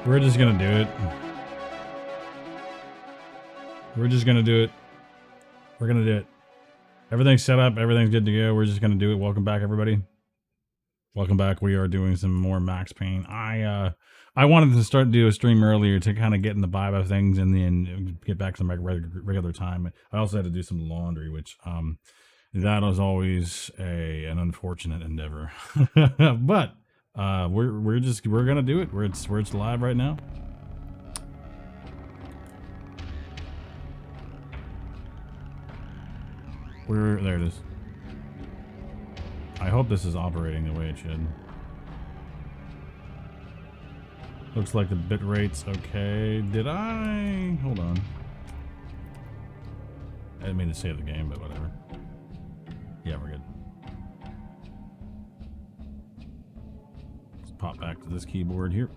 We're just gonna do it. We're just gonna do it. We're gonna do it. Everything's set up. Everything's good to go. We're just gonna do it. Welcome back, everybody. Welcome back. We are doing some more Max Payne. I wanted to start to do a stream earlier to kind of get in the vibe of things and then get back to some regular time. I also had to do some laundry, which that was always an unfortunate endeavor. But we're gonna do it. It's live right now. There it is. I hope this is operating the way it should. Looks like the bit rate's okay. Hold on. I didn't mean to save the game, but whatever. Yeah, we're good. Let's pop back to this keyboard here.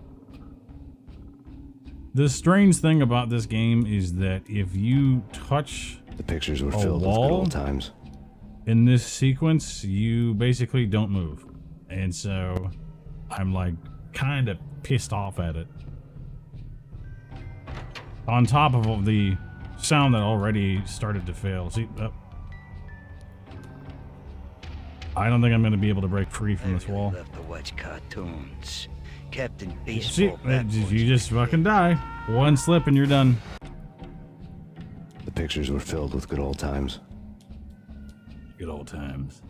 The strange thing about this game is that if you touch the pictures were filled with good old times. In this sequence, you basically don't move. And so I'm like kind of pissed off at it. On top of the sound that already started to fail. See, I don't think I'm going to be able to break free from this wall. Love to watch cartoons. Captain Baseball. See, you just fucking die. One slip and you're done. The pictures were filled with good old times. Good old times.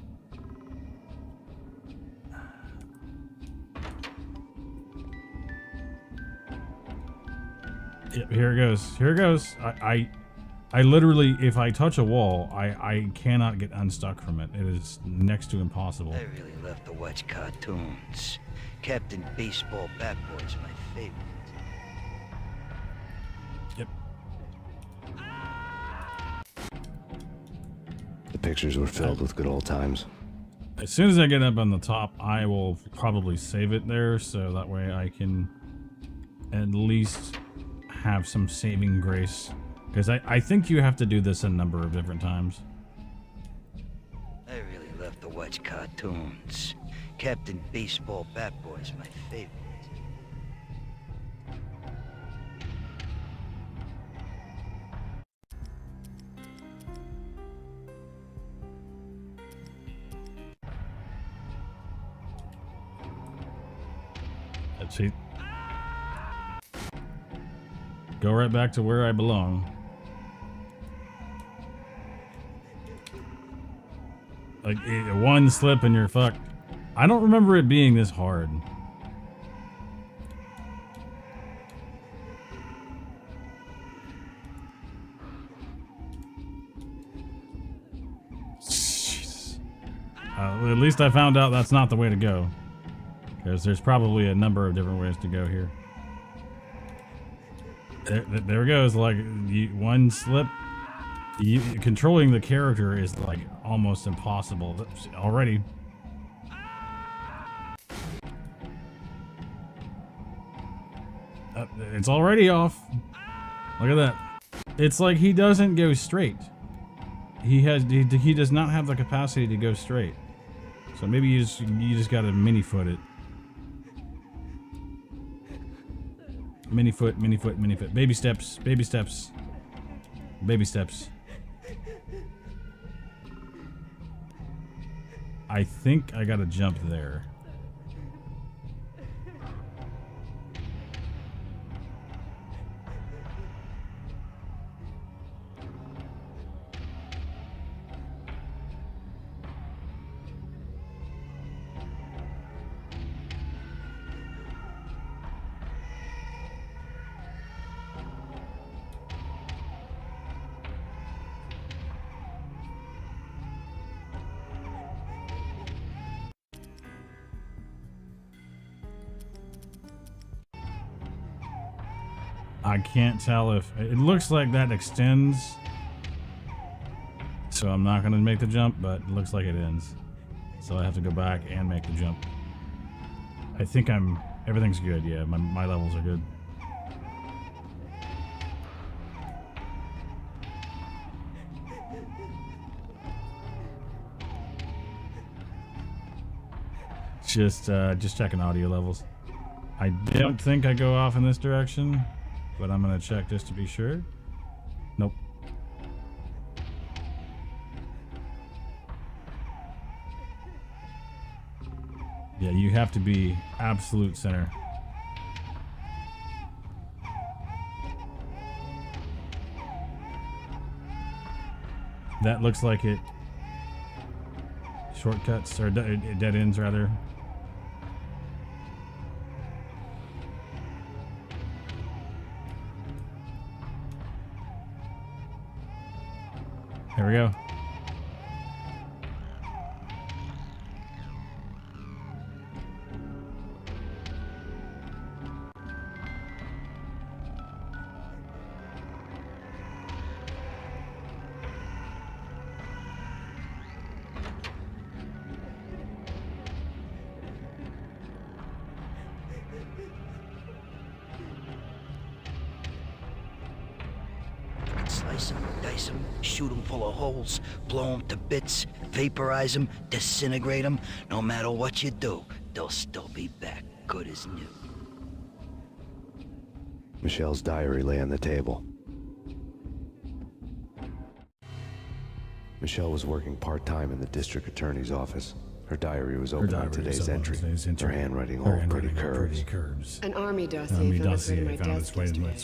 Yep, here it goes. Here it goes. I literally, if I touch a wall, I cannot get unstuck from it. It is next to impossible. I really love to watch cartoons. Captain Baseball Bat Boy's my favorite. Yep. The pictures were filled with good old times. As soon as I get up on the top, I will probably save it there, so that way I can at least have some saving grace. Because I think you have to do this a number of different times. I really love to watch cartoons. Captain Baseball Bat Boy's my favorite. Let's see. Go right back to where I belong. Like, one slip and you're fucked. I don't remember it being this hard. Jesus. At least I found out that's not the way to go. Because there's probably a number of different ways to go here. There it goes. Like, one slip. Controlling the character is like almost impossible already. It's already off. Look at that. It's like he doesn't go straight. He does not have the capacity to go straight. So maybe you just gotta mini foot it. Mini foot. Baby steps. Baby steps. Baby steps. I think I gotta jump there. I can't tell if it looks like that extends, so I'm not going to make the jump, but it looks like it ends, so I have to go back and make the jump. I think everything's good. Yeah, my levels are good. Just checking audio levels. I don't think I go off in this direction, but I'm gonna check just to be sure. Nope. Yeah, you have to be absolute center. That looks like it shortcuts, or dead ends rather. Here we go. Slice them, dice them, shoot them full of holes, blow them to bits, vaporize them, disintegrate them. No matter what you do, they'll still be back, good as new. Michelle's diary lay on the table. Michelle was working part-time in the district attorney's office. Her diary was open on today's entry. Her handwriting all pretty curves. An army dossier found its way to my desk yesterday.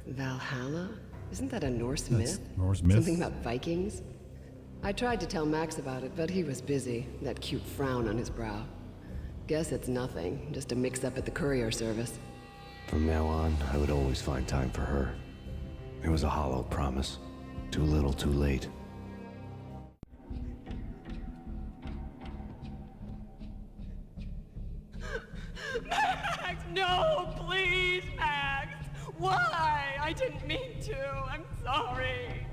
Valhalla? Isn't that a Norse myth? Norse myth? Something about Vikings? I tried to tell Max about it, but he was busy. That cute frown on his brow. Guess it's nothing, just a mix-up at the courier service. From now on, I would always find time for her. It was a hollow promise. Too little, too late. Max, no, please, Max. Why? I didn't mean to. I'm sorry.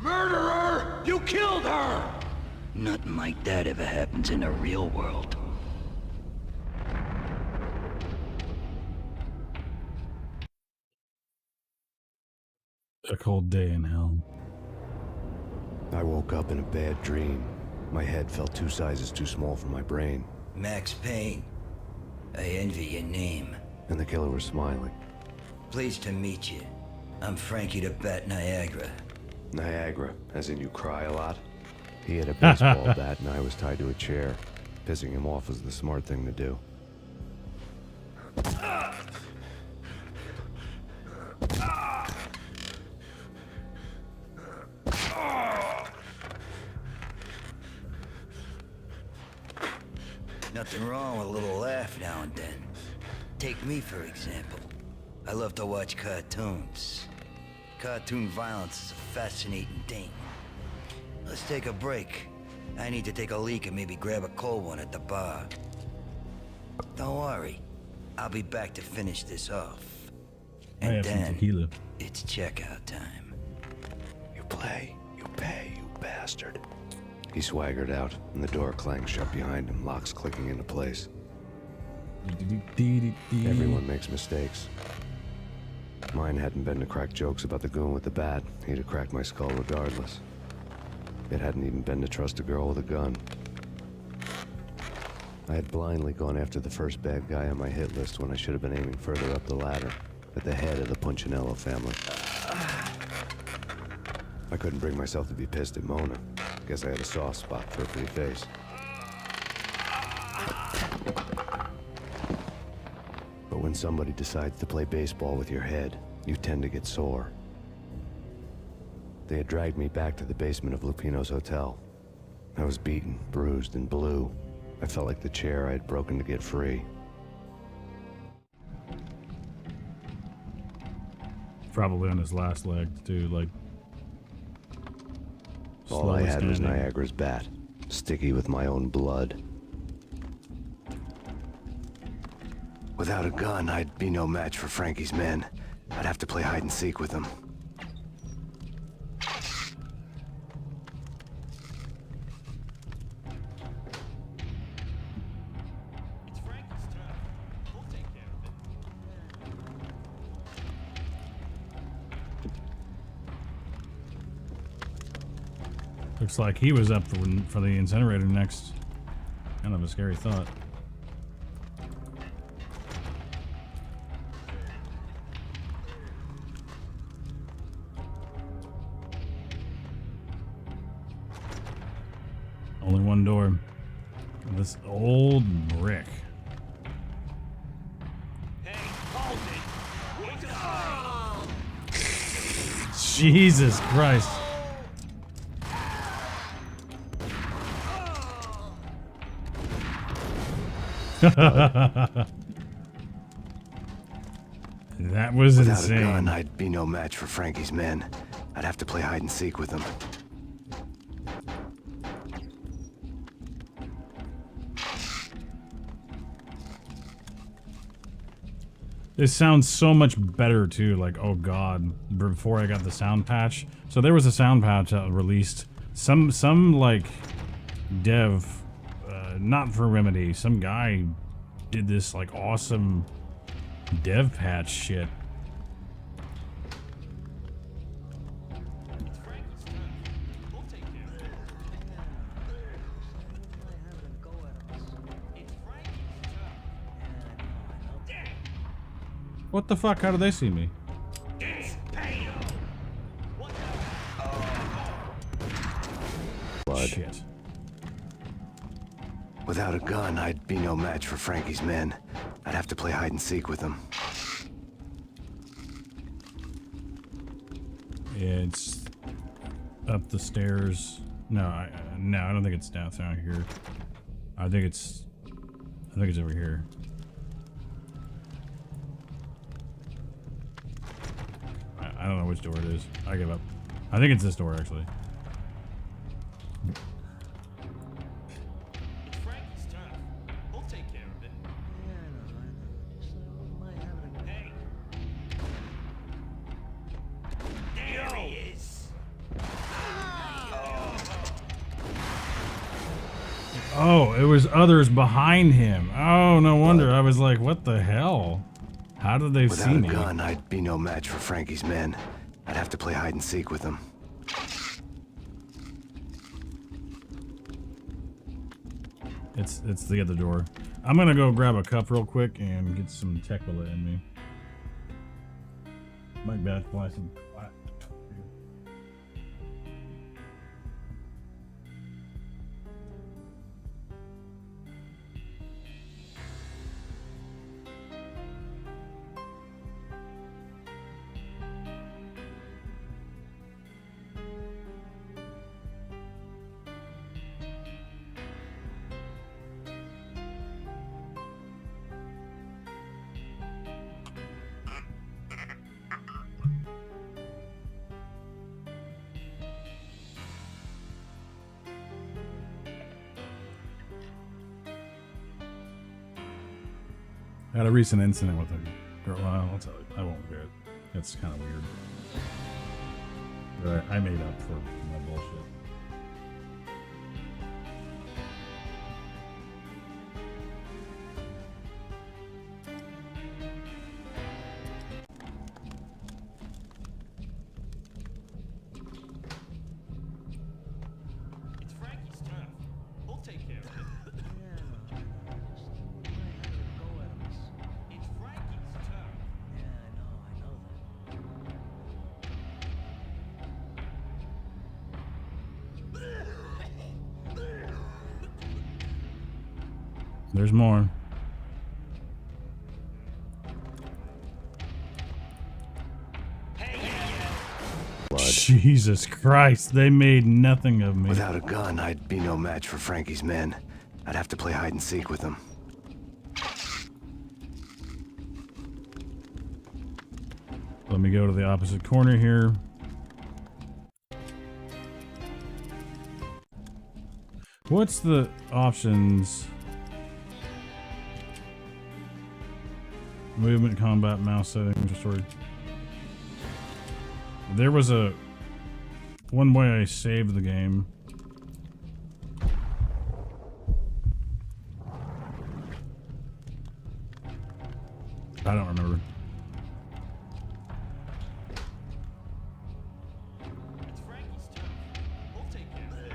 Murderer! You killed her! Nothing like that ever happens in the real world. A cold day in hell. I woke up in a bad dream. My head felt 2 sizes too small for my brain. Max Payne. I envy your name. And the killer was smiling. Pleased to meet you. I'm Frankie the Bat Niagara. Niagara, as in you cry a lot? He had a baseball bat and I was tied to a chair. Pissing him off was the smart thing to do. Nothing wrong with a little laugh now and then. Take me, for example. I love to watch cartoons. Cartoon violence is a fascinating thing. Let's take a break. I need to take a leak and maybe grab a cold one at the bar. Don't worry. I'll be back to finish this off. I have some tequila. It's checkout time. You play, you pay, you bastard. He swaggered out, and the door clanged shut behind him, locks clicking into place. Everyone makes mistakes. Mine hadn't been to crack jokes about the goon with the bat. He'd have cracked my skull regardless. It hadn't even been to trust a girl with a gun. I had blindly gone after the first bad guy on my hit list when I should have been aiming further up the ladder, at the head of the Punchinello family. I couldn't bring myself to be pissed at Mona. Guess I had a soft spot for a pretty face. But when somebody decides to play baseball with your head, you tend to get sore. They had dragged me back to the basement of Lupino's hotel. I was beaten, bruised, and blue. I felt like the chair I had broken to get free. Probably on his last leg, too, like... All I had was standing. Niagara's bat, sticky with my own blood. Without a gun, I'd be no match for Frankie's men. I'd have to play hide and seek with them. It's Frankie's turn. We'll take care of it. Looks like he was up for the incinerator next. Kind of a scary thought. Only one door. This old brick. Hey, hold it! Jesus Christ. That was Without insane. a gun, I'd be no match for Frankie's men. I'd have to play hide and seek with them. This sounds so much better too. Like, oh god, before I got the sound patch. So there was a sound patch released. Some like dev, not for Remedy. Some guy did this like awesome dev patch shit. It's Frankie's turn. We'll take care of it. It's Frankie's turn. What the fuck? How did they see me? It's Pano! What the? Blood. Shit. Without a gun, I'd be no match for Frankie's men. I'd have to play hide and seek with them. It's up the stairs. No, I don't think it's down here. I think it's over here. I don't know which door it is. I give up. I think it's this door actually. It's Frankie's turn. We'll take care of it. Hey! There he is! Oh, it was others behind him. Oh, no wonder. I was like, what the hell? How did they see Without a me? gun, I'd be no match for Frankie's men. I'd have to play hide and seek with them. It's the other door. I'm gonna go grab a cup real quick and get some tequila in me. Might buy some. I had a recent incident with a girl. Well, I'll tell you. I won't do it. It's kind of weird. But I made up for my bullshit. It's Frankie's turn. We'll take care of it. It's Frankie's turn. There's more. Jesus Christ, they made nothing of me. Without a gun, I'd be no match for Frankie's men. I'd have to play hide and seek with them. Let me go to the opposite corner here. What's the options? Movement, combat, mouse settings, restored. There was one way I saved the game. I don't remember. It's Frankie's turn. We'll take care of it.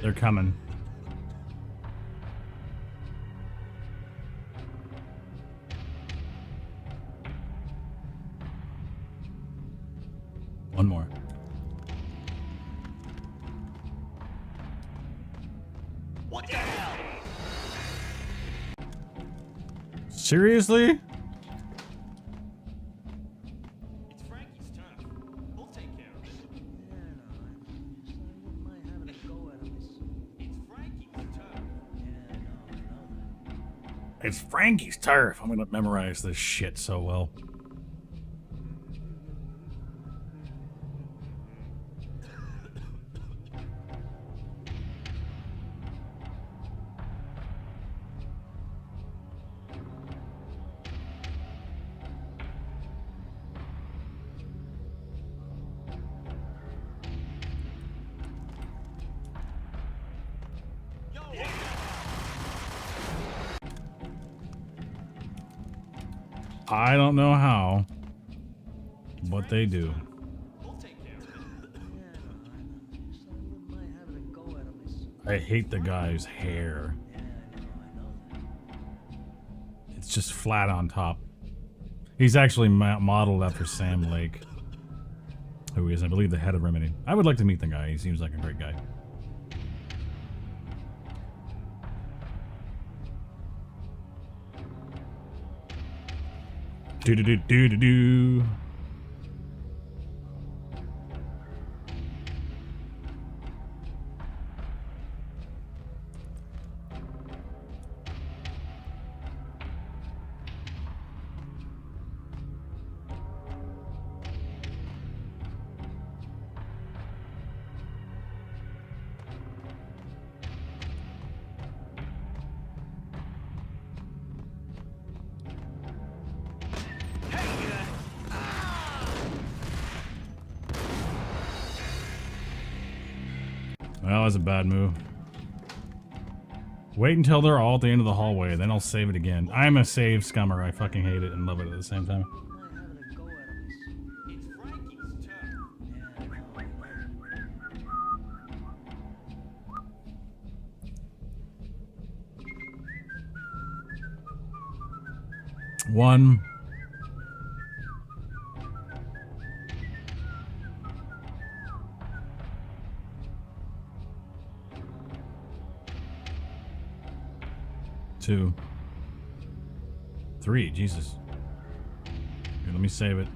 They're coming. One more. What the hell? Seriously? It's Frankie's turf. We'll take care of it. It's Frankie's turf. It's Frankie's turf. I'm gonna memorize this shit so well. Yo, I don't know how, but they do. we'll take care of it. I hate the guy's hair. It's just flat on top. He's actually modeled after Sam Lake, who is, I believe, the head of Remedy. I would like to meet the guy. He seems like a great guy. Do do do do do do. Well, that was a bad move. Wait until they're all at the end of the hallway, then I'll save it again. I'm a save scummer. I fucking hate it and love it at the same time. It's Frankie's turf. One. Two. Three. Jesus. Here, let me save it.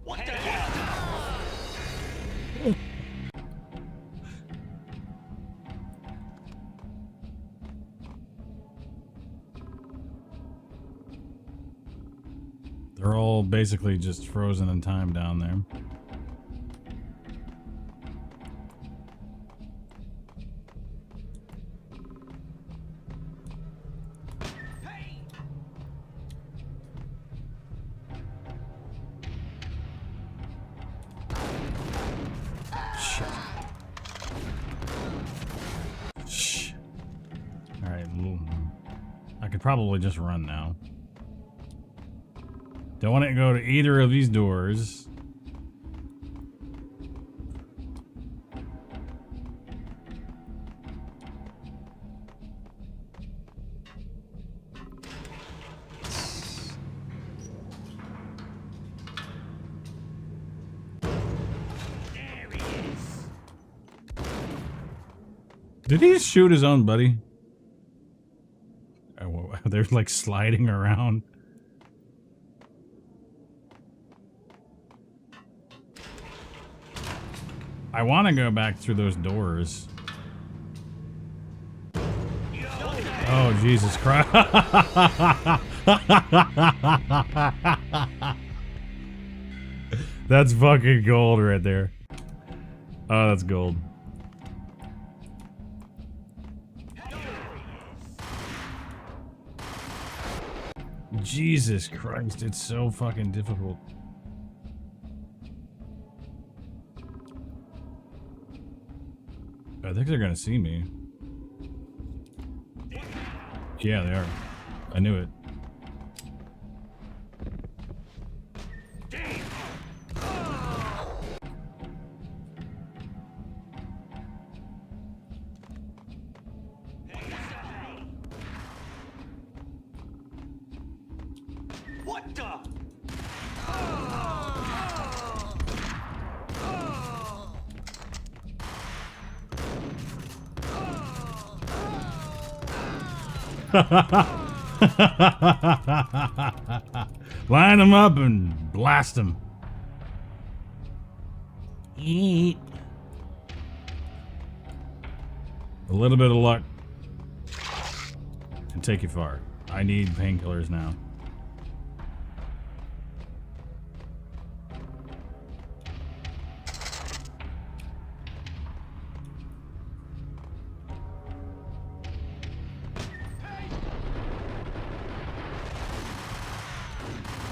What the hell? They're all basically just frozen in time down there. Hey! Shit. Shh. Alright, I could probably just run now. Don't want to go to either of these doors. There he is. Did he shoot his own buddy? Oh, they're like sliding around. I want to go back through those doors. Oh, Jesus Christ. That's fucking gold right there. Oh, that's gold. Jesus Christ, it's so fucking difficult. I think they're gonna see me. Yeah, they are. I knew it. What the? Line them up and blast them. Eat. A little bit of luck can take you far. I need painkillers now.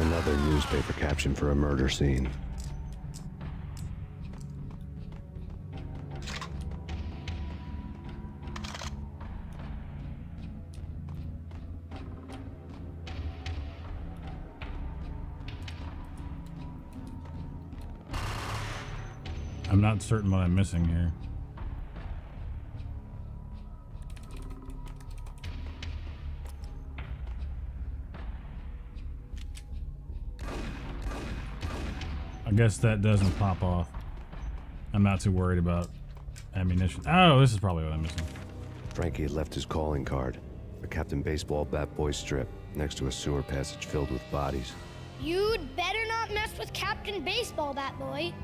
Another newspaper caption for a murder scene. I'm not certain what I'm missing here. I guess that doesn't pop off. I'm not too worried about ammunition. Oh, this is probably what I'm missing. Frankie had left his calling card, a Captain Baseball Bat Boy strip, next to a sewer passage filled with bodies. You'd better not mess with Captain Baseball, Bat Boy.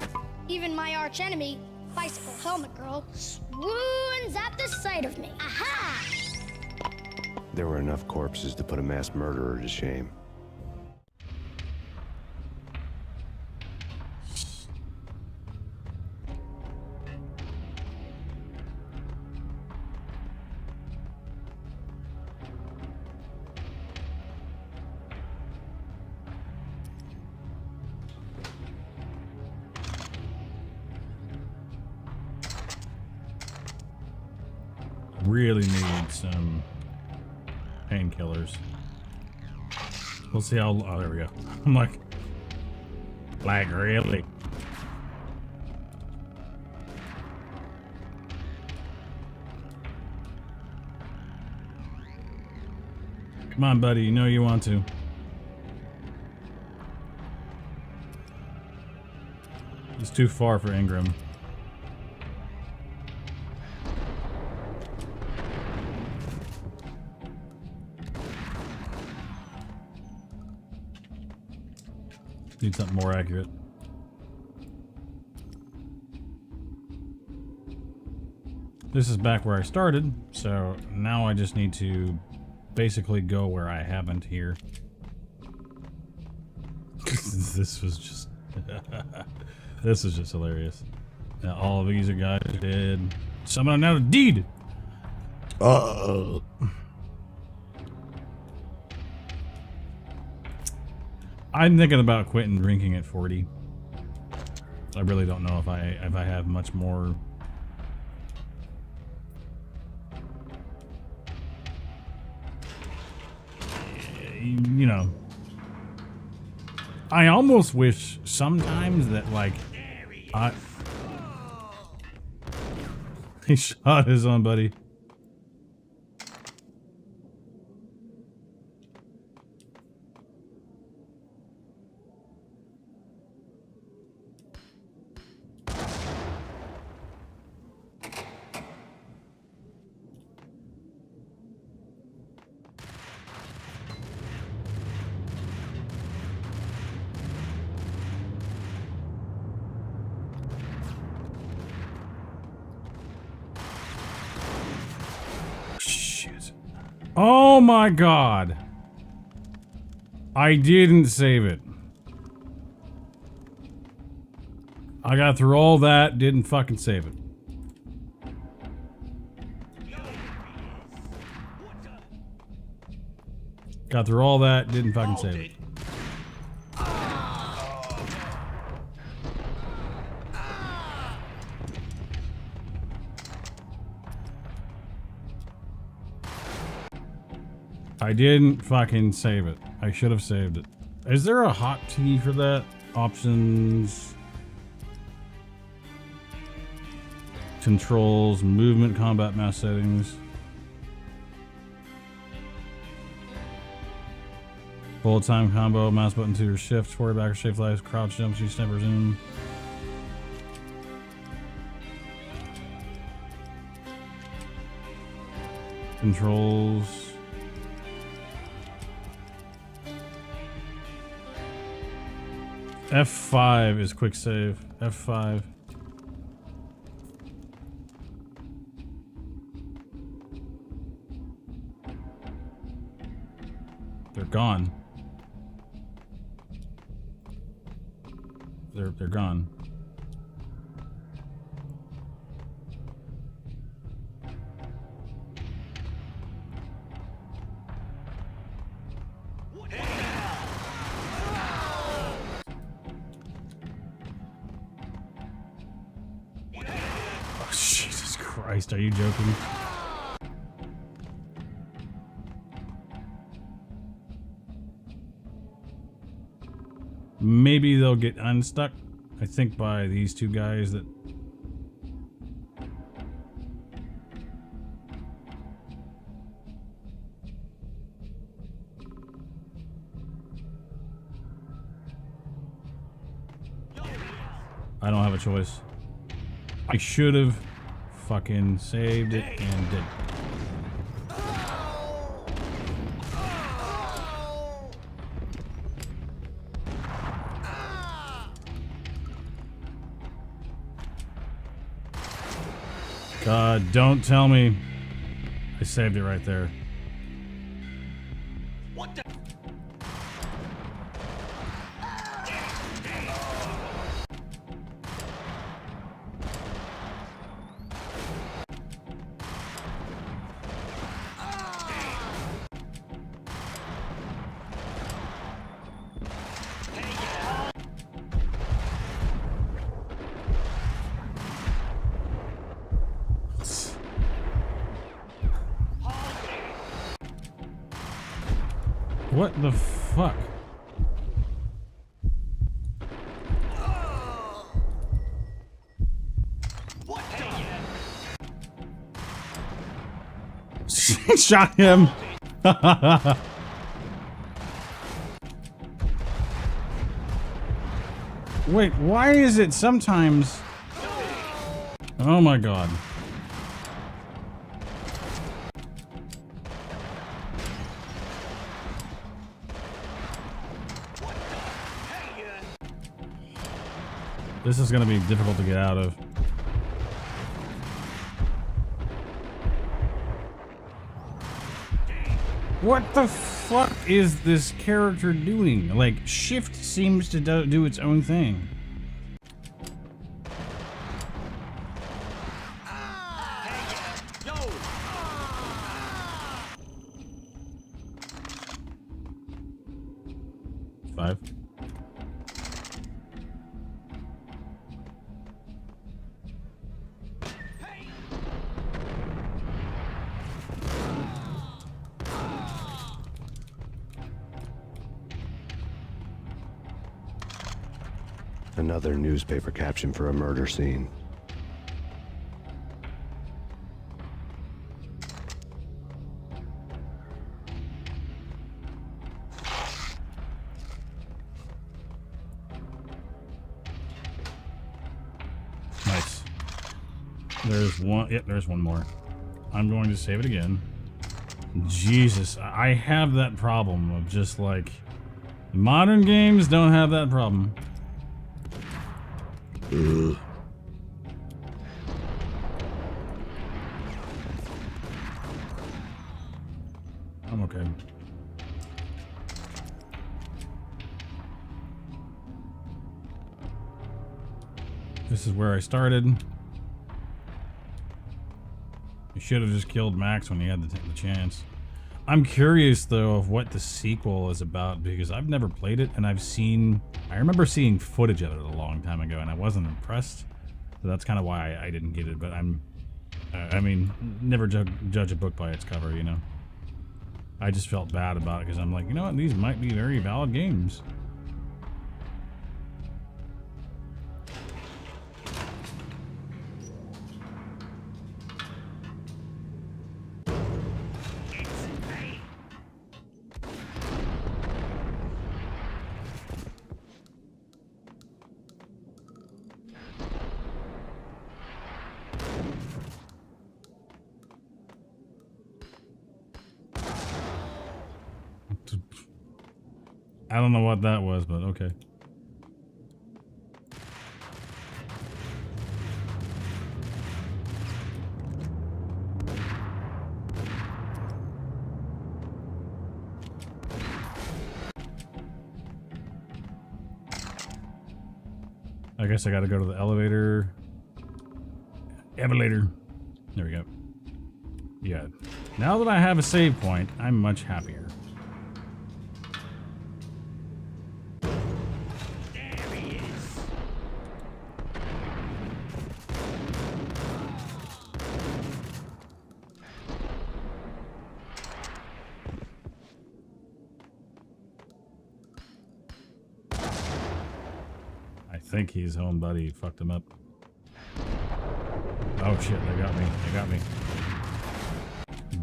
Even my arch enemy, Bicycle Helmet Girl, swoons at the sight of me. Aha! There were enough corpses to put a mass murderer to shame. Really need some painkillers. We'll see how. Oh, there we go. I'm like really. Come on, buddy. You know you want to. He's too far for Ingram. Need something more accurate. This is back where I started, so now I just need to basically go where I haven't here. This was just... this is just hilarious. Now all of these are guys are dead. Someone now DiZeeZ'd! I'm thinking about quitting drinking at 40. I really don't know if I have much more. You know, I almost wish sometimes that like he shot his own buddy. Oh my god. I didn't save it. I got through all that, didn't fucking save it. Got through all that, didn't fucking save it. I didn't fucking save it. I should have saved it. Is there a hotkey for that? Options. Controls, movement, combat, mass settings. Full time combo, mouse button to shift, forward, back, shift, life, crouch, jump, shoot, sniper, zoom. Controls. F5 is quick save. F5. They're gone. They're gone. Oh, Jesus Christ, are you joking? Maybe they'll get unstuck, I think, by these two guys that... I don't have a choice. I should have fucking saved it and did. God, don't tell me I saved it right there. What the? What the fuck? What the? Shot him. Wait, why is it sometimes... Oh my god. This is gonna be difficult to get out of. What the fuck is this character doing? Like, shift seems to do its own thing. Five. Another newspaper caption for a murder scene. Nice. There's one. Yep, there's one more. I'm going to save it again. Jesus, I have that problem of just like... Modern games don't have that problem. Ugh. Okay. This is where I started. You should have just killed Max when you had the chance. I'm curious though of what the sequel is about because I've never played it and I remember seeing footage of it a long time ago and I wasn't impressed. So that's kind of why I didn't get it, but I mean, never judge a book by its cover, you know? I just felt bad about it because I'm like, you know what, these might be very valid games. I don't know what that was, but okay. I guess I gotta go to the elevator. Elevator. There we go. Yeah. Now that I have a save point, I'm much happier. I think he's home, buddy. He fucked him up. Oh shit, they got me. They got me.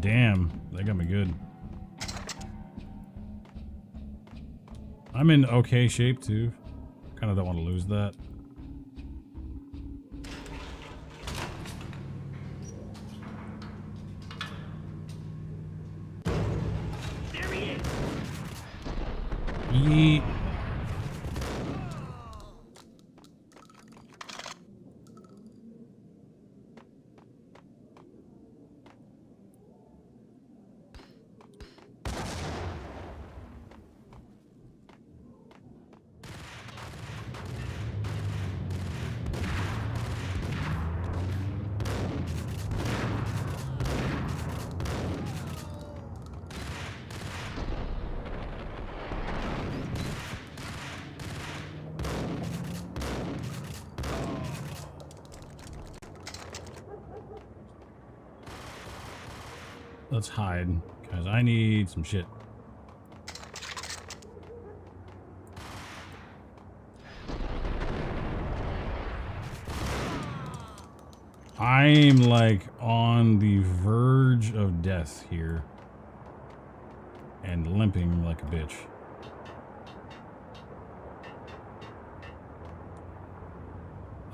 Damn, they got me good. I'm in okay shape too. Kind of don't want to lose that. There he is. Yeet. Let's hide, because I need some shit. I'm like on the verge of death here. And limping like a bitch.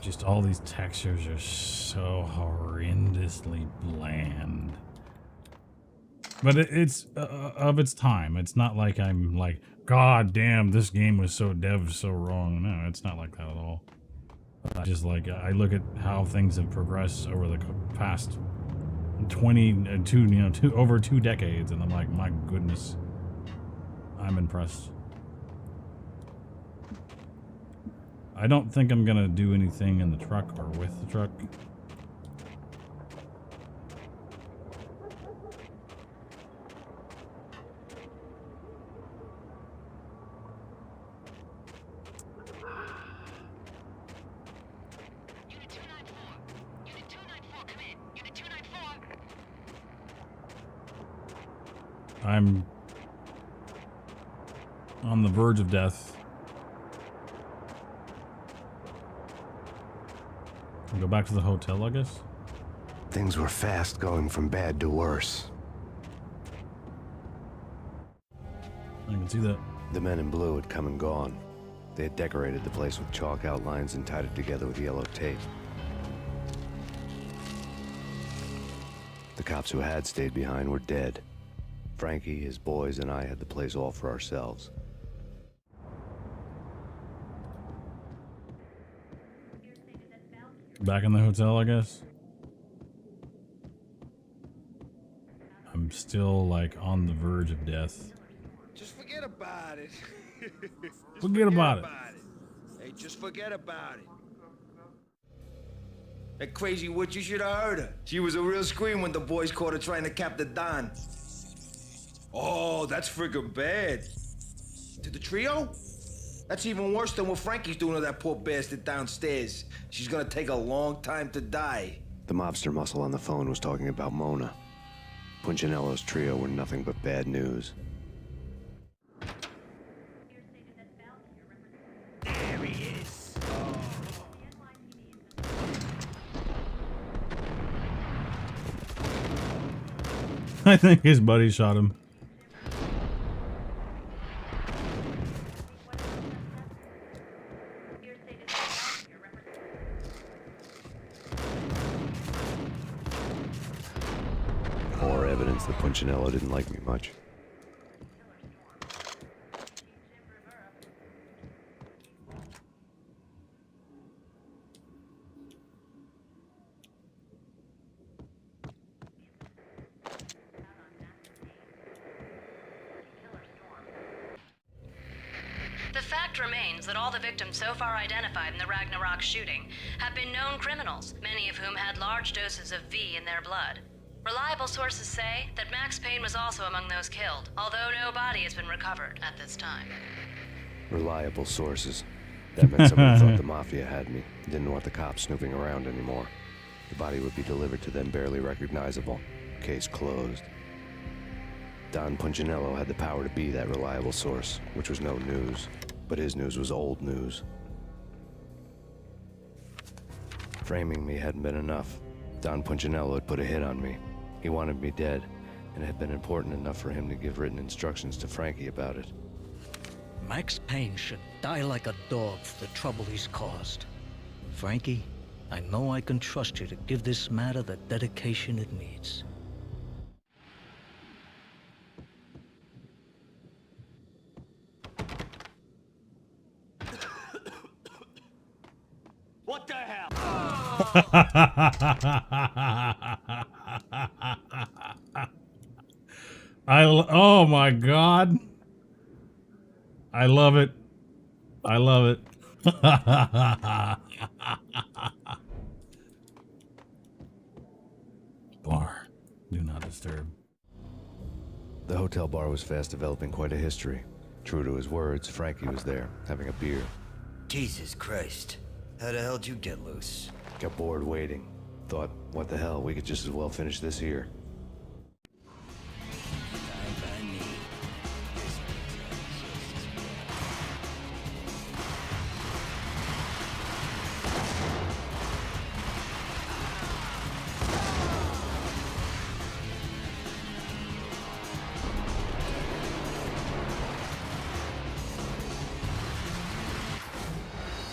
Just all these textures are so horrendously bland. But it's of its time. It's not like I'm like, God damn, this game was so wrong. No, it's not like that at all. I just like, I look at how things have progressed over the past 22, over 2 decades, and I'm like, my goodness, I'm impressed. I don't think I'm gonna do anything in the truck or with the truck. I'm on the verge of death. I'll go back to the hotel, I guess. Things were fast going from bad to worse. I can see that. The men in blue had come and gone. They had decorated the place with chalk outlines and tied it together with yellow tape. The cops who had stayed behind were dead. Frankie, his boys, and I had the place all for ourselves. Back in the hotel, I guess. I'm still like on the verge of death. Just forget about it. Just Forget about it. Hey, just forget about it. That crazy witch, you should have heard her. She was a real scream when the boys caught her trying to cap the Don. Oh, that's friggin' bad. To the trio? That's even worse than what Frankie's doing to that poor bastard downstairs. She's gonna take a long time to die. The mobster muscle on the phone was talking about Mona. Punchinello's trio were nothing but bad news. There he is. I think his buddy shot him. More evidence that Punchinello didn't like me much. The fact remains that all the victims so far identified in the Ragnarok shooting have been known criminals, many of whom had large doses of V in their blood. Reliable sources say that Max Payne was also among those killed, although no body has been recovered at this time. Reliable sources. That meant somebody thought the Mafia had me. Didn't want the cops snooping around anymore. The body would be delivered to them barely recognizable. Case closed. Don Punchinello had the power to be that reliable source, which was no news. But his news was old news. Framing me hadn't been enough. Don Punchinello had put a hit on me. He wanted me dead, and it had been important enough for him to give written instructions to Frankie about it. Max Payne should die like a dog for the trouble he's caused. Frankie, I know I can trust you to give this matter the dedication it needs. What the hell? Oh my God. I love it. I love it. Bar. Do not disturb. The hotel bar was fast developing quite a history. True to his words, Frankie was there, having a beer. Jesus Christ. How the hell'd you get loose? Got bored waiting. Thought, what the hell, we could just as well finish this here.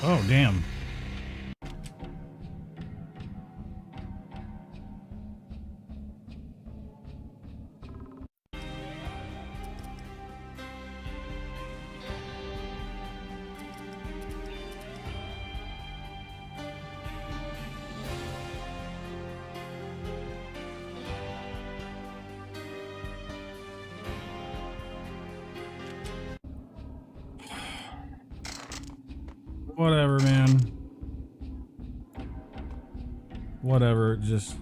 Oh, damn. Whatever, man. Whatever, just...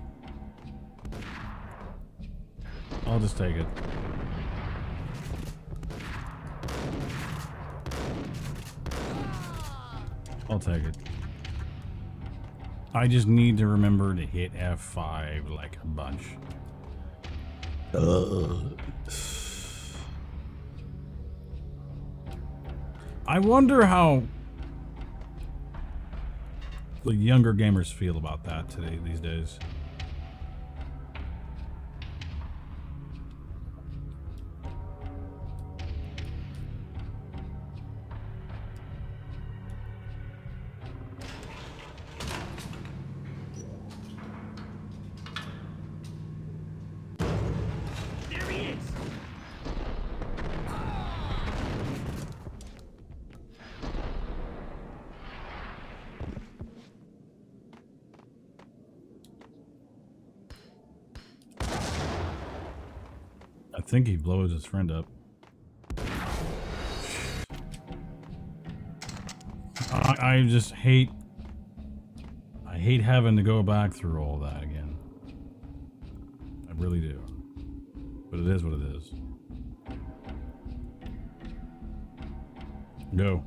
I'll just take it. I'll take it. I just need to remember to hit F5 like a bunch. I wonder how the younger gamers feel about that today, these days. There he is. think he blows his friend up. I just hate... I hate having to go back through all that again. I really do. But it is what it is. Go.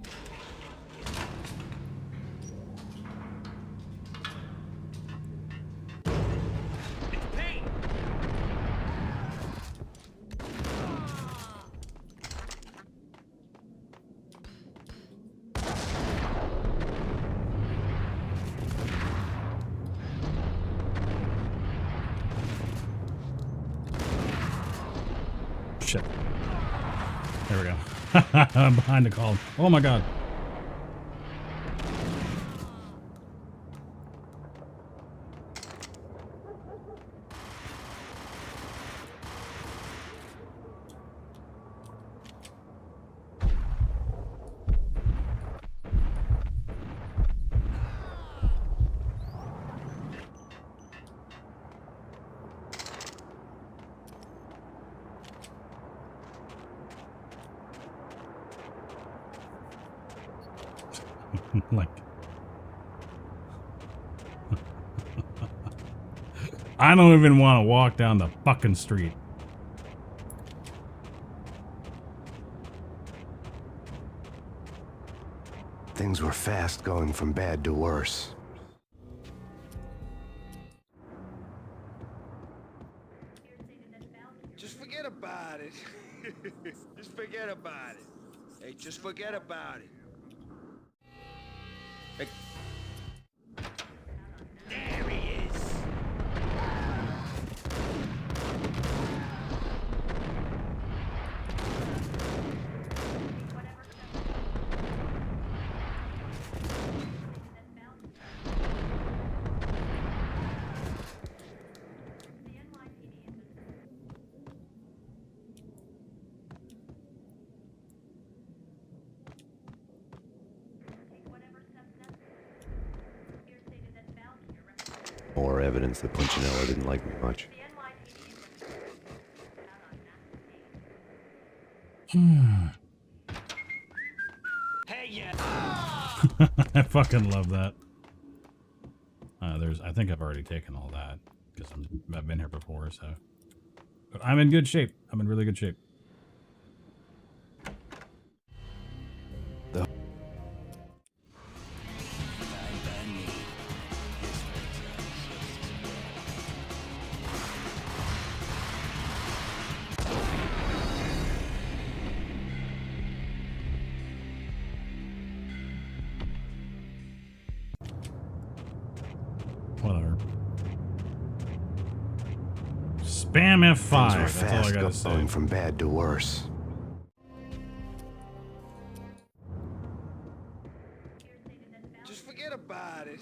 Shit. There we go. I'm behind the call. Oh my god. Like, I don't even want to walk down the fucking street. Things were fast going from bad to worse. Just forget about it. Just forget about it. Hey, just forget about it. Hey. There he is. More evidence that Punchinello didn't like me much. Hey, yeah. I fucking love that. I think I've already taken all that because I've been here before, so. But I'm in good shape. I'm in really good shape. Whatever. Spam F5. That's all I gotta say. Going from bad to worse. Just forget about it.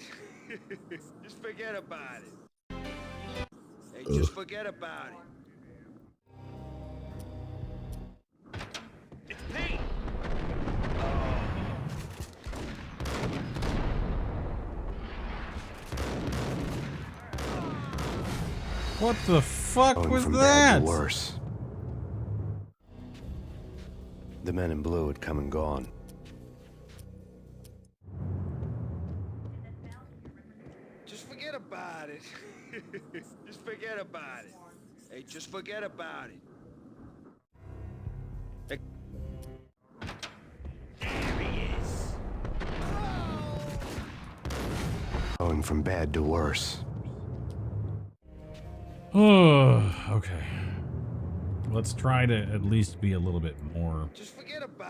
Just forget about it. Hey, just forget about it. It's pain. What the fuck Going was from that? bad to worse. The men in blue had come and gone. Just forget about it. Just forget about it. Hey, just forget about it. Hey. There he is. Going from bad to worse. Oh, okay. Let's try to at least be a little bit more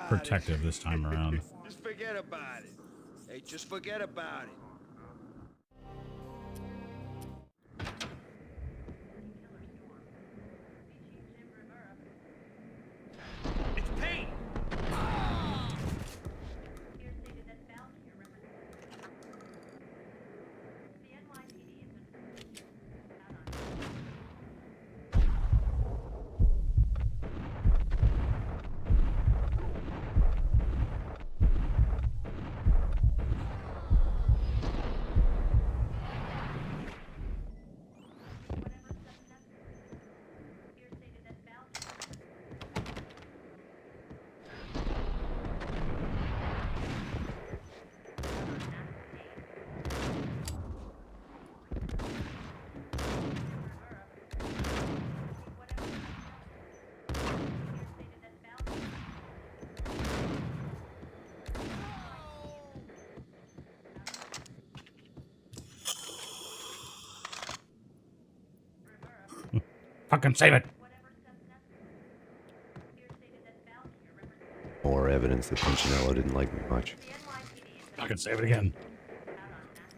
protective this time around. Just forget about it. Hey, just forget about it. It's pain. Fucking save it. More evidence that Punchinello didn't like me much. Fucking save it again.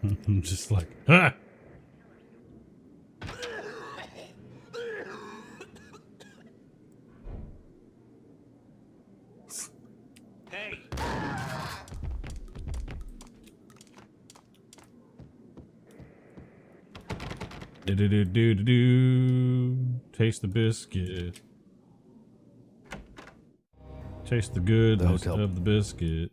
I'm just like, ah! Hey. Do. Taste the biscuit. Taste the goodness of the biscuit.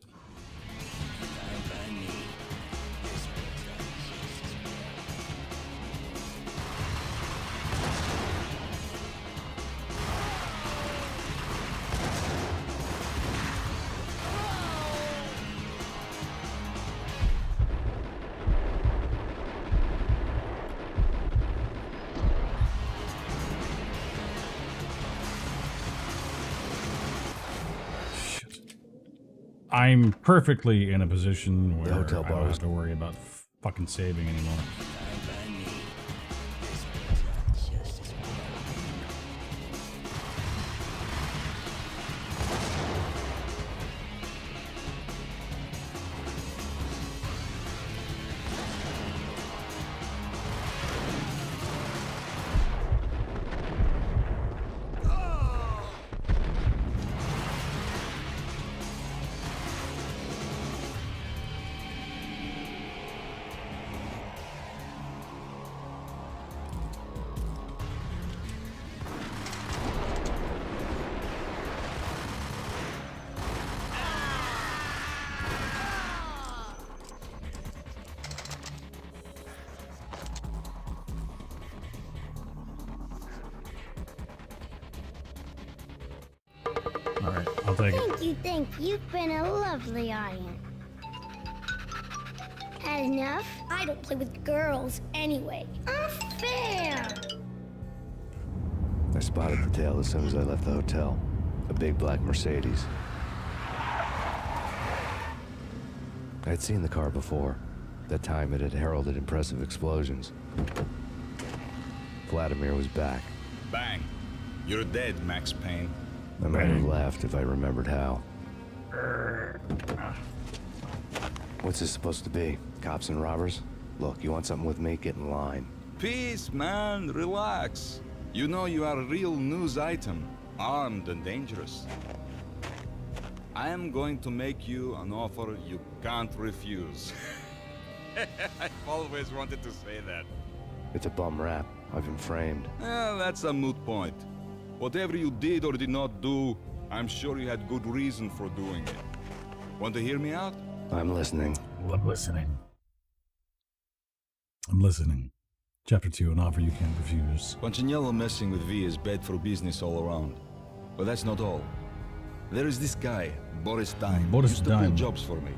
I'm perfectly in a position where I don't have to worry about fucking saving anymore. Alright, I'll take it. Thank you. You've been a lovely audience. Had enough? I don't play with girls anyway. Unfair! I spotted the tail as soon as I left the hotel. A big black Mercedes. I had seen the car before. That time it had heralded impressive explosions. Vladimir was back. Bang. You're dead, Max Payne. I might have laughed if I remembered how. What's this supposed to be? Cops and robbers? Look, you want something with me? Get in line. Peace, man. Relax. You know you are a real news item. Armed and dangerous. I am going to make you an offer you can't refuse. I've always wanted to say that. It's a bum rap. I've been framed. Well, that's a moot point. Whatever you did or did not do, I'm sure you had good reason for doing it. Want to hear me out? I'm listening. I'm listening. I'm listening. Chapter 2, an offer you can't refuse. Punchinello messing with V is bad for business all around. But that's not all. There is this guy, Boris Dime. Boris used to pull Dime. jobs for me.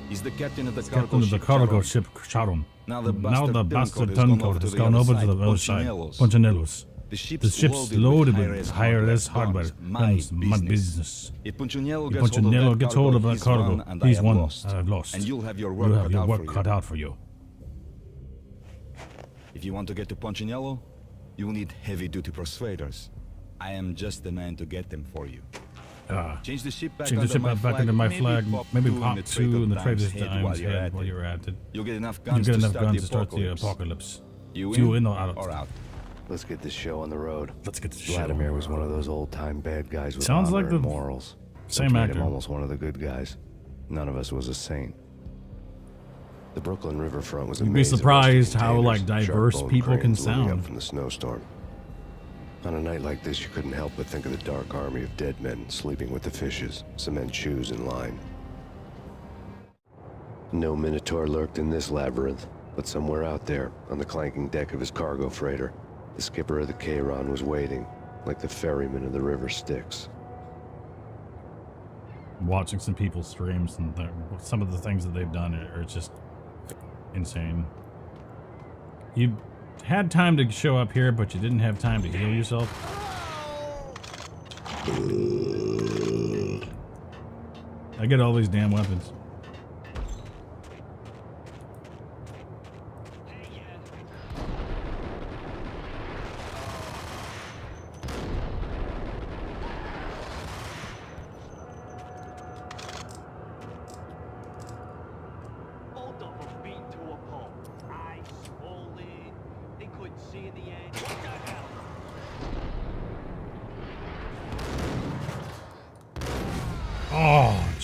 He's the captain of the cargo ship Charon. Now the bastard turncoat has gone over to the other side. Punchinello's. The ship's loaded with higher-less hardware. Guns, mud business. If Punchinello gets hold of that cargo, he's won. I've lost. And you'll have your work cut out for you. If you want to get to Punchinello, you will need heavy-duty persuaders. I am just the man to get them for you. Change the ship back under my flag. Maybe pop 2 in the Trader's Dime's head while you're at it. You'll get enough guns to start the apocalypse. You in or out? Or out? Let's get this show on the road. Let's get this show. Vladimir was one of those old-time bad guys with Sounds honor like the and morals. same Made actor. him almost one of the good guys. None of us was a saint. The Brooklyn riverfront was You'd be amazing. surprised how like diverse people can Up sound. from the snowstorm. On a night like this, you couldn't help but think of the dark army of dead men sleeping with the fishes, cement shoes in line. No Minotaur lurked in this labyrinth, but somewhere out there, on the clanking deck of his cargo freighter, the skipper of the Chiron was waiting, like the ferryman of the river Styx. Watching some people's streams and some of the things that they've done are just insane. You had time to show up here, but you didn't have time to heal yourself. I get all these damn weapons.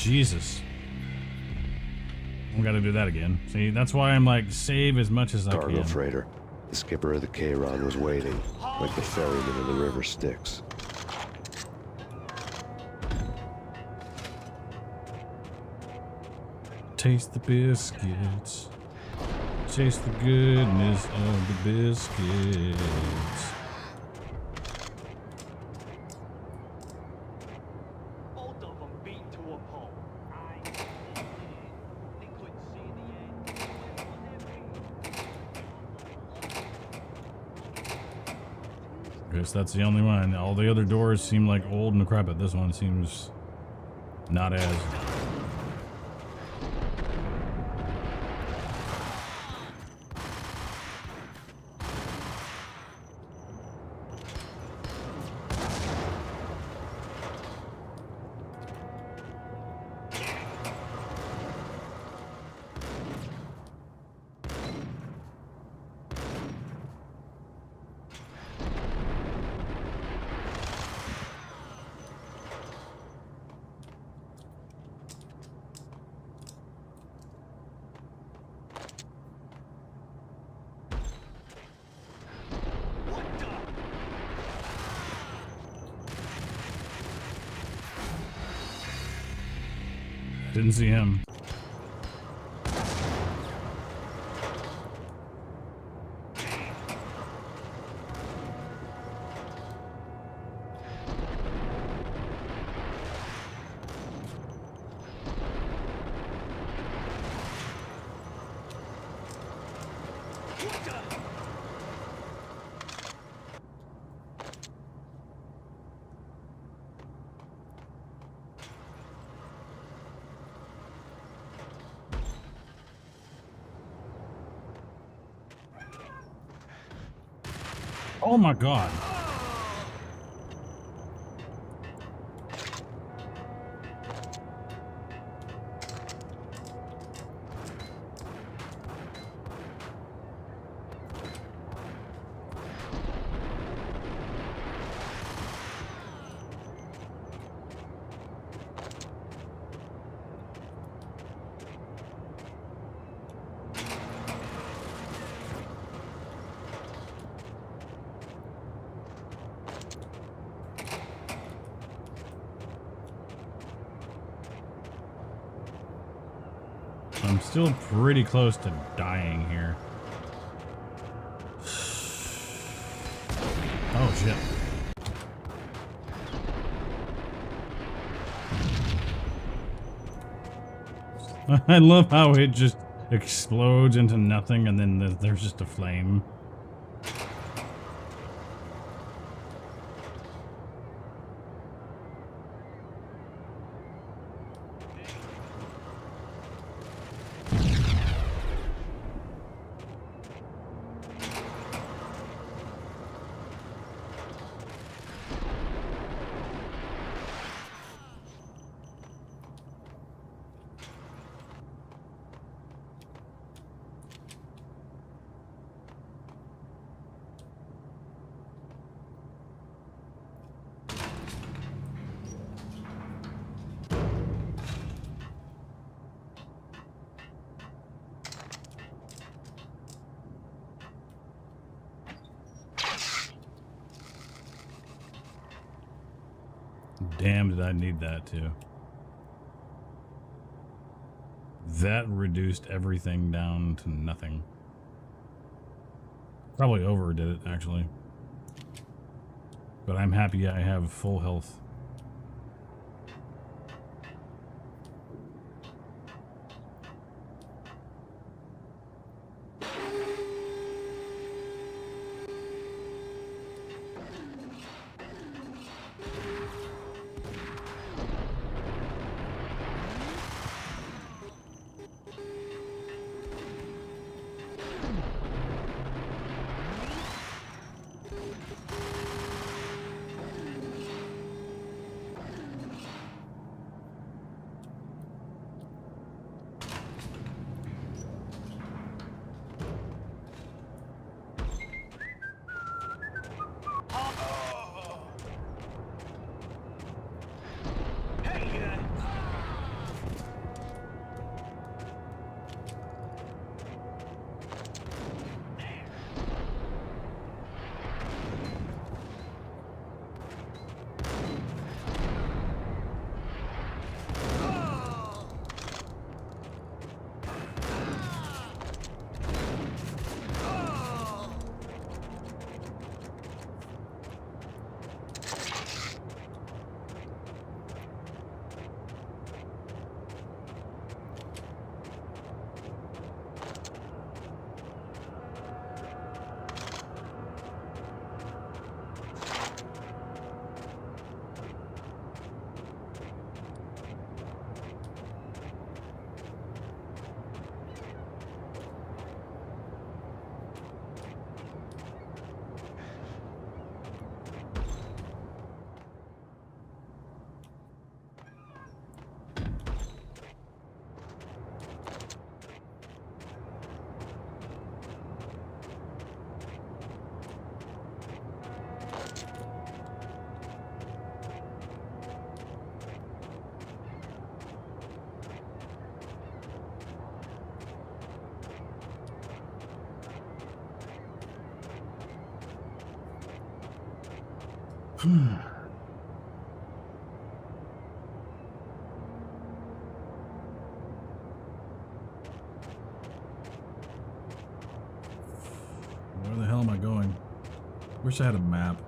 Jesus. We gotta do that again. See, that's why I'm like, save as much as I can. Cargo freighter. The skipper of the K-Rod was waiting, like the ferryman of the river Styx. Taste the biscuits. Taste the goodness of the biscuits. Both of them beat to a pulp. They couldn't see the end. Guess that's the only one. All the other doors seem like old and decrepit. This one seems not as. Didn't see him. Oh my God. I'm still pretty close to dying here. Oh shit. I love how it just explodes into nothing and then there's just a flame. Damn, did I need that too. That reduced everything down to nothing. Probably overdid it, actually. But I'm happy I have full health. Where the hell am I going? Wish I had a map.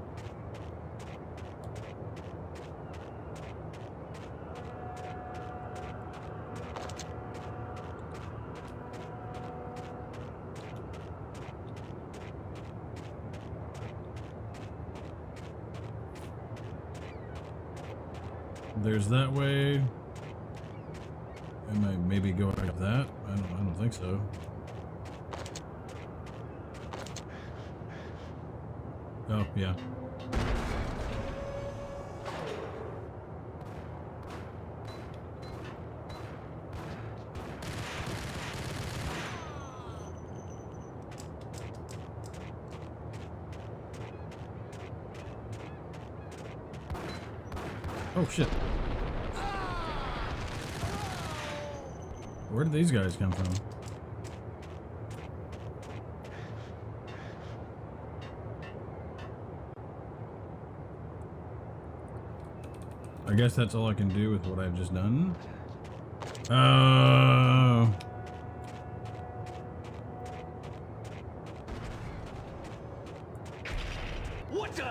There's that way. Am I maybe going up that? I don't think so. Oh, yeah. Oh, shit. Where did these guys come from? I guess that's all I can do with what I've just done. Oh. What the? Oh!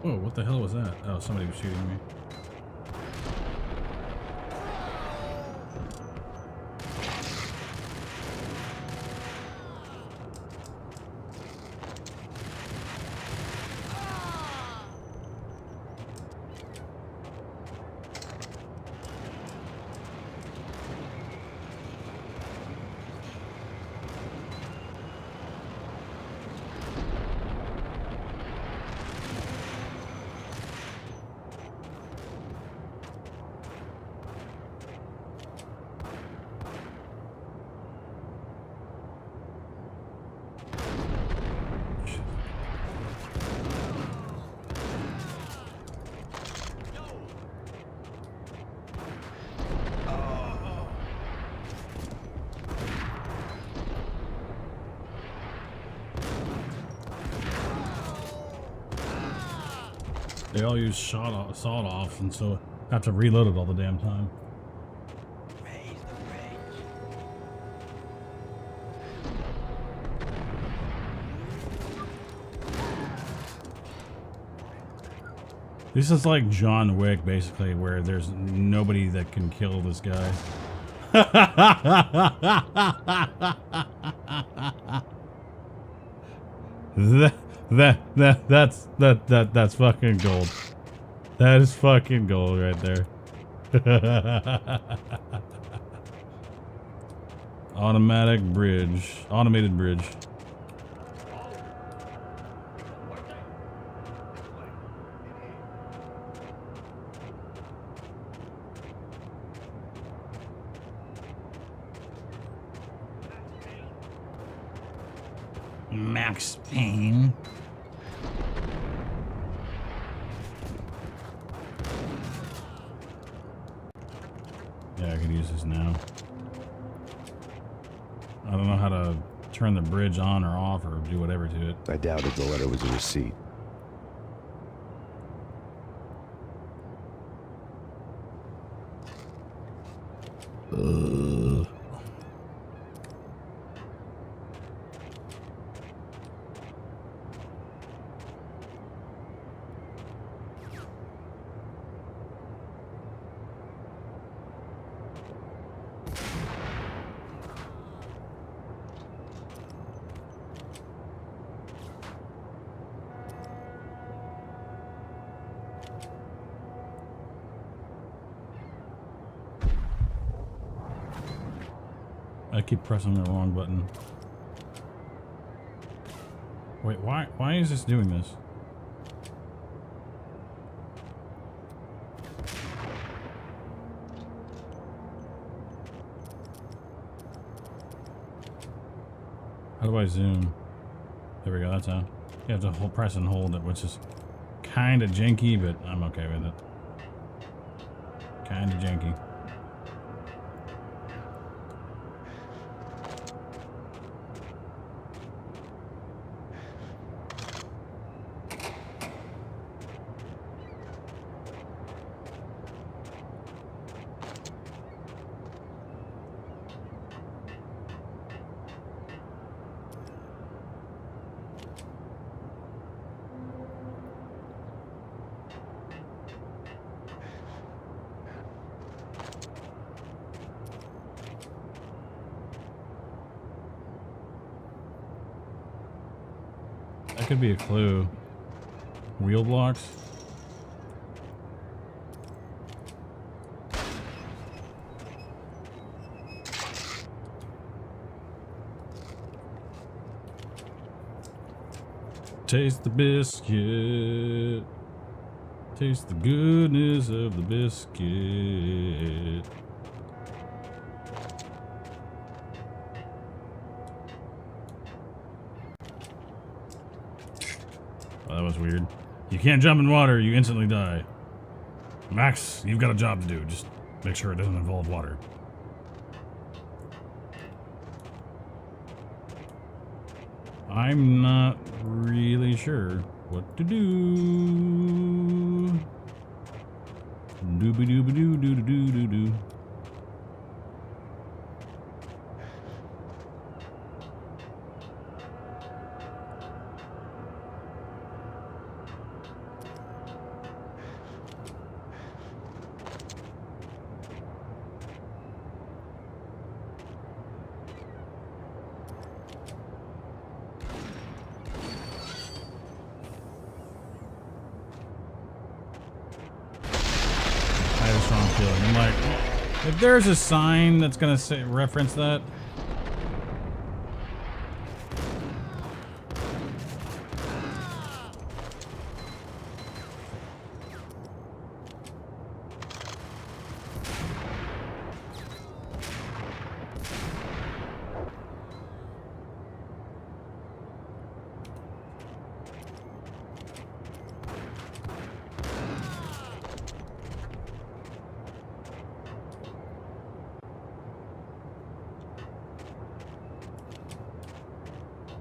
Whoa, what the hell was that? Oh, somebody was shooting me. They all use sawed-offs, and so I have to reload it all the damn time. This is like John Wick, basically, where there's nobody that can kill this guy. That's fucking gold. That is fucking gold right there. Automated bridge. Max Payne. Yeah, I could use this now. I don't know how to turn the bridge on or off or do whatever to it. I doubted the letter was a receipt. I keep pressing the wrong button. Wait, why is this doing this? How do I zoom? There we go, that's how. You have to press and hold it, which is kind of janky, but I'm okay with it. Kind of janky. That could be a clue. Wheel blocks. Taste the biscuit. Taste the goodness of the biscuit. Oh, that was weird. You can't jump in water, you instantly die. Max, you've got a job to do. Just make sure it doesn't involve water. I'm not really sure what to do. Dooby dooby doo doo doo doo doo. I'm like, if there's a sign that's gonna say reference that.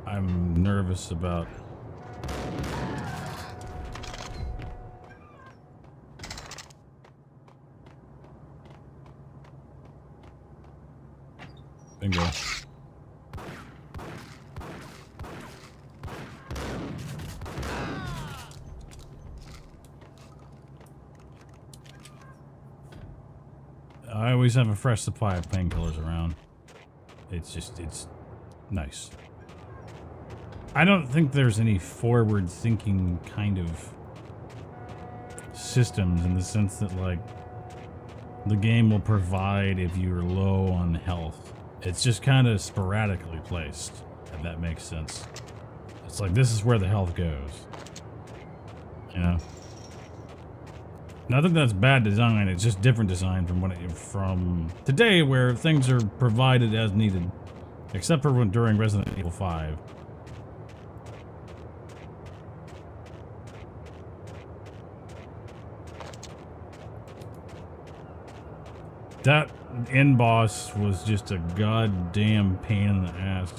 I'm nervous about. Bingo. I always have a fresh supply of painkillers around. It's nice. I don't think there's any forward-thinking kind of systems in the sense that, like, the game will provide if you're low on health. It's just kind of sporadically placed, if that makes sense. It's like, this is where the health goes. You know? Not that that's bad design, it's just different design from today, where things are provided as needed. Except for during Resident Evil 5. That end boss was just a goddamn pain in the ass.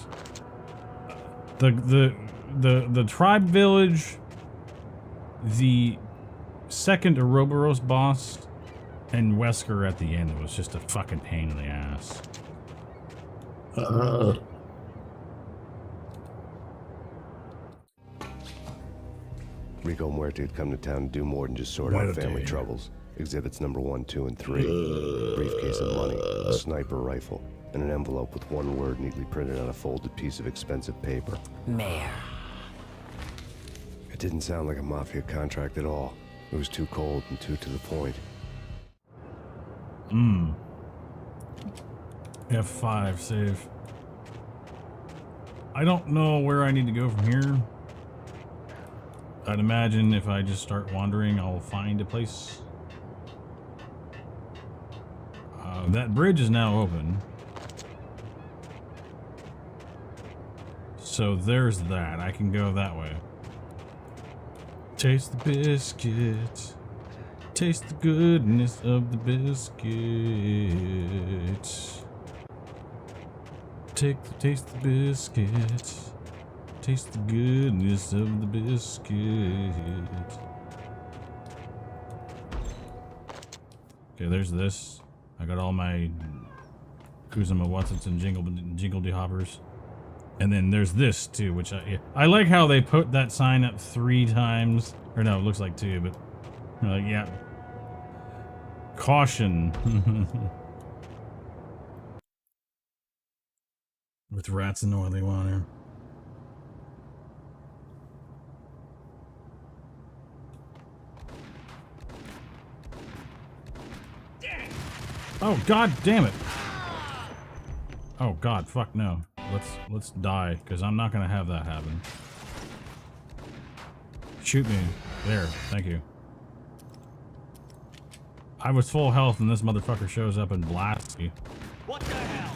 The tribe village, the second Ouroboros boss, and Wesker at the end was just a fucking pain in the ass. Rico Muerte had come to town to do more than just sort out family troubles. Exhibits number 1, 2, and 3. A briefcase of money, a sniper rifle, and an envelope with one word neatly printed on a folded piece of expensive paper. Mayor. It didn't sound like a mafia contract at all. It was too cold and too to the point. F5, save. I don't know where I need to go from here. I'd imagine if I just start wandering, I'll find a place. That bridge is now open. So there's that. I can go that way. Taste the biscuit. Taste the goodness of the biscuit. Taste the biscuit. Taste the goodness of the biscuit. Okay, there's this. I got all my Kuzuma Watsits and Jingledy Hoppers. And then there's this too, which I like how they put that sign up 3 times. Or no, it looks like 2, but they're like, yeah. Caution. With rats in oily water. Oh god damn it. Oh god, fuck no. Let's die, because I'm not gonna have that happen. Shoot me. There, thank you. I was full health and this motherfucker shows up and blasts me. What the hell?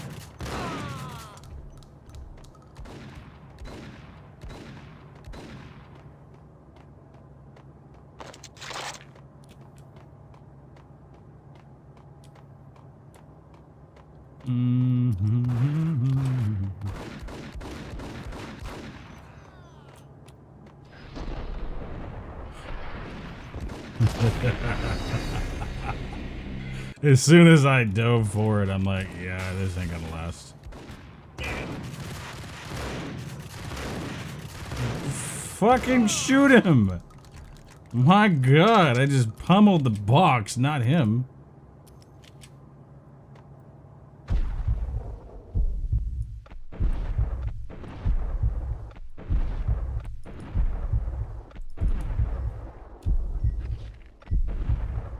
As soon as I dove for it, I'm like, yeah, this ain't gonna last. Fucking shoot him! My god, I just pummeled the box, not him.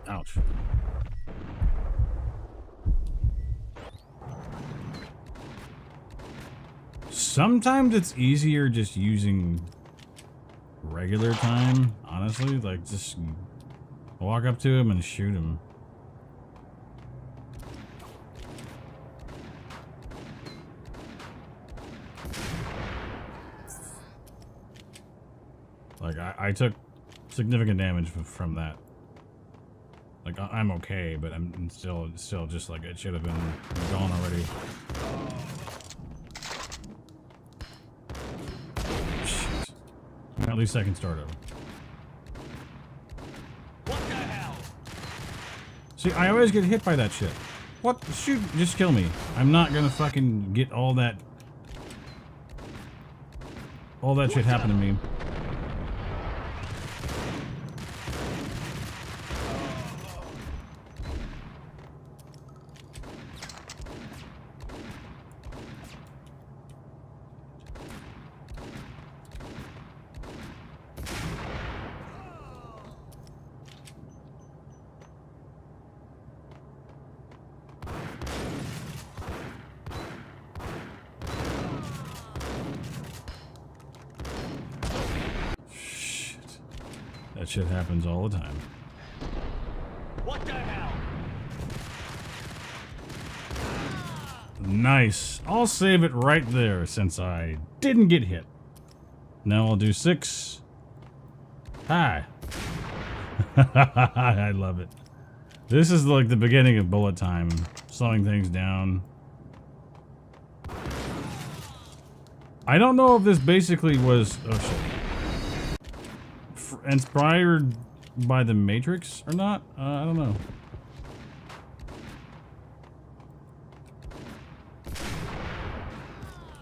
Ouch. Sometimes it's easier just using regular time, honestly. Like, just walk up to him and shoot him. Like, I took significant damage from that. Like, I'm okay, but I'm still just like, it should have been gone already. Shit. At least I can start over. What the hell? See, I always get hit by that shit. What? Shoot, just kill me. I'm not gonna fucking get all that shit happen to me. That shit happens all the time. What the hell? Nice. I'll save it right there since I didn't get hit. Now I'll do 6. Hi. I love it. This is like the beginning of bullet time. Slowing things down. I don't know if this basically was... Oh shit. Inspired by the Matrix or not? I don't know.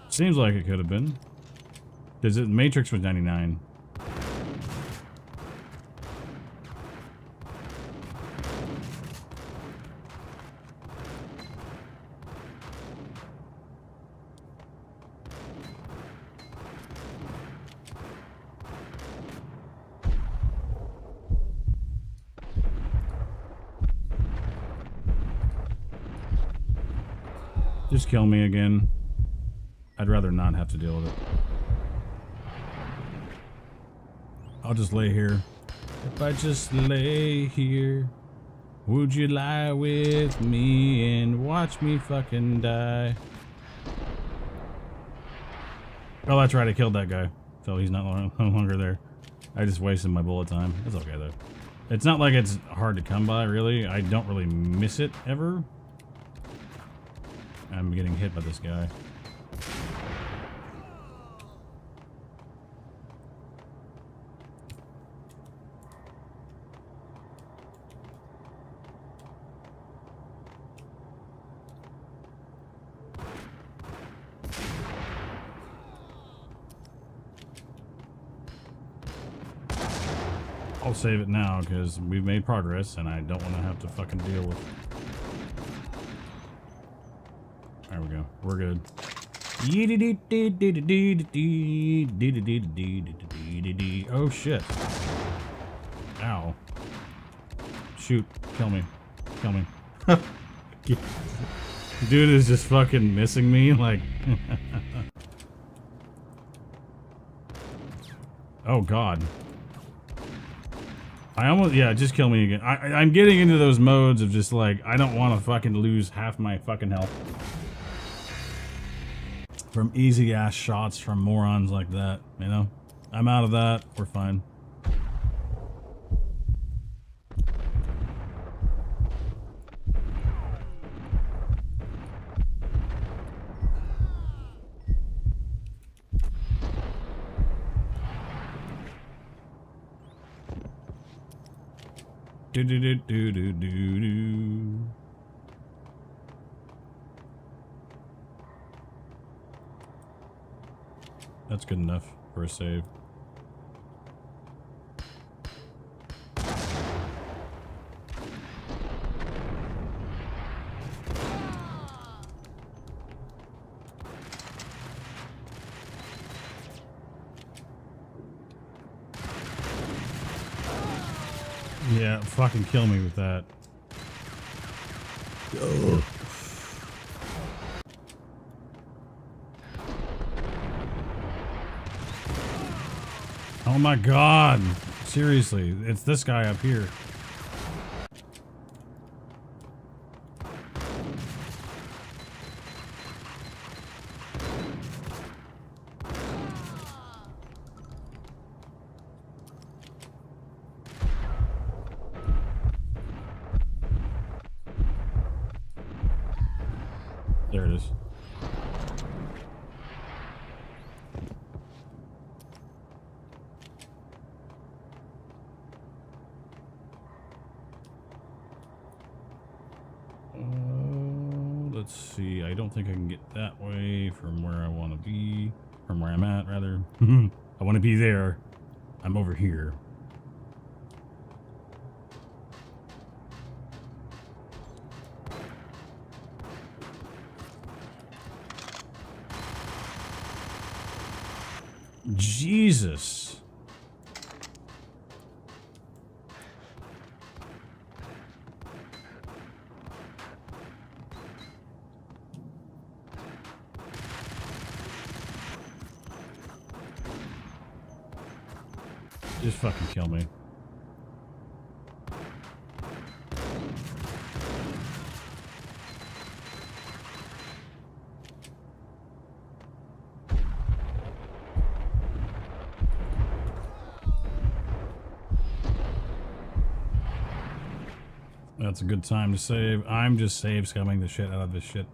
Seems like it could have been. Because the Matrix was 99. Just kill me again. I'd rather not have to deal with it. I'll just lay here. If I just lay here, would you lie with me and watch me fucking die? Oh, that's right, I killed that guy. So he's no longer there. I just wasted my bullet time. It's okay though. It's not like it's hard to come by, really. I don't really miss it ever. I'm getting hit by this guy. I'll save it now because we've made progress and I don't want to have to fucking deal with. There we go. We're good. Oh shit. Ow. Shoot. Kill me. Kill me. Dude is just fucking missing me like. Oh god. I almost, yeah, just kill me again. I'm getting into those modes of just like, I don't want to fucking lose half my fucking health. From easy ass shots from morons like that, you know? I'm out of that, we're fine. Do do do do do do do. That's good enough for a save. Yeah, fucking kill me with that. Ugh. Oh my god. Seriously, it's this guy up here. There it is. Let's see. I don't think I can get that way from where I want to be. From where I'm at, rather. I want to be there. I'm over here. Jesus. Just fucking kill me. That's a good time to save. I'm just save scumming the shit out of this shit.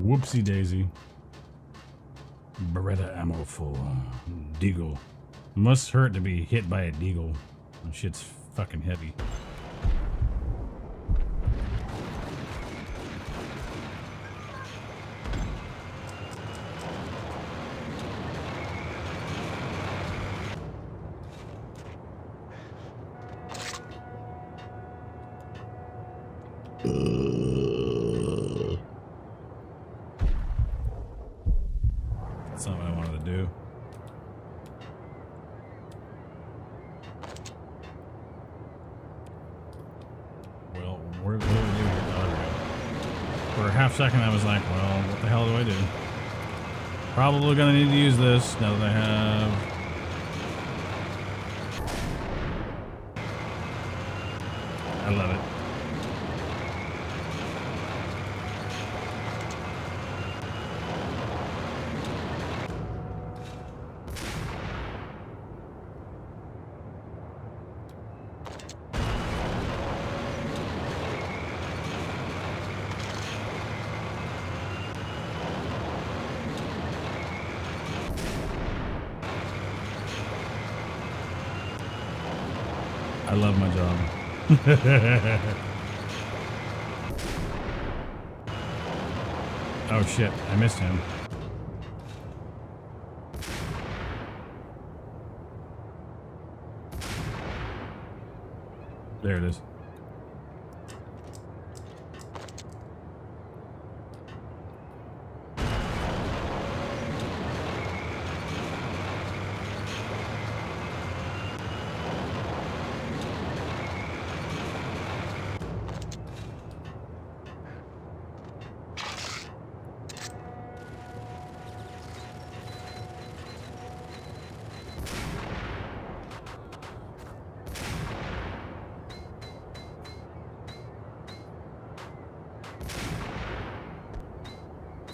Whoopsie daisy. Beretta ammo full. Deagle. Must hurt to be hit by a deagle. That shit's fucking heavy. That's not what I wanted to do. Well, what do we do here? Oh, there we go. For a half second, I was like, well, what the hell do I do? Probably gonna need to use this now that I have. I love it. I love my job. Oh shit, I missed him. There it is.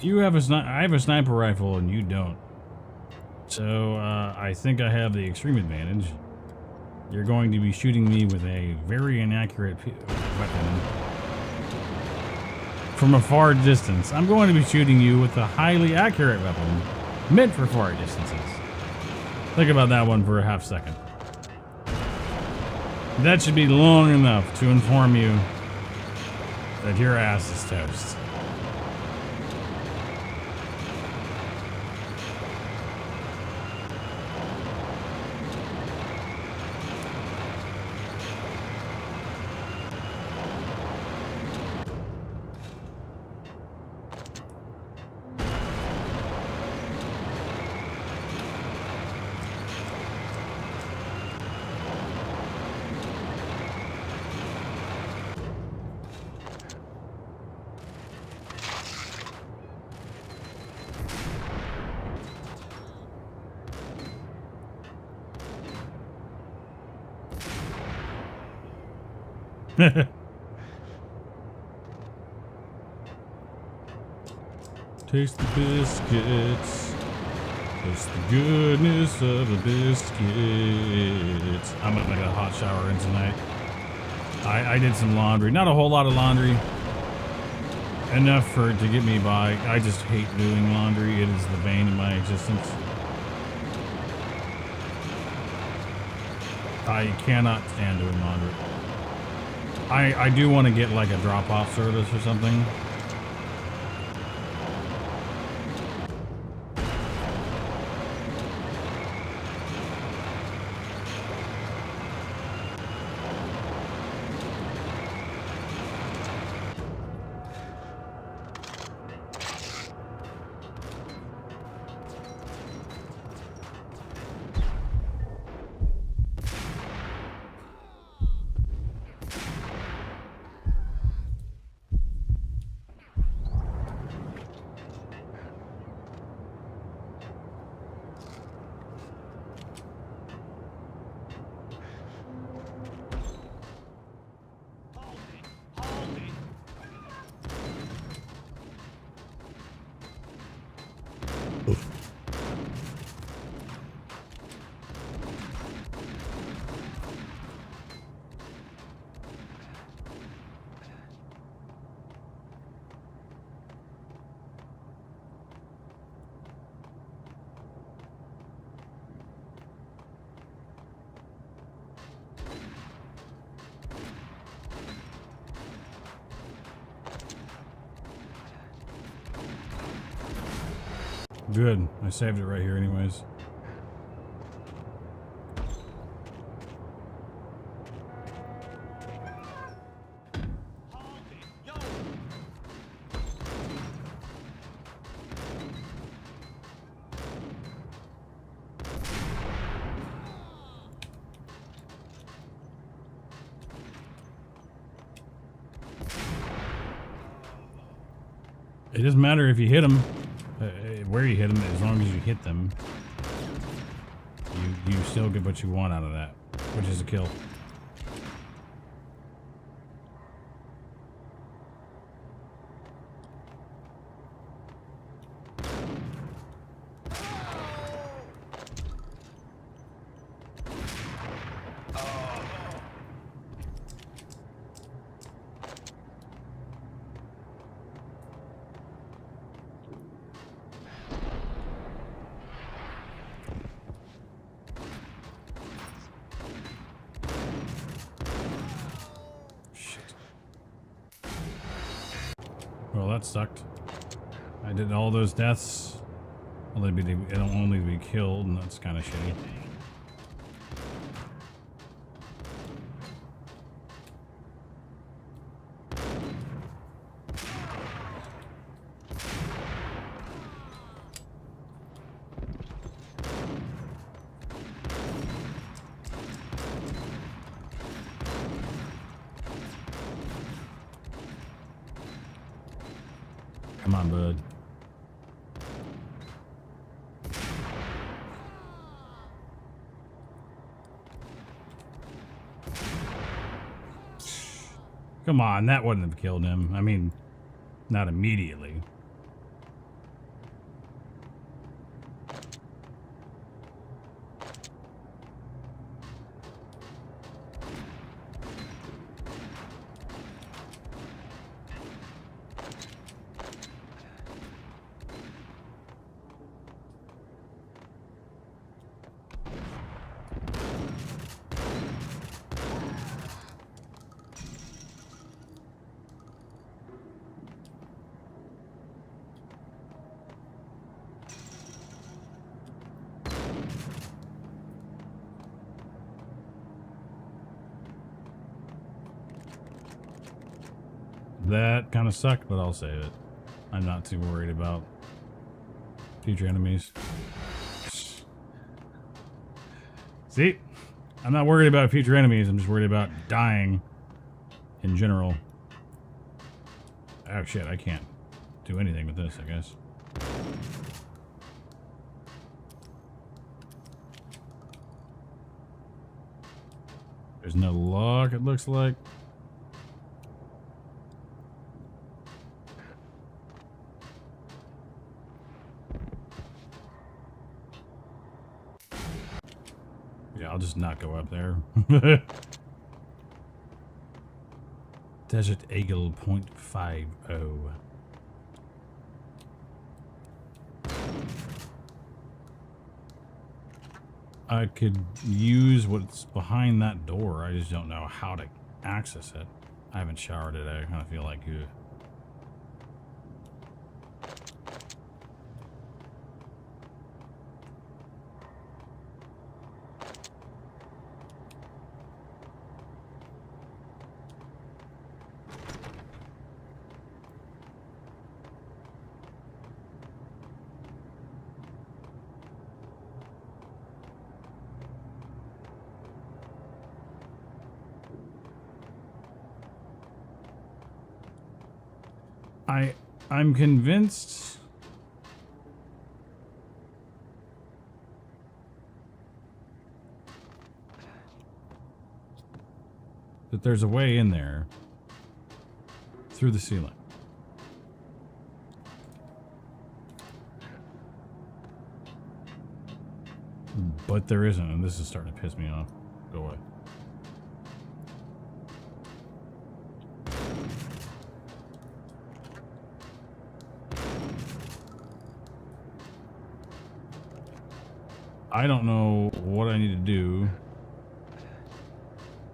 You have I have a sniper rifle and you don't. So I think I have the extreme advantage. You're going to be shooting me with a very inaccurate weapon from a far distance. I'm going to be shooting you with a highly accurate weapon meant for far distances. Think about that one for a half second. That should be long enough to inform you that your ass is toast. Taste the biscuits. Taste the goodness of the biscuits. I'm gonna get a hot shower in tonight. I did some laundry. Not a whole lot of laundry. Enough to get me by. I just hate doing laundry. It is the bane of my existence. I cannot stand doing laundry. I do want to get like a drop-off service or something. Good. I saved it right here anyways. It doesn't matter if you hit them, where you hit them, as long as you hit them, you still get what you want out of that, which is a kill. Well, that sucked. I did all those deaths. It'll only be killed, and that's kind of shitty. Come on, bud. Come on, that wouldn't have killed him. I mean, not immediately. That kind of sucked, but I'll save it. I'm not too worried about future enemies. See? I'm not worried about future enemies. I'm just worried about dying in general. Oh shit, I can't do anything with this, I guess. There's no lock, it looks like. Yeah, I'll just not go up there. Desert Eagle 0.50. I could use what's behind that door. I just don't know how to access it. I haven't showered today. I kind of feel like you. I'm convinced that there's a way in there through the ceiling. But there isn't, and this is starting to piss me off. Go away. I don't know what I need to do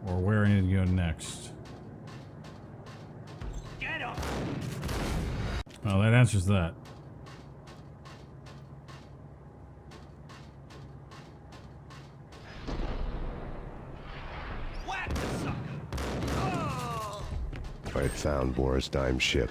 or where I need to go next. Get him! Well, that answers that. I had found Boris Dime's ship.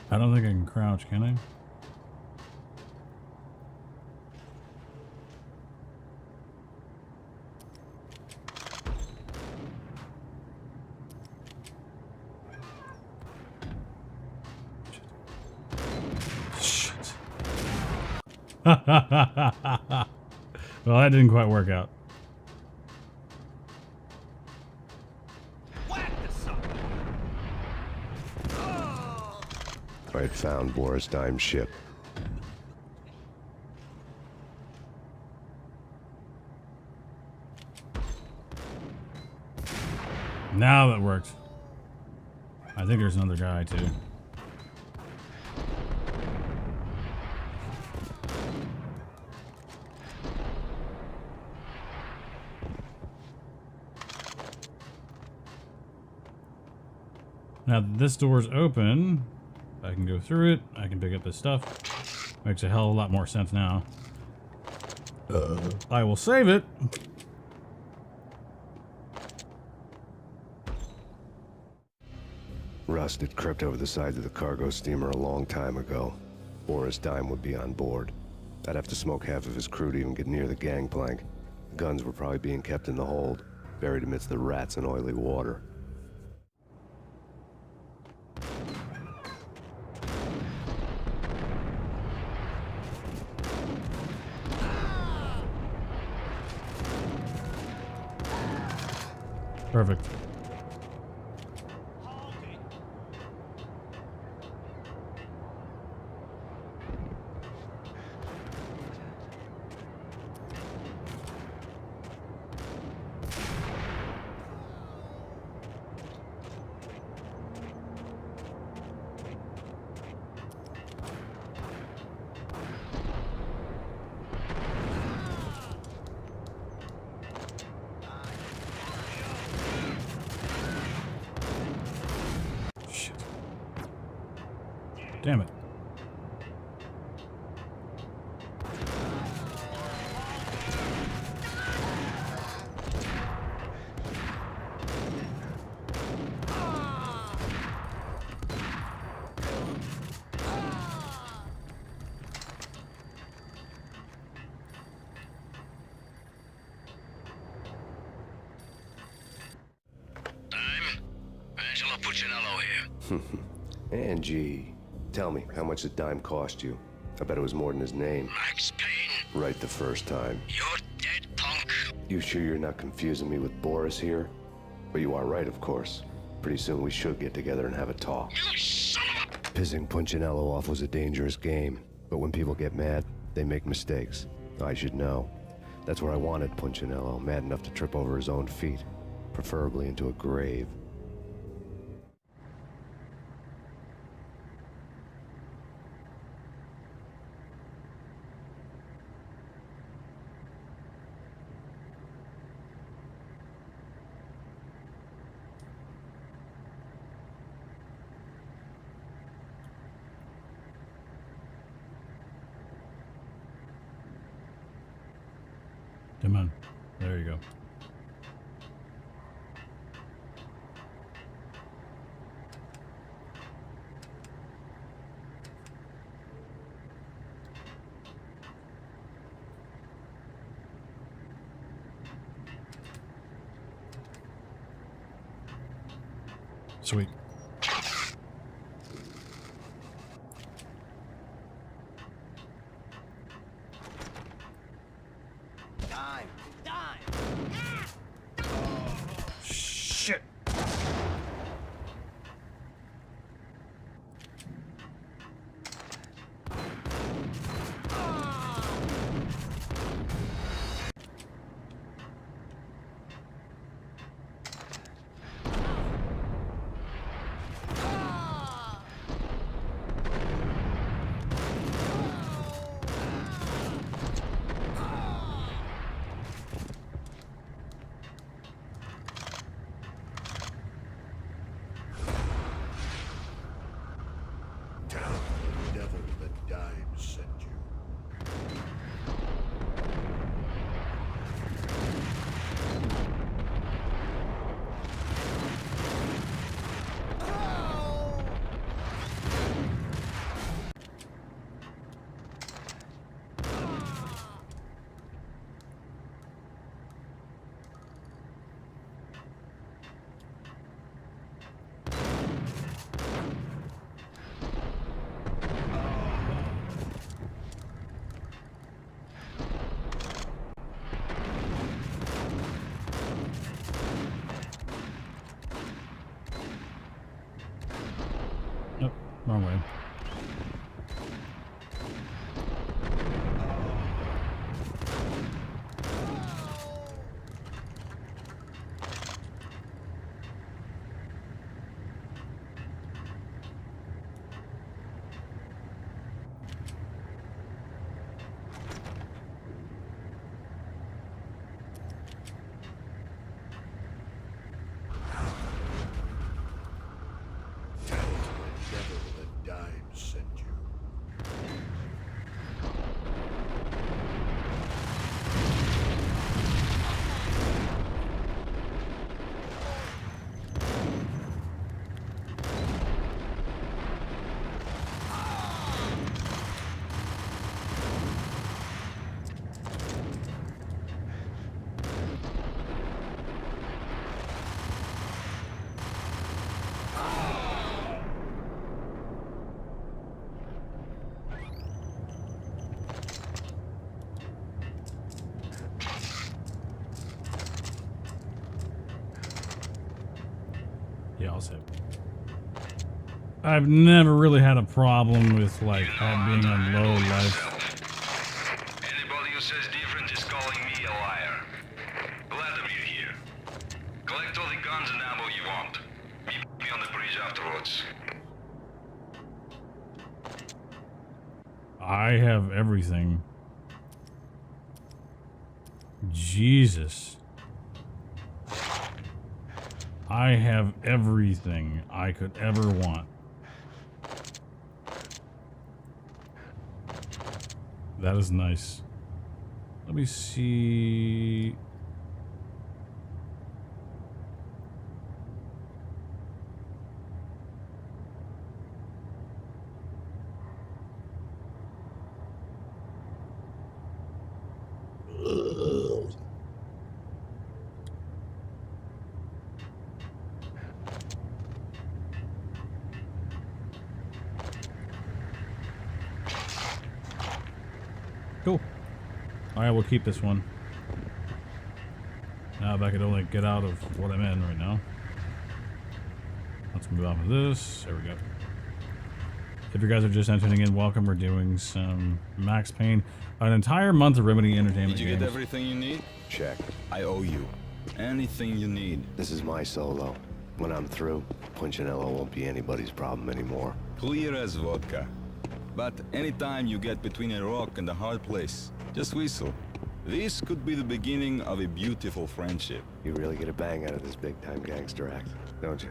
I don't think I can crouch, can I? Shit. Well, that didn't quite work out. I had found Boris Dime's ship. Now that worked. I think there's another guy too. Now that this door's open, I can go through it. I can pick up this stuff. Makes a hell of a lot more sense now. I will save it. Rust had crept over the sides of the cargo steamer a long time ago. Boris Dime would be on board. I'd have to smoke half of his crew to even get near the gangplank. The guns were probably being kept in the hold, buried amidst the rats and oily water. Perfect. Damn it. Angelo Puccinello here. Angie, tell me, how much did Dime cost you? I bet it was more than his name. Max Payne. Right the first time. You're dead, punk. You sure you're not confusing me with Boris here? But you are right, of course. Pretty soon we should get together and have a talk. You son of a... Pissing Punchinello off was a dangerous game, but when people get mad, they make mistakes. I should know. That's where I wanted Punchinello, mad enough to trip over his own feet, preferably into a grave. Come on. There you go. Sweet. Shit. Yeah, I'll save. I've never really had a problem with like being on low life. Anybody who says different is calling me a liar. Vladimir here. Collect all the guns and ammo you want. Meet me on the bridge afterwards. I have everything. Jesus. I have everything I could ever want. That is nice. Let me see. Cool. Alright, we'll keep this one. Now if I could only get out of what I'm in right now. Let's move on with this. There we go. If you guys are just tuning in, welcome. We're doing some Max Payne. An entire month of Remedy Entertainment Did you games. get everything you need? Check. I owe you. Anything you need. This is my solo. When I'm through, Punchinello won't be anybody's problem anymore. Clear as vodka. But anytime you get between a rock and a hard place, just whistle. This could be the beginning of a beautiful friendship. You really get a bang out of this big-time gangster act, don't you?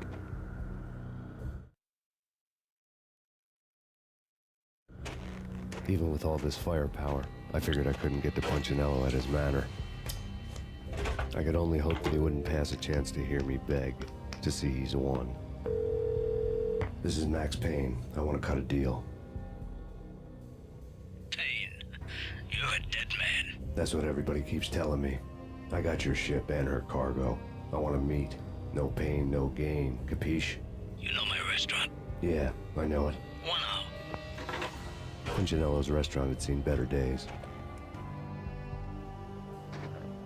Even with all this firepower, I figured I couldn't get to Punchinello at his manor. I could only hope that he wouldn't pass a chance to hear me beg to see he's won. This is Max Payne. I want to cut a deal. You're a dead man. That's what everybody keeps telling me. I got your ship and her cargo. I want to meet. No pain, no gain. Capiche? You know my restaurant? Yeah, I know it. 1 hour. Punchinello's restaurant had seen better days.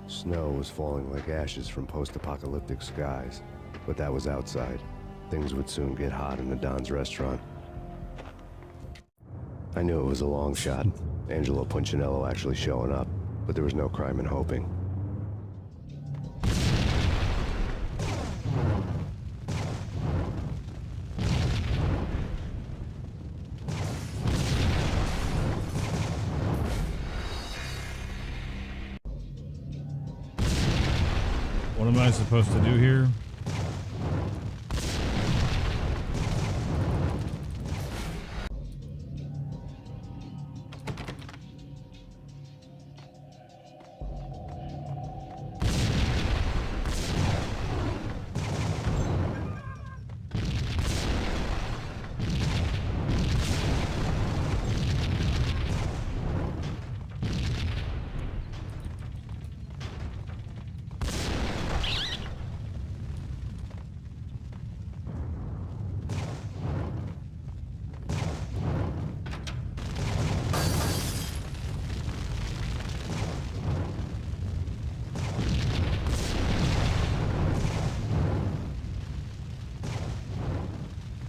Snow was falling like ashes from post-apocalyptic skies, but that was outside. Things would soon get hot in the Don's restaurant. I knew it was a long shot, Angelo Punchinello actually showing up, but there was no crime in hoping. What am I supposed to do here?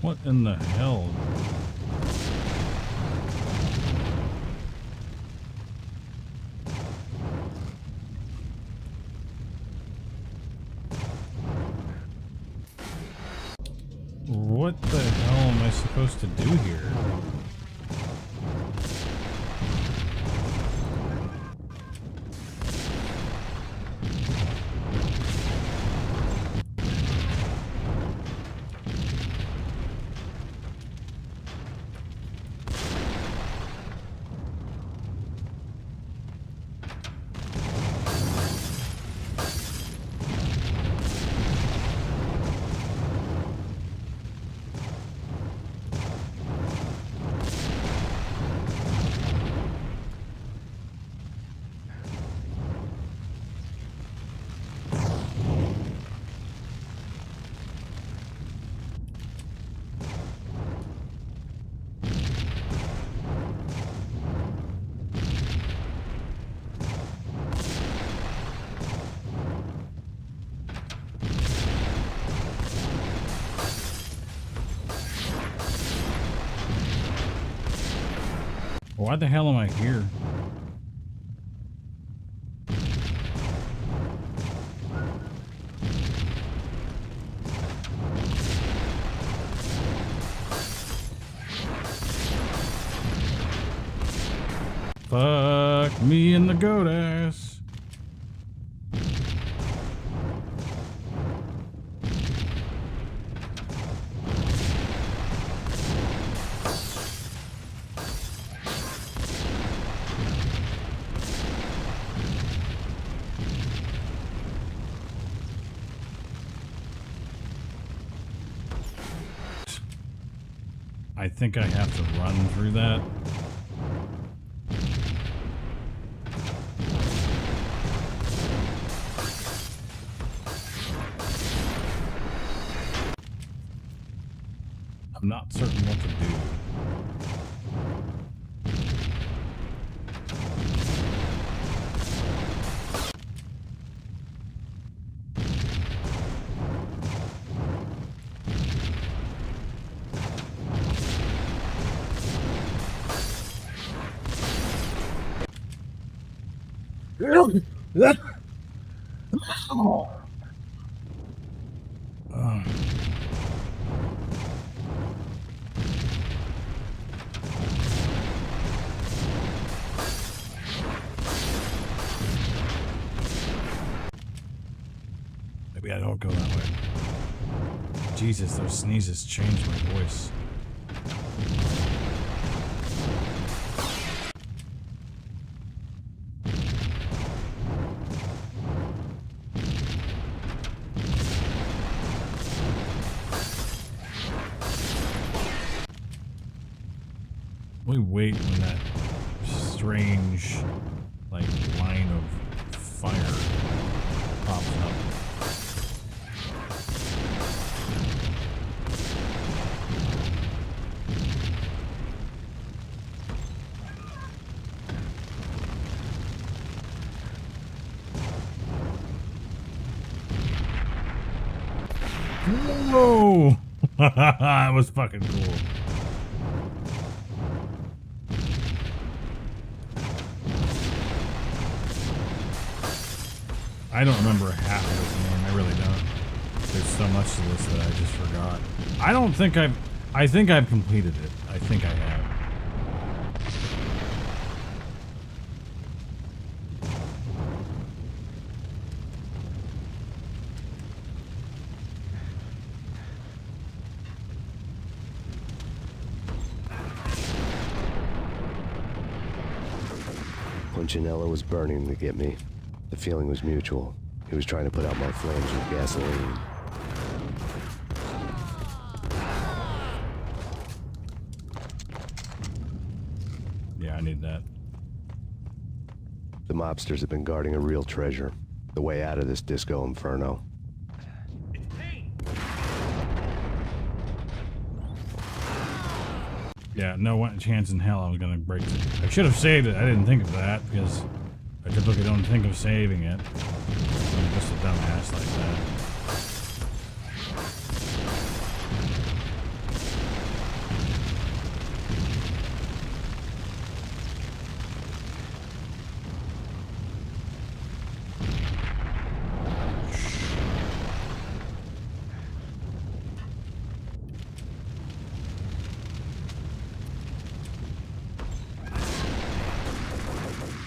What in the hell? What the hell am I supposed to do here? Why the hell am I here? Fuck me in the goat ass. I think I have to run through that. I'm not certain what to do. Maybe I don't go that way. Jesus, those sneezes changed my voice. We wait when that strange, like, line of fire pops up. Whoa! That was fucking cool. I don't remember half of this game. I really don't. There's so much to this that I just forgot. I think I've completed it. I think I have. Punchinello was burning to get me. The feeling was mutual. He was trying to put out my flames with gasoline. Yeah, I need that. The mobsters have been guarding a real treasure. The way out of this disco inferno. Yeah, no chance in hell I was gonna break it. I should have saved it. I didn't think of that because I typically don't think of saving it. I'm just a dumbass like that.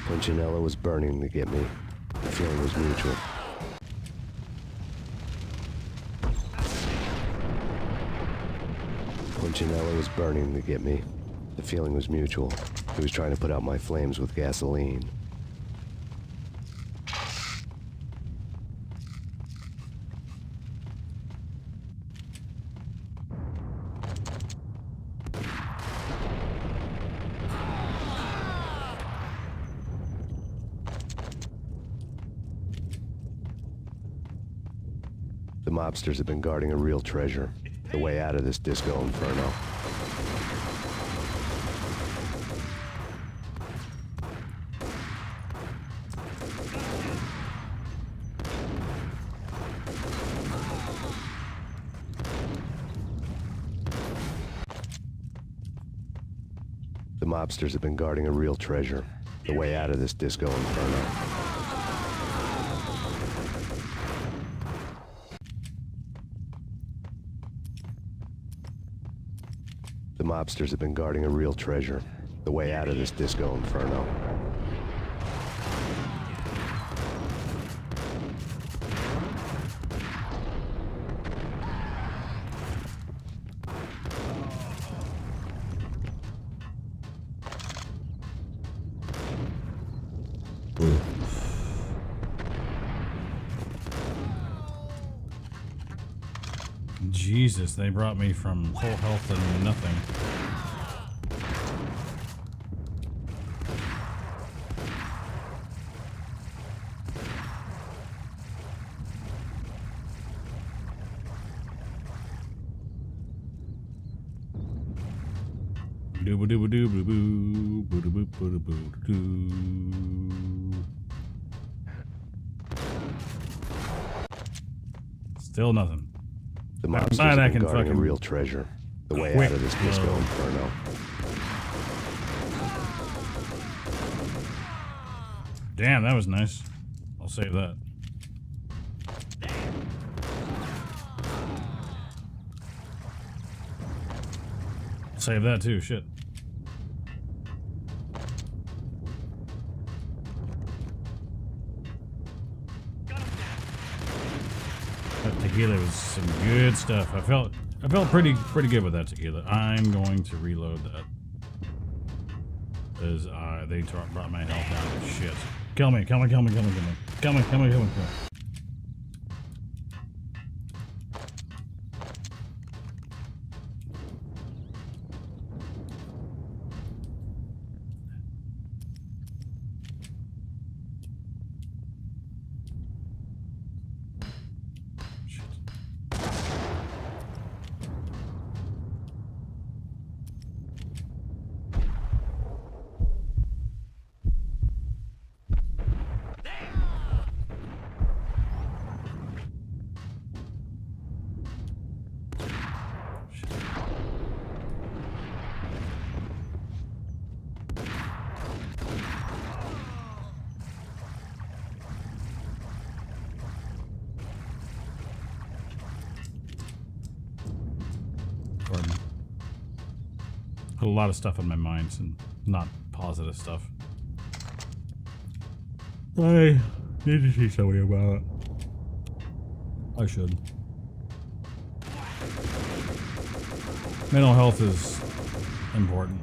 Punchinello was burning to get me. The feeling was mutual. Punchinello was burning to get me. The feeling was mutual. He was trying to put out my flames with gasoline. The mobsters have been guarding a real treasure. The way out of this disco inferno. The mobsters have been guarding a real treasure. The way out of this disco inferno. The mobsters have been guarding a real treasure. The way out of this disco inferno. Jesus, they brought me from full health to nothing. Dooba dooba dooba boo, boo doo boo boo doo. Still nothing. The monsters Outside, I have been can guarding a fucking real treasure. The way quick out of this disco load. inferno. Damn, that was nice. I'll save that. Save that too, shit. That tequila was some good stuff. I felt pretty good with that tequila. I'm going to reload that. Because they brought my health down to shit. Kill me, kill me, kill me, kill me, kill me. Kill me, kill me, kill me, kill me. Put a lot of stuff on my mind, and not positive stuff. I need to see somebody about it. I should. Mental health is important.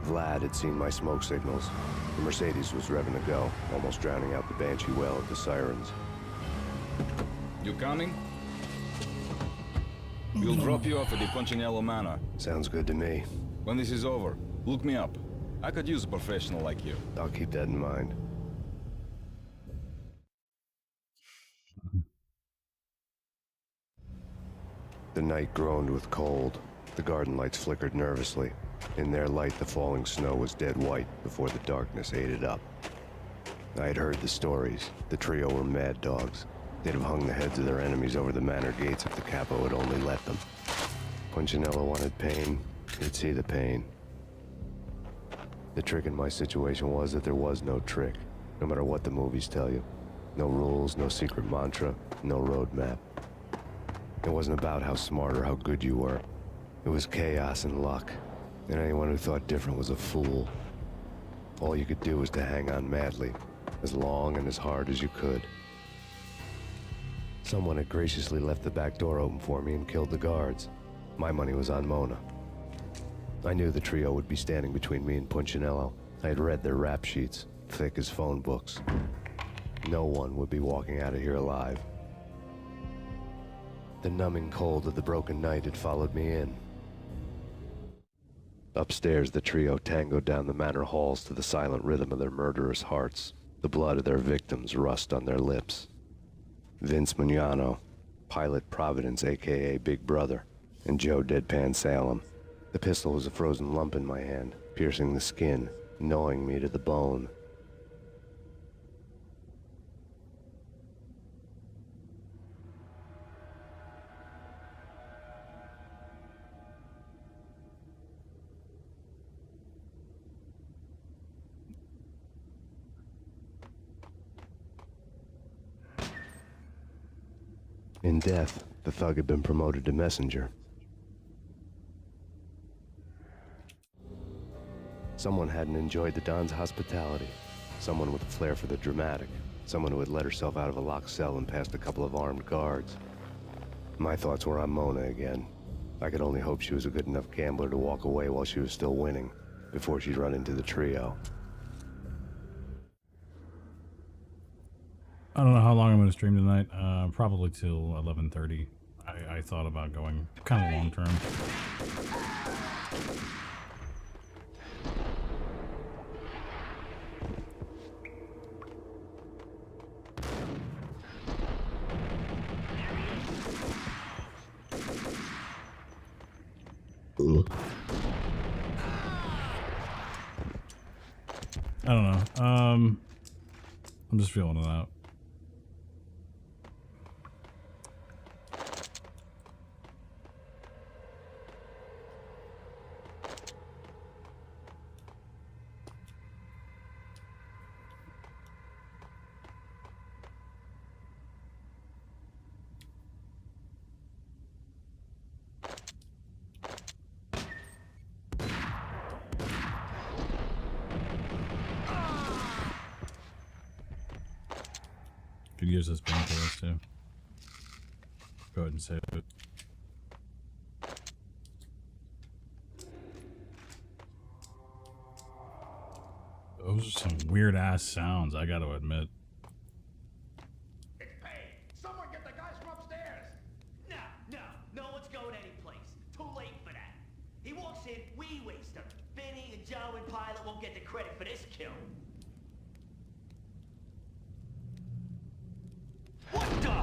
Vlad had seen my smoke signals. The Mercedes was revving to go, almost drowning out the Banshee well at the sirens. You coming? We'll drop you off at the Punchinello Manor. Sounds good to me. When this is over, look me up. I could use a professional like you. I'll keep that in mind. The night groaned with cold. The garden lights flickered nervously. In their light, the falling snow was dead white before the darkness ate it up. I had heard the stories. The trio were mad dogs. They'd have hung the heads of their enemies over the manor gates if the capo had only let them. Punchinello wanted pain. He'd see the pain. The trick in my situation was that there was no trick, no matter what the movies tell you. No rules, no secret mantra, no roadmap. It wasn't about how smart or how good you were. It was chaos and luck. And anyone who thought different was a fool. All you could do was to hang on madly, as long and as hard as you could. Someone had graciously left the back door open for me and killed the guards. My money was on Mona. I knew the trio would be standing between me and Punchinello. I had read their rap sheets, thick as phone books. No one would be walking out of here alive. The numbing cold of the broken night had followed me in. Upstairs, the trio tangoed down the manor halls to the silent rhythm of their murderous hearts. The blood of their victims rust on their lips. Vince Mignano, Pilot Providence, a.k.a. Big Brother, and Joe Deadpan Salem. The pistol was a frozen lump in my hand, piercing the skin, gnawing me to the bone. In death, the thug had been promoted to messenger. Someone hadn't enjoyed the Don's hospitality. Someone with a flair for the dramatic. Someone who had let herself out of a locked cell and past a couple of armed guards. My thoughts were on Mona again. I could only hope she was a good enough gambler to walk away while she was still winning, before she'd run into the trio. I don't know how long I'm going to stream tonight. Probably till 11:30. I thought about going kind of long term. I don't know. I'm just feeling it out. Could use this painkillers too. Go ahead and save it. Those are some weird ass sounds, I gotta admit. It's paid. Someone get the guys from upstairs. No one's going anyplace. Too late for that. He walks in, we waste him. Vinny and Joe and Pilot won't get the credit for this kill. What the?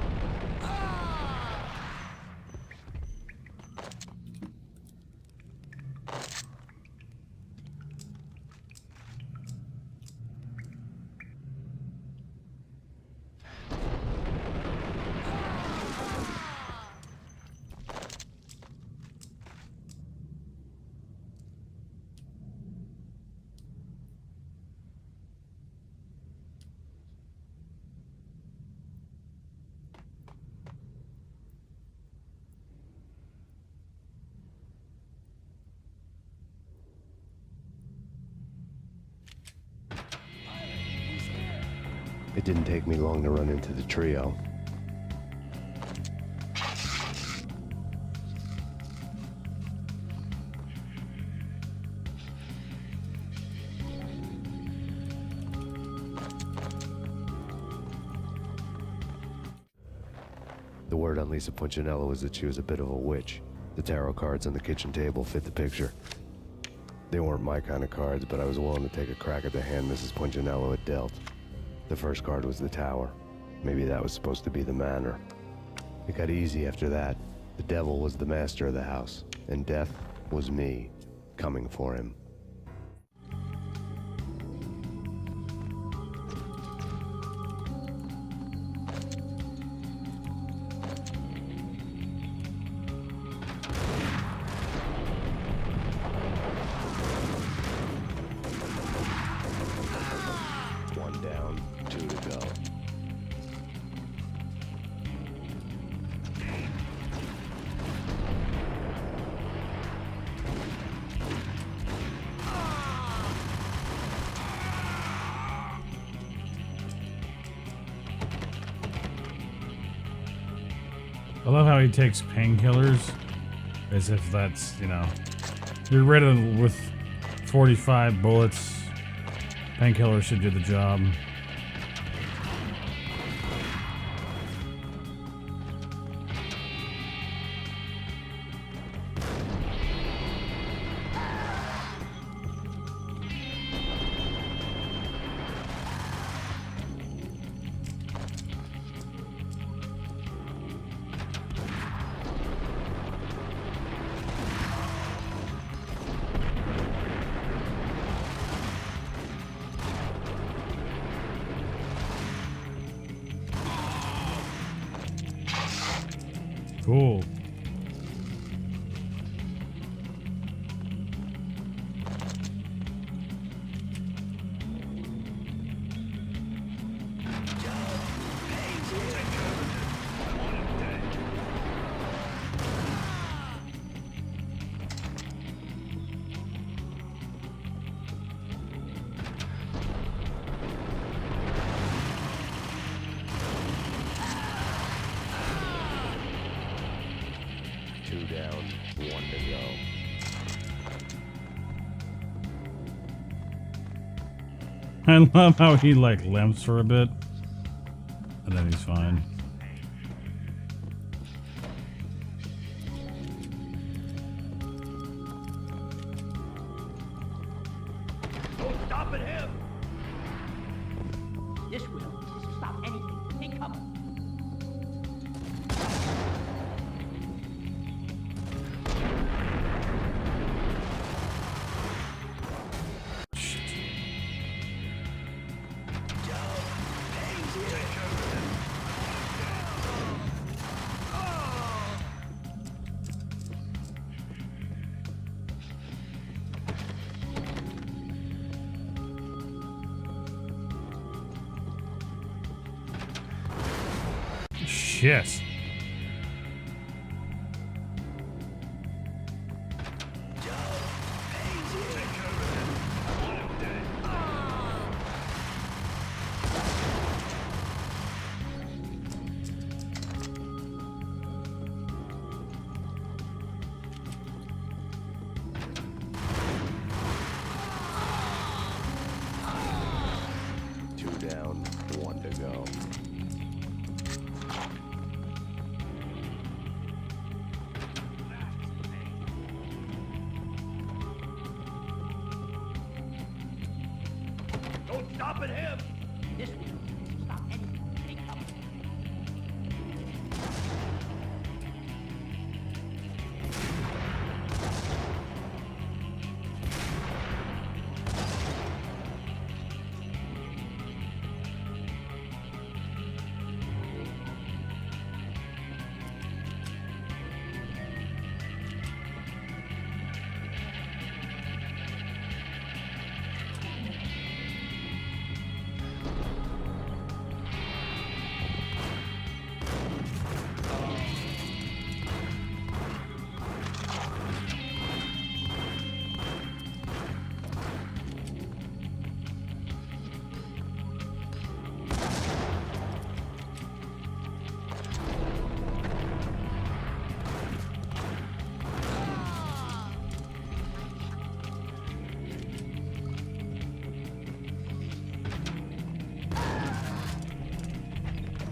It didn't take me long to run into the trio. The word on Lisa Punchinello was that she was a bit of a witch. The tarot cards on the kitchen table fit the picture. They weren't my kind of cards, but I was willing to take a crack at the hand Mrs. Punchinello had dealt. The first card was the Tower. Maybe that was supposed to be the Manor. It got easy after that. The devil was the master of the house, and death was me, coming for him. One down, two to go. I love how he takes painkillers as if that's, you know, you're ridden with 45 bullets. Painkillers should do the job. 2 down, 1 to go. I love how he like limps for a bit, and then he's fine. No stopping him! This will stop anything. Take cover. Shit. Two down, 1 to go. No stopping him! This will stop anything. Take cover.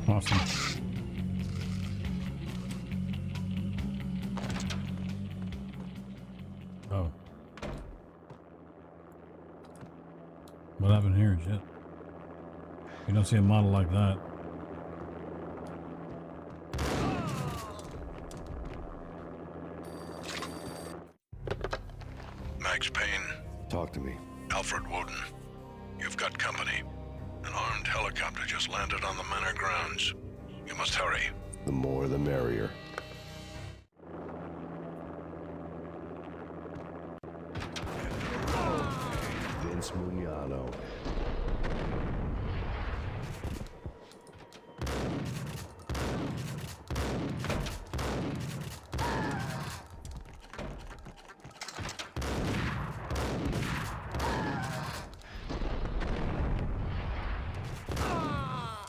Awesome. Oh. What happened here? Shit. You don't see a model like that. Max Payne. Talk to me. Alfred Woden. You've got company. An armed helicopter just landed on the manor grounds. You must hurry. The more the merrier. Vince Mugnano.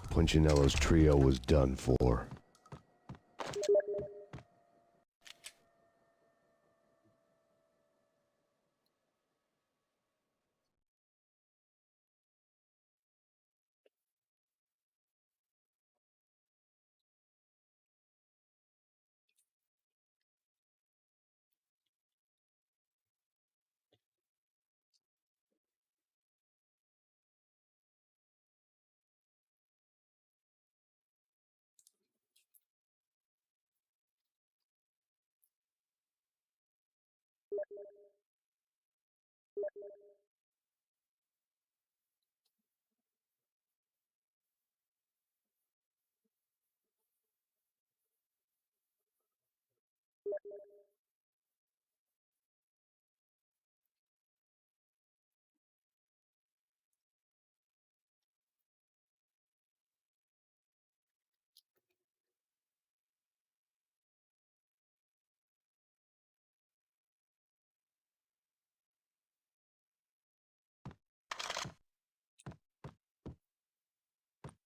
Punchinello's trio was done for.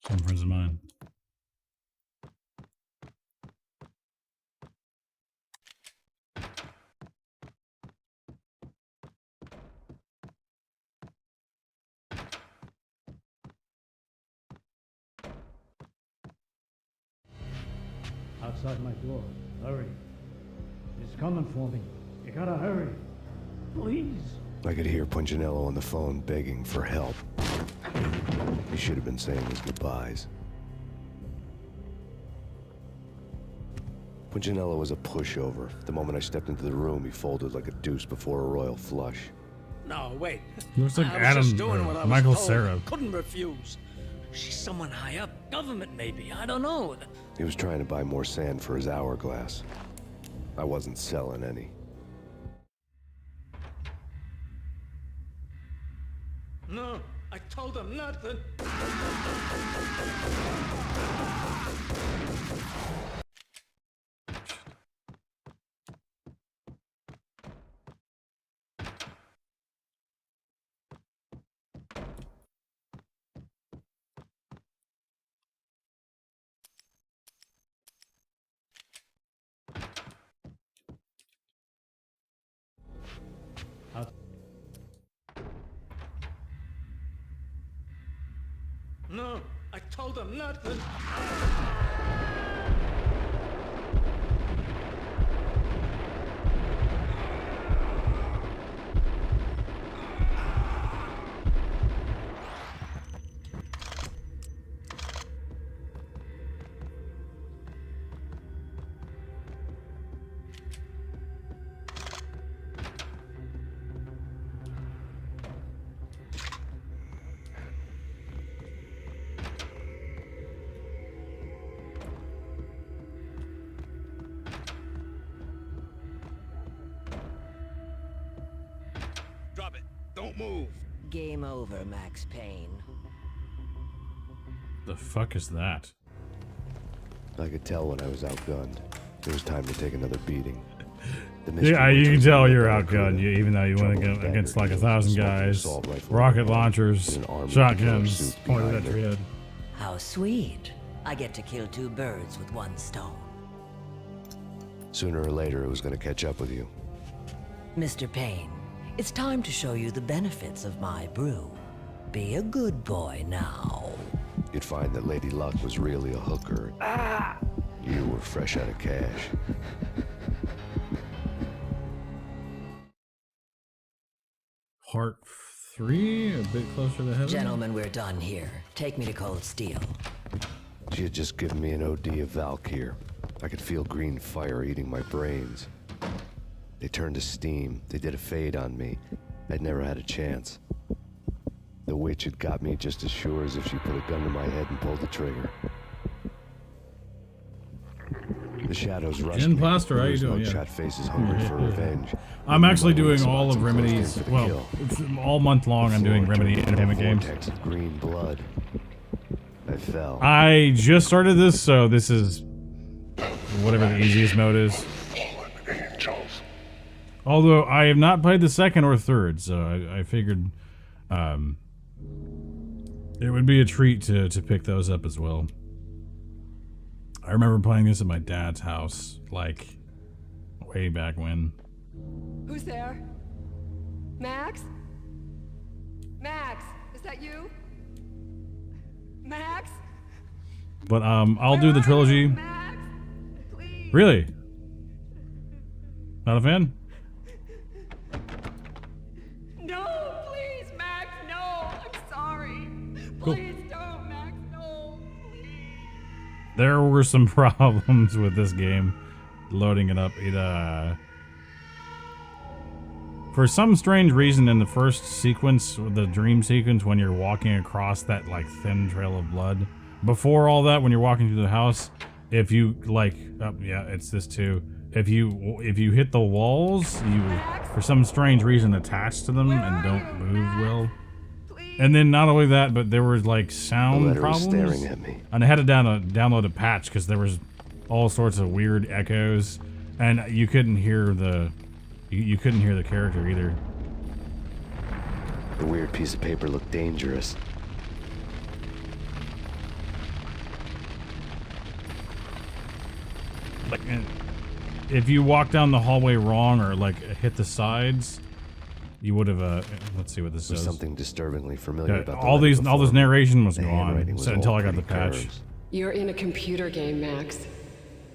Some friends of mine. outside my door. Hurry. He's coming for me. You gotta hurry. Please. I could hear Punchinello on the phone begging for help. He should have been saying his goodbyes. Punchinello was a pushover. The moment I stepped into the room, he folded like a deuce before a royal flush. No, wait. He looks like I was just Adam, doing what I was Michael told. Cera. Couldn't refuse. She's someone high up, government maybe. I don't know. He was trying to buy more sand for his hourglass. I wasn't selling any. No, I told him nothing. No, I told him nothing. Drop it. Don't move. Game over, Max Payne. The fuck is that? I could tell when I was outgunned. It was time to take another beating. Yeah, you can tell you're outgunned, even though you went against like 1,000 guys, rocket launchers, shotguns pointed at your head. How sweet. I get to kill two birds with one stone. Sooner or later, it was going to catch up with you. Mr. Payne, it's time to show you the benefits of my brew. Be a good boy now. You'd find that Lady Luck was really a hooker. You were fresh out of cash. Part 3, a bit closer to heaven. Gentlemen, we're done here. Take me to Cold Steel. She had just given me an OD of Valkyr. I could feel green fire eating my brains. They turned to steam. They did a fade on me. I'd never had a chance. The witch had got me just as sure as if she put a gun to my head and pulled the trigger. The shadows rushed Jen me. Plaster, how you doing? Shot faces hungry for revenge. I'm actually doing all of Remedy's, well, it's all month long I'm doing Remedy entertainment games. Of green blood. I fell. I just started this, so this is whatever the easiest mode is. Although I have not played the second or third, so I figured it would be a treat to pick those up as well. I remember playing this at my dad's house, like, way back when. Who's there? Max? Max, is that you? Max? But I'll do the trilogy. Max? Please. Really? Not a fan? No, please, Max, no. I'm sorry. Cool. Please don't, Max, no. There were some problems with this game, loading it up. It for some strange reason in the first sequence, the dream sequence, when you're walking across that like thin trail of blood, before all that, when you're walking through the house, if you like, oh, yeah, it's this too. If you hit the walls, you for some strange reason attach to them and don't move well. And then not only that, but there was like sound problems. Staring at me. And I had to download a patch because there was all sorts of weird echoes, and you couldn't hear the character either. The weird piece of paper looked dangerous. Like, if you walk down the hallway wrong or like hit the sides, you would have. Let's see what this says. Something disturbingly familiar about the all this narration was The gone handwriting was until all I got the pretty patch. curves. You're in a computer game, Max.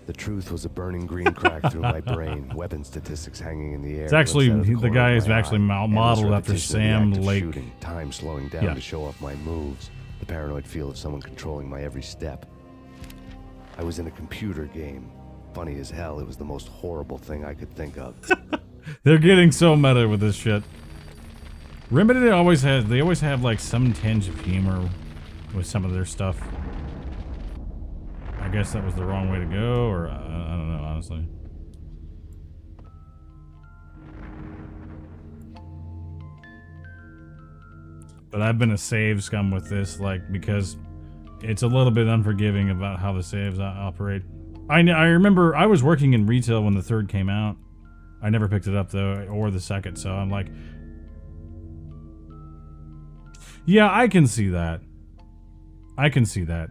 The truth was a burning green crack through my brain, weapon statistics hanging in the air. It's actually, glimpsed out of the corner guy of is my actually eye, modeled endless after repetition of the Sam act of Lake. shooting, time slowing down Yeah. to show off my moves, the paranoid feel of someone controlling my every step. I was in a computer game. Funny as hell, it was the most horrible thing I could think of. They're getting so meta with this shit. Remedy they always have like some tinge of humor with some of their stuff. I guess that was the wrong way to go, or I don't know, honestly. But I've been a save scum with this, like, because it's a little bit unforgiving about how the saves operate. I remember I was working in retail when the third came out. I never picked it up though, or the second, so I'm like, yeah, I can see that. I can see that.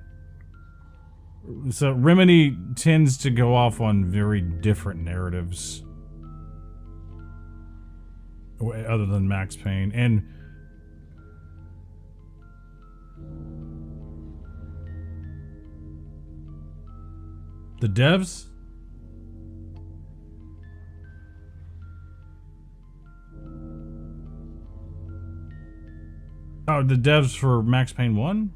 So Remedy tends to go off on very different narratives other than Max Payne. And the devs? Oh, the devs for Max Payne 1?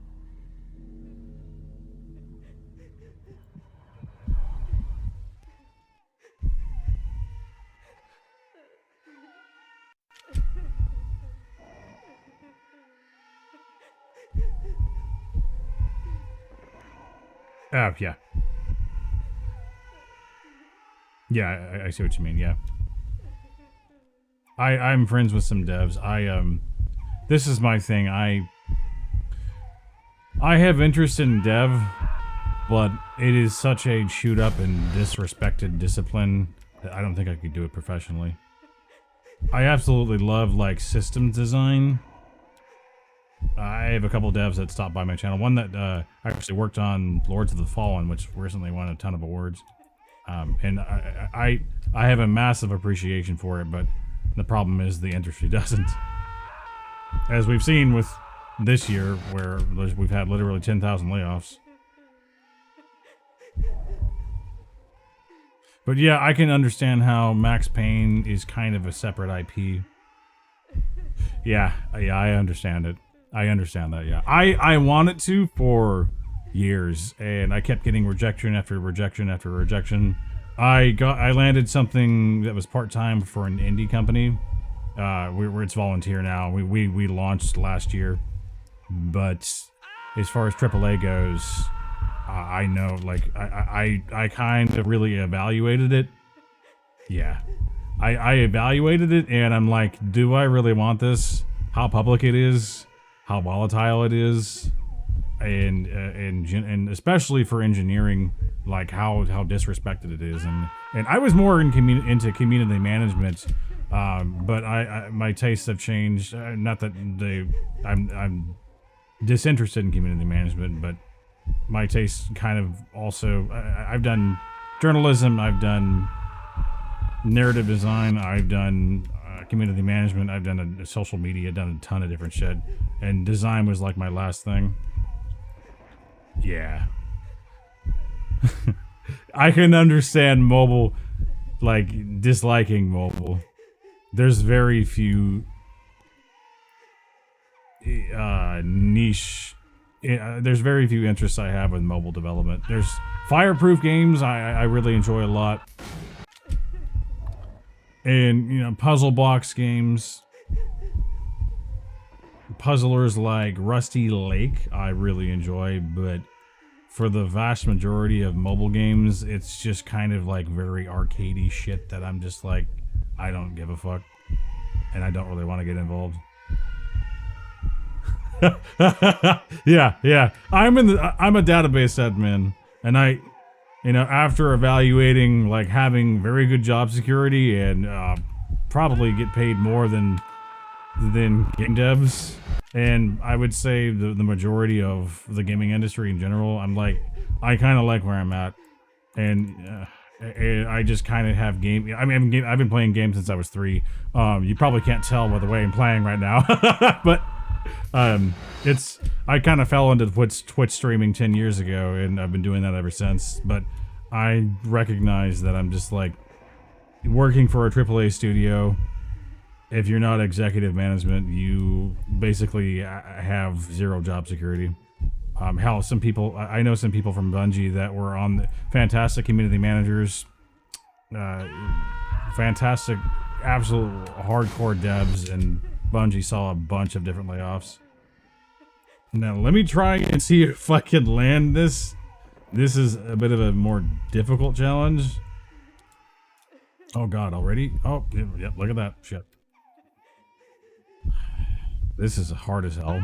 Oh, yeah. Yeah, I see what you mean, yeah. I'm friends with some devs. This is my thing. I have interest in dev, but it is such a shoot up and disrespected discipline that I don't think I could do it professionally. I absolutely love, like, systems design. I have a couple devs that stopped by my channel. One that actually worked on Lords of the Fallen, which recently won a ton of awards. And I have a massive appreciation for it, but the problem is the industry doesn't. As we've seen with this year, where we've had literally 10,000 layoffs. But yeah, I can understand how Max Payne is kind of a separate IP. Yeah, I understand it. I understand that, yeah. I wanted to for years, and I kept getting rejection after rejection after rejection. I landed something that was part-time for an indie company. It's volunteer now. We launched last year, but as far as AAA goes, I know, like, I kind of really evaluated it. Yeah, I evaluated it, and I'm like, do I really want this? How public it is, how volatile it is, and especially for engineering, like how disrespected it is, and I was more into community management. But my tastes have changed. Not that I'm disinterested in community management, but my tastes kind of also. I've done journalism. I've done narrative design. I've done community management. I've done a social media. Done a ton of different shit. And design was like my last thing. Yeah. I can understand mobile, like, disliking mobile. There's very few niche. There's very few interests I have with mobile development. There's Fireproof games I really enjoy a lot, and puzzle box games, puzzlers like Rusty Lake I really enjoy. But for the vast majority of mobile games, it's just kind of like very arcadey shit that I'm just like, I don't give a fuck, and I don't really want to get involved. yeah. I'm a database admin, and after evaluating, like, having very good job security and probably get paid more than game devs, and I would say the majority of the gaming industry in general, I'm like, I kind of like where I'm at, and I just kind of have game. I mean, I've been playing games since I was 3. You probably can't tell by the way I'm playing right now, but I kind of fell into Twitch streaming 10 years ago, and I've been doing that ever since. But I recognize that I'm just like working for a AAA studio. If you're not executive management, you basically have zero job security. Hell, some people, I know some people from Bungie that were on the fantastic community managers, fantastic, absolute hardcore devs, and Bungie saw a bunch of different layoffs. Now, let me try and see if I can land this. This is a bit of a more difficult challenge. Oh god, already? Oh, yep, look at that. Shit. This is hard as hell.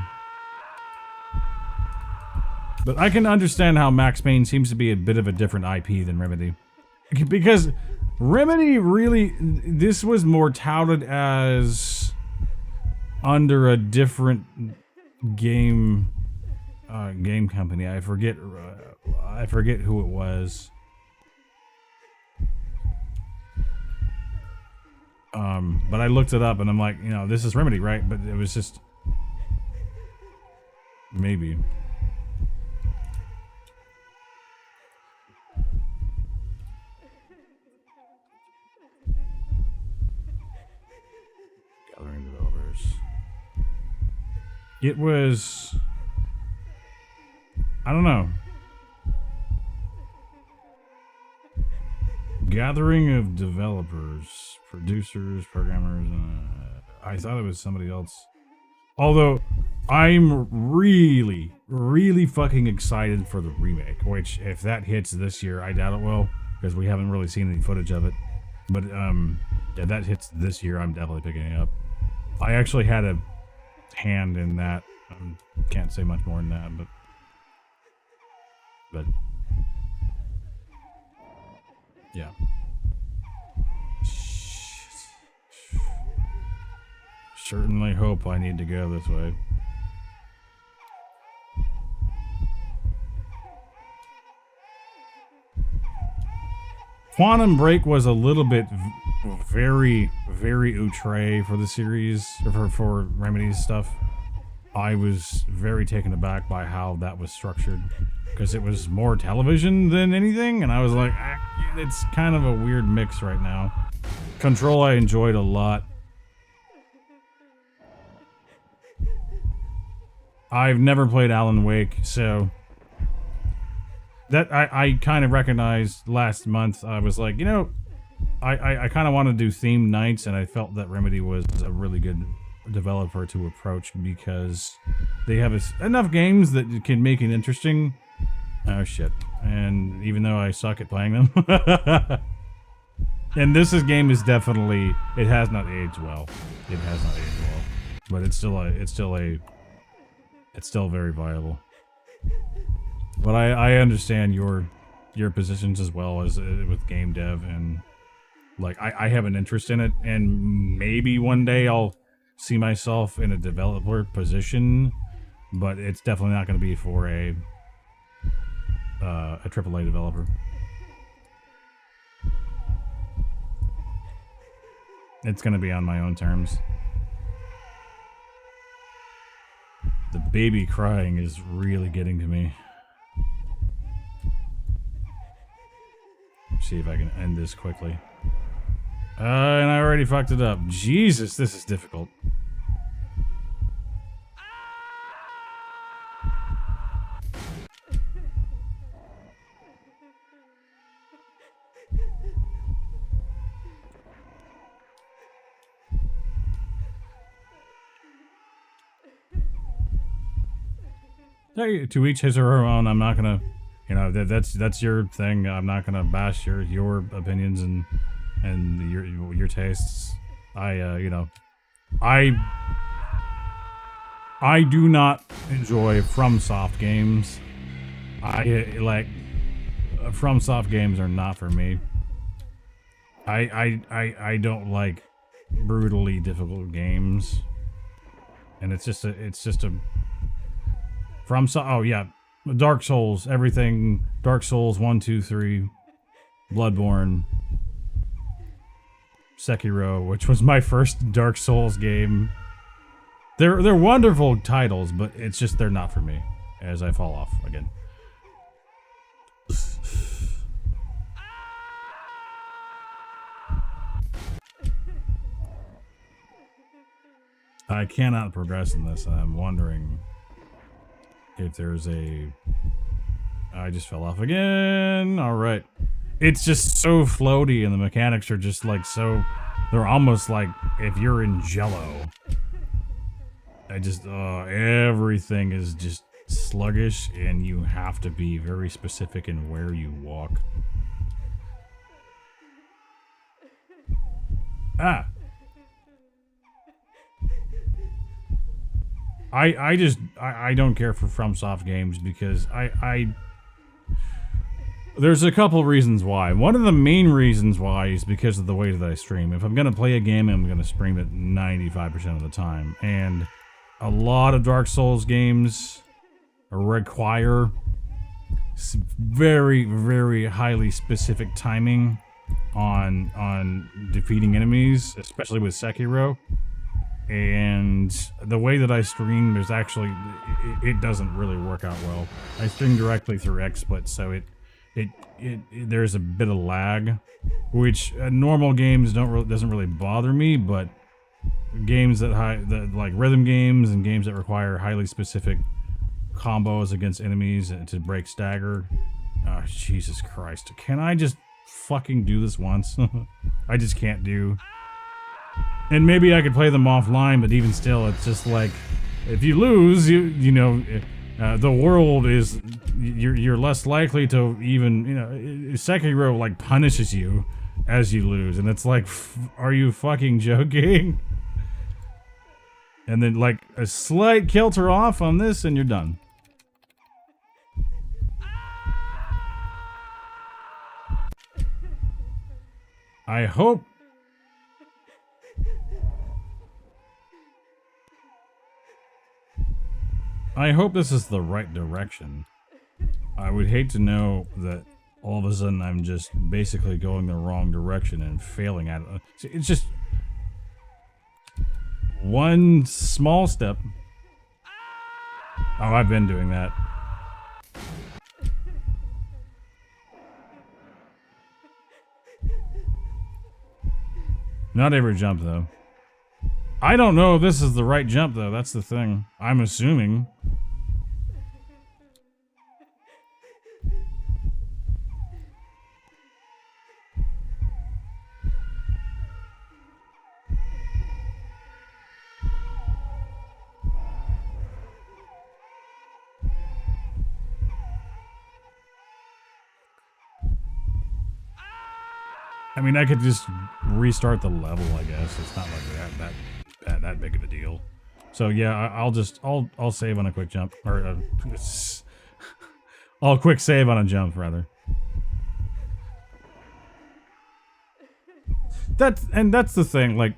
But I can understand how Max Payne seems to be a bit of a different IP than Remedy. Because Remedy really, this was more touted as under a different game company. I forget who it was. But I looked it up and I'm like, you know, this is Remedy, right? But it was just maybe. Gathering developers. It was, I don't know. Gathering of developers, producers, programmers. I thought it was somebody else. Although, I'm really, really fucking excited for the remake. Which, if that hits this year, I doubt it will, because we haven't really seen any footage of it. But if that hits this year, I'm definitely picking it up. I actually had a hand in that. Can't say much more than that, but yeah. Certainly hope I need to go this way. Quantum Break was a little bit very, very outre for the series, or for Remedy's stuff. I was very taken aback by how that was structured, because it was more television than anything, and I was like, it's kind of a weird mix right now. Control I enjoyed a lot. I've never played Alan Wake, so that I kind of recognized last month. I was like, you know, I kind of want to do themed nights, and I felt that Remedy was a really good developer to approach because they have enough games that can make it interesting. Oh shit. And even though I suck at playing them. And this game is definitely, it has not aged well. It has not aged well. But it's still very viable. But I understand your positions as well as with game dev, and like I have an interest in it, and maybe one day I'll see myself in a developer position, but it's definitely not going to be for a AAA developer. It's going to be on my own terms. The baby crying is really getting to me. See if I can end this quickly. And I already fucked it up. Jesus, this is difficult. Hey, to each his or her own. I'm not gonna, you know, that's your thing. I'm not gonna bash your opinions and your tastes. You know, I do not enjoy FromSoft games. FromSoft games are not for me. I don't like brutally difficult games, and it's just a oh yeah, Dark Souls, everything. Dark Souls 1, 2, 3, Bloodborne, Sekiro, which was my first Dark Souls game. They're wonderful titles, but it's just they're not for me. As I fall off again. I cannot progress in this, and I'm wondering if there's a... I just fell off again. All right. It's just so floaty, and the mechanics are just like so... They're almost like if you're in Jello. Everything is just sluggish, and you have to be very specific in where you walk. Ah! I don't care for FromSoft games because there's a couple reasons why. One of the main reasons why is because of the way that I stream. If I'm going to play a game, I'm going to stream it 95% of the time. And a lot of Dark Souls games require very, very highly specific timing on defeating enemies, especially with Sekiro. And the way that I stream, there's actually... It doesn't really work out well. I stream directly through XSplit, so there's a bit of lag, which normal games doesn't really bother me, but games that like rhythm games and games that require highly specific combos against enemies to break stagger. Oh, Jesus Christ. Can I just fucking do this once? I just can't do. And maybe I could play them offline, but even still, it's just like, if you lose, you know, the world is, you're less likely to even, you know, Sekiro like punishes you as you lose, and it's like, are you fucking joking? And then like a slight kilter off on this and you're done. I hope this is the right direction. I would hate to know that all of a sudden I'm just basically going the wrong direction and failing at it. It's just one small step. Oh, I've been doing that. Not every jump, though. I don't know if this is the right jump, though. That's the thing. I'm assuming. I mean, I could just restart the level, I guess. It's not like that big of a deal. So yeah, I'll save on a quick jump, or I'll quick save on a jump rather. That's the thing. Like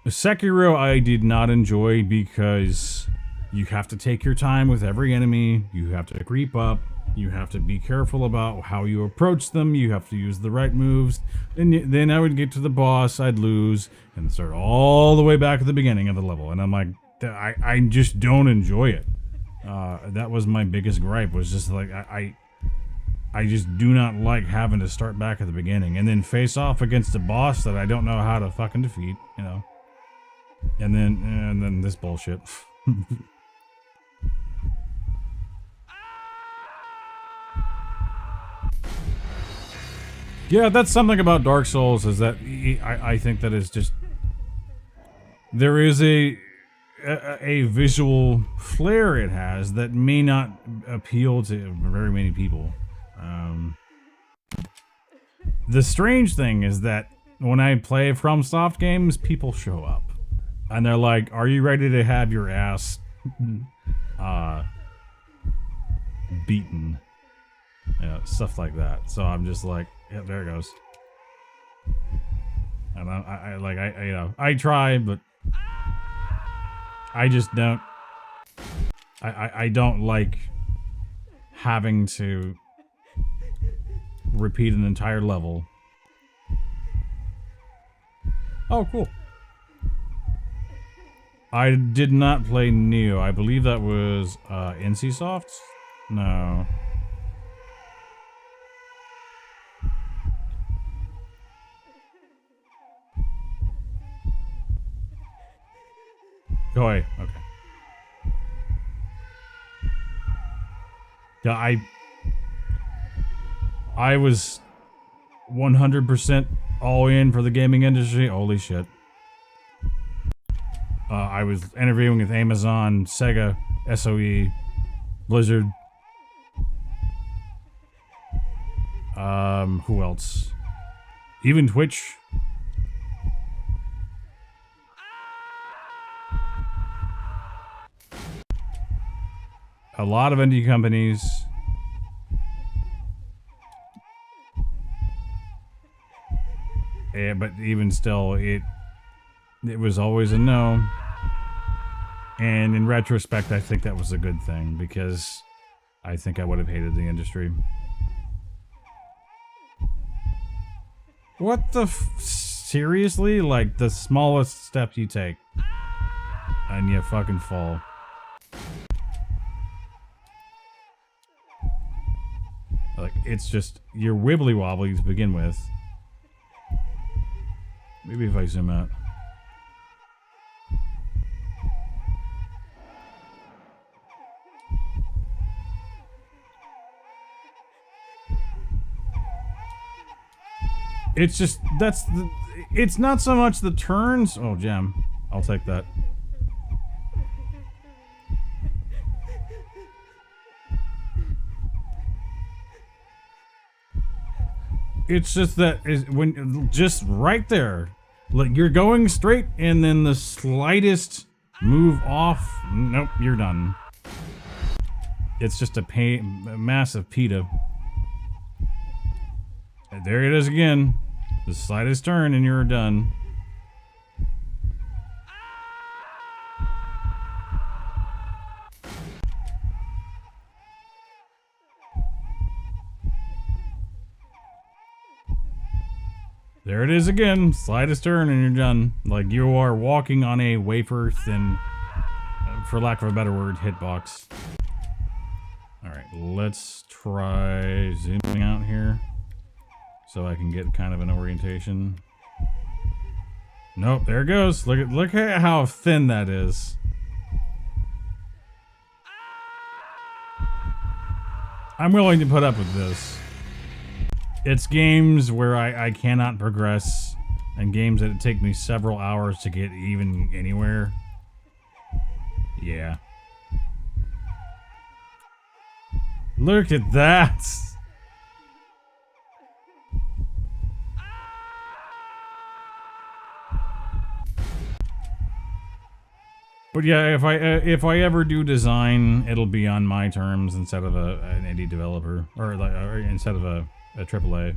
Sekiro, I did not enjoy because you have to take your time with every enemy. You have to creep up. You have to be careful about how you approach them. You have to use the right moves. And then I would get to the boss, I'd lose, and start all the way back at the beginning of the level. And I'm like, I just don't enjoy it. That was my biggest gripe, was just like, I just do not like having to start back at the beginning. And then face off against a boss that I don't know how to fucking defeat, you know. And then this bullshit. Yeah, that's something about Dark Souls, is that I think that is just, there is a visual flair it has that may not appeal to very many people. The strange thing is that when I play FromSoft games, people show up. And they're like, are you ready to have your ass beaten? Yeah, stuff like that. So I'm just like, yeah, there it goes. And I try, but I just don't. I don't like having to repeat an entire level. Oh, cool. I did not play Neo. I believe that was NCSoft? No. Go away. Okay. Yeah, I was 100% all in for the gaming industry. Holy shit. I was interviewing with Amazon, Sega, SOE, Blizzard. Who else? Even Twitch. A lot of indie companies. Yeah, but even still, it was always a no. And in retrospect, I think that was a good thing, because I think I would have hated the industry. What the seriously? Like, the smallest step you take, and you fucking fall. Like, it's just, you're wibbly wobbly to begin with. Maybe if I zoom out. It's just, it's not so much the turns. Oh, gem. I'll take that. It's just that just right there, like you're going straight, and then the slightest move off, nope, you're done. It's just a massive PETA. And there it is again. The slightest turn and you're done. There it is again. Slightest turn and you're done. Like you are walking on a wafer thin, for lack of a better word, hitbox. Alright, let's try zooming out here so I can get kind of an orientation. Nope, there it goes. Look at how thin that is. I'm willing to put up with this. It's games where I cannot progress, and games that take me several hours to get even anywhere. Yeah. Look at that! But yeah, if I ever do design, it'll be on my terms instead of an indie developer, or instead of a AAA.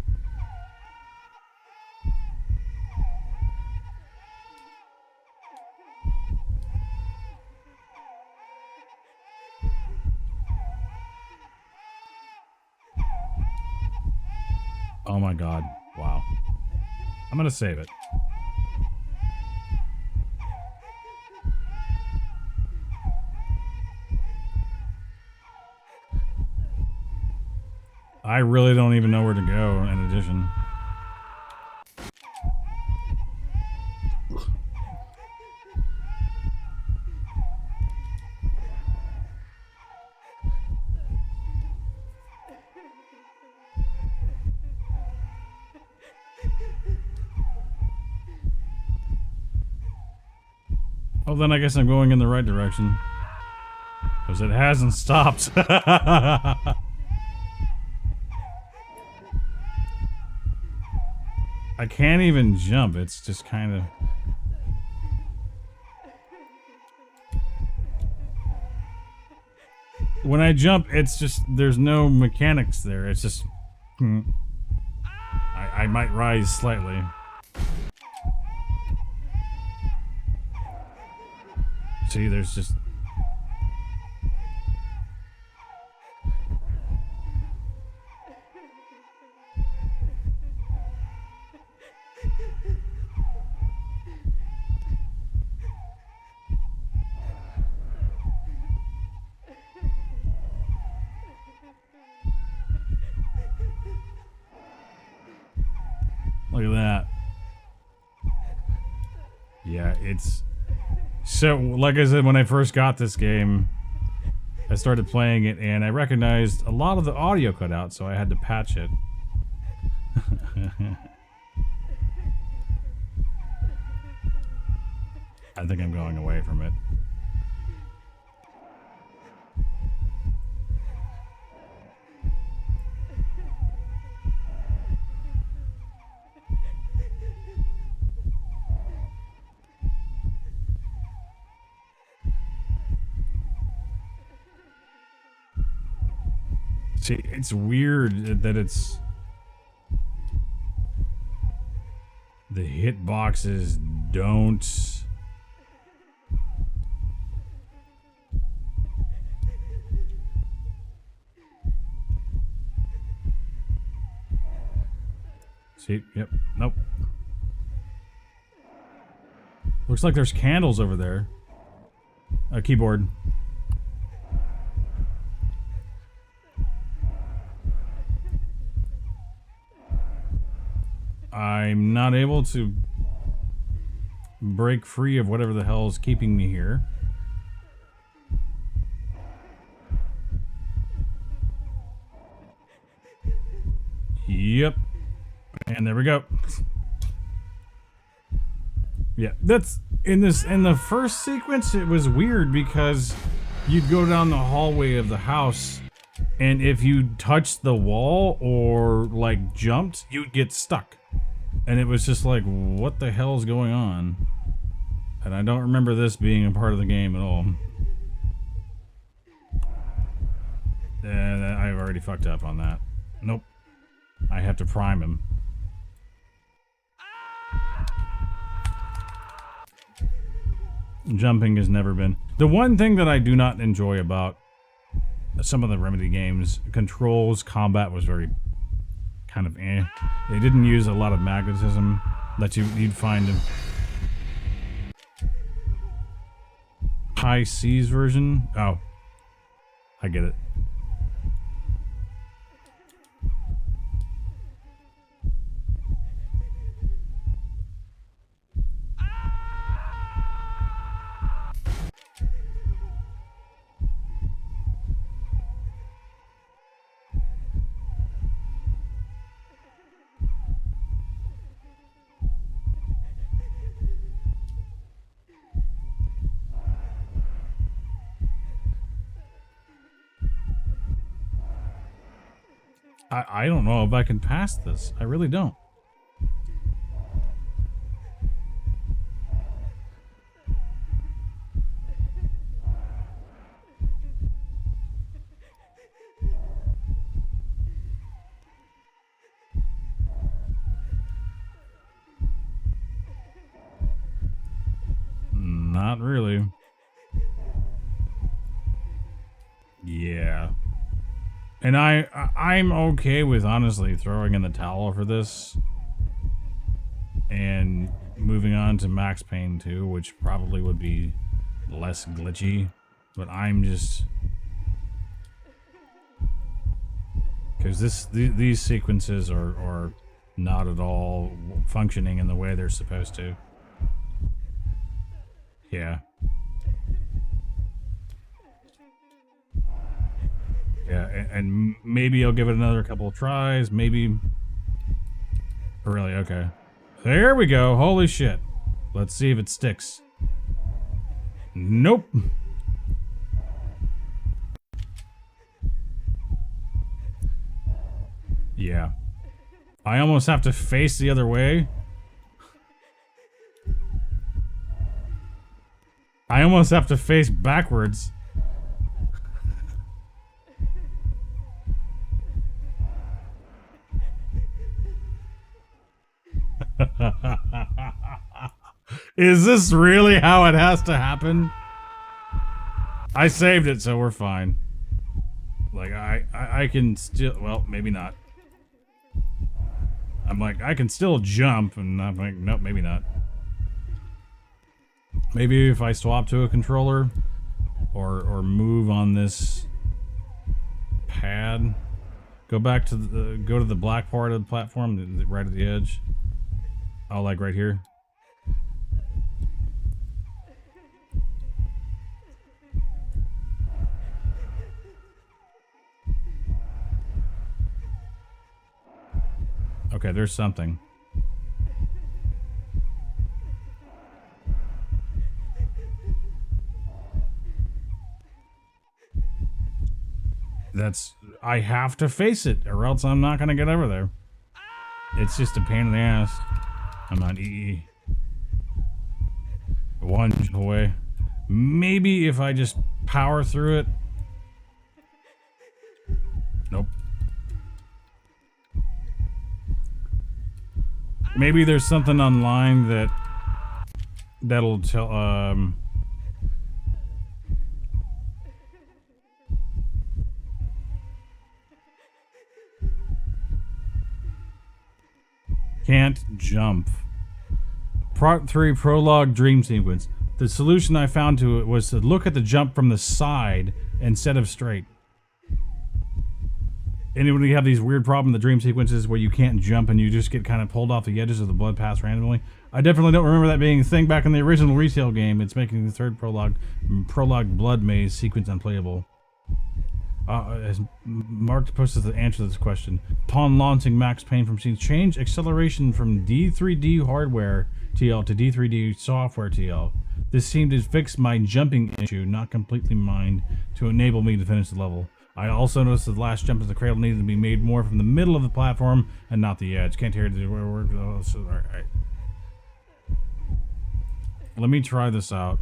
Oh my god. Wow. I'm gonna save it. I really don't even know where to go in addition. Oh, then I guess I'm going in the right direction. Because it hasn't stopped. I can't even jump, it's just kind of... When I jump, it's just, there's no mechanics there, it's just... I might rise slightly. See, there's just... Look at that. Yeah, So, like I said, when I first got this game, I started playing it and I recognized a lot of the audio cut out, so I had to patch it. I think I'm going away from it. See, it's weird that it's... The hitboxes don't... See, yep, nope. Looks like there's candles over there. A keyboard. I'm not able to break free of whatever the hell is keeping me here. Yep. And there we go. Yeah, that's in the first sequence it was weird because you'd go down the hallway of the house and if you touched the wall or like jumped, you'd get stuck. And it was just like, what the hell is going on? And I don't remember this being a part of the game at all. And I've already fucked up on that. Nope. I have to prime him. Jumping has never been... The one thing that I do not enjoy about some of the Remedy games, controls, combat was very... kind of eh. They didn't use a lot of magnetism that you'd find in High Seas version. Oh, I get it. I don't know if I can pass this. I really don't. Not really. Yeah. And I'm okay with honestly throwing in the towel for this and moving on to Max Payne 2, which probably would be less glitchy, but I'm just because these sequences are not at all functioning in the way they're supposed to. Yeah. Yeah, and maybe I'll give it another couple of tries, maybe. Really, okay. There we go, holy shit. Let's see if it sticks. Nope. Yeah. I almost have to face the other way. I almost have to face backwards. Is this really how it has to happen? I saved it, so we're fine. Like, I can still... Well, maybe not. I'm like, I can still jump, and I'm like, nope, maybe not. Maybe if I swap to a controller, or move on this pad, go back to go to the black part of the platform, right at the edge. Oh, like right here. Okay, there's something. I have to face it, or else I'm not gonna get over there. It's just a pain in the ass. I'm on EE. One jump away. Maybe if I just power through it. Nope. Maybe there's something online that'll tell, can't jump. Part 3 prologue dream sequence. The solution I found to it was to look at the jump from the side instead of straight. And when you have these weird problem, the dream sequences where you can't jump and you just get kind of pulled off the edges of the blood pass randomly. I definitely don't remember that being a thing back in the original retail game. It's making the third prologue blood maze sequence unplayable. As Mark posted the answer to this question. Upon launching Max Payne from scenes, change acceleration from D3D hardware TL to D3D software TL. This seemed to fix my jumping issue, not completely mined, to enable me to finish the level. I also noticed that the last jump to the cradle needed to be made more from the middle of the platform and not the edge. Can't hear the work. Alright. Let me try this out.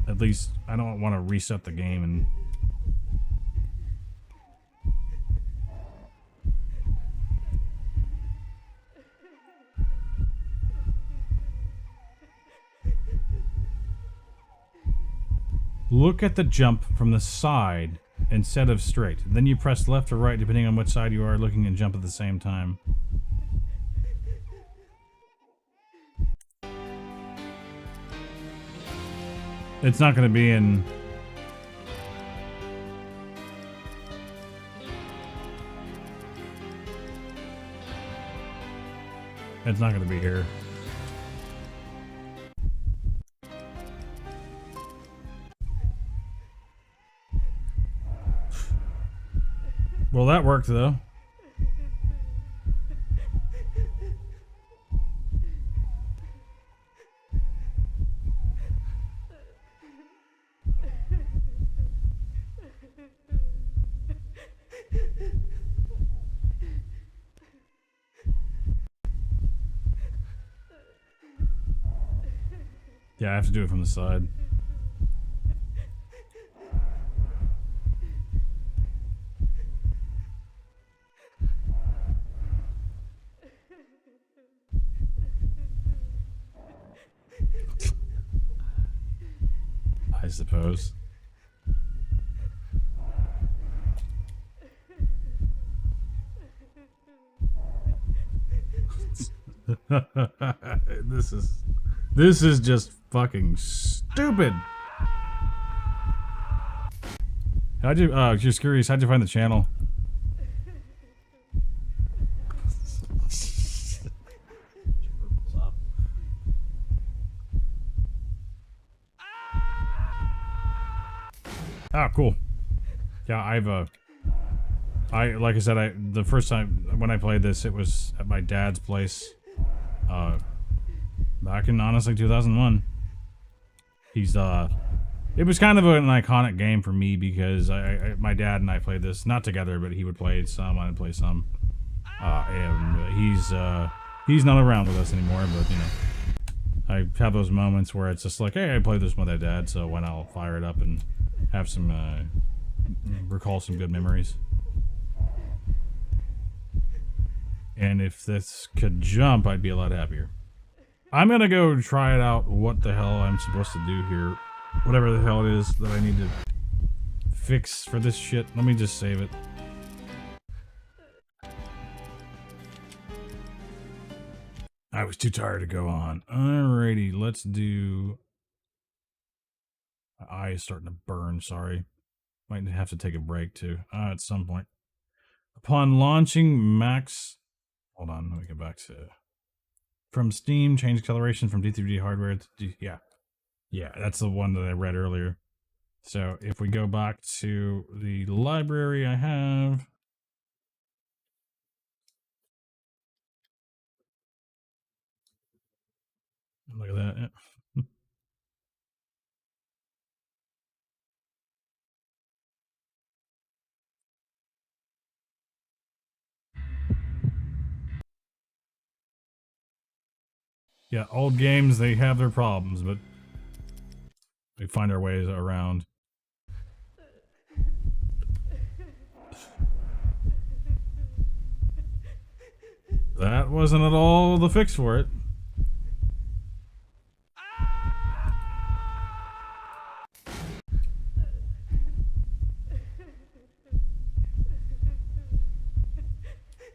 At least I don't want to reset the game and look at the jump from the side instead of straight. Then you press left or right depending on which side you are looking and jump at the same time. It's not going to be in... It's not going to be here. Well, that worked, though. Yeah, I have to do it from the side. I suppose. This is just fucking stupid. How'd you just curious, how'd you find the channel? Ah, cool. Yeah, like I said, the first time when I played this, it was at my dad's place. Back in, honestly, 2001. It was kind of an iconic game for me because my dad and I played this, not together, but he would play some, I would play some. And he's not around with us anymore, but, you know, I have those moments where it's just like, hey, I played this with my dad, so why not I'll fire it up and have some, recall some good memories. And if this could jump, I'd be a lot happier. I'm gonna go try it out, what the hell I'm supposed to do here. Whatever the hell it is that I need to fix for this shit. Let me just save it. I was too tired to go on. Alrighty, let's do... My eye is starting to burn, sorry. Might have to take a break too, at some point. Upon launching Max... Hold on, let me get back to... From Steam, change acceleration from D3D hardware to D... Yeah. Yeah, that's the one that I read earlier. So, if we go back to the library I have... Look at that. Yeah. Yeah, old games, they have their problems, but we find our ways around. That wasn't at all the fix for it.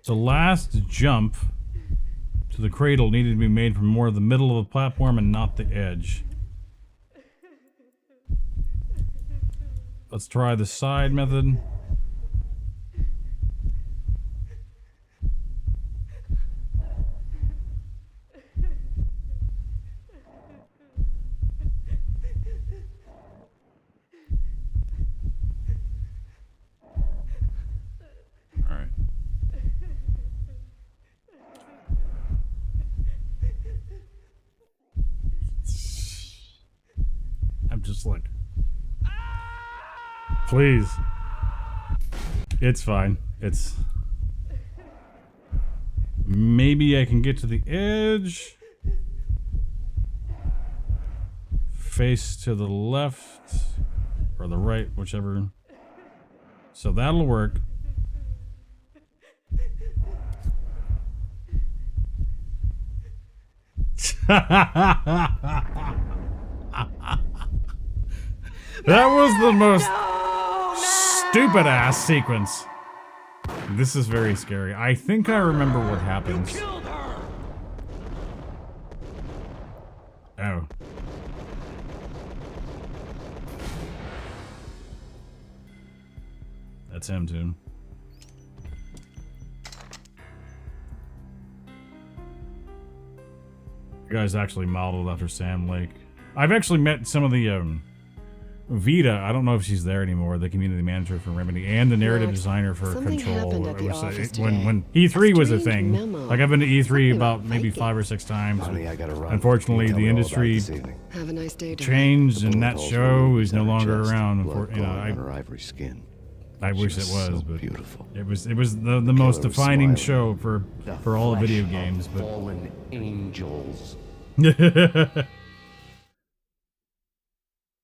The last jump to the cradle needed to be made from more of the middle of the platform and not the edge. Let's try the side method. Alright. I'm just like, please. It's fine. It's... Maybe I can get to the edge. Face to the left. Or the right, whichever. So that'll work. That was the most stupid ass sequence. This is very scary. I think I remember what happens. Oh. That's him too. The guy's actually modeled after Sam Lake. I've actually met some of the Vita, I don't know if she's there anymore, the community manager for Remedy, and the narrative designer for Control. When E3 was a thing. Memo. Like, I've been to E3 about maybe 5 or 6 times. Honey, I gotta run. Unfortunately, the industry Have a nice day. changed, and that show is no longer around. You know, on her ivory skin. I wish it was, so but beautiful. it was the most defining show for all video games. But Fallen angels.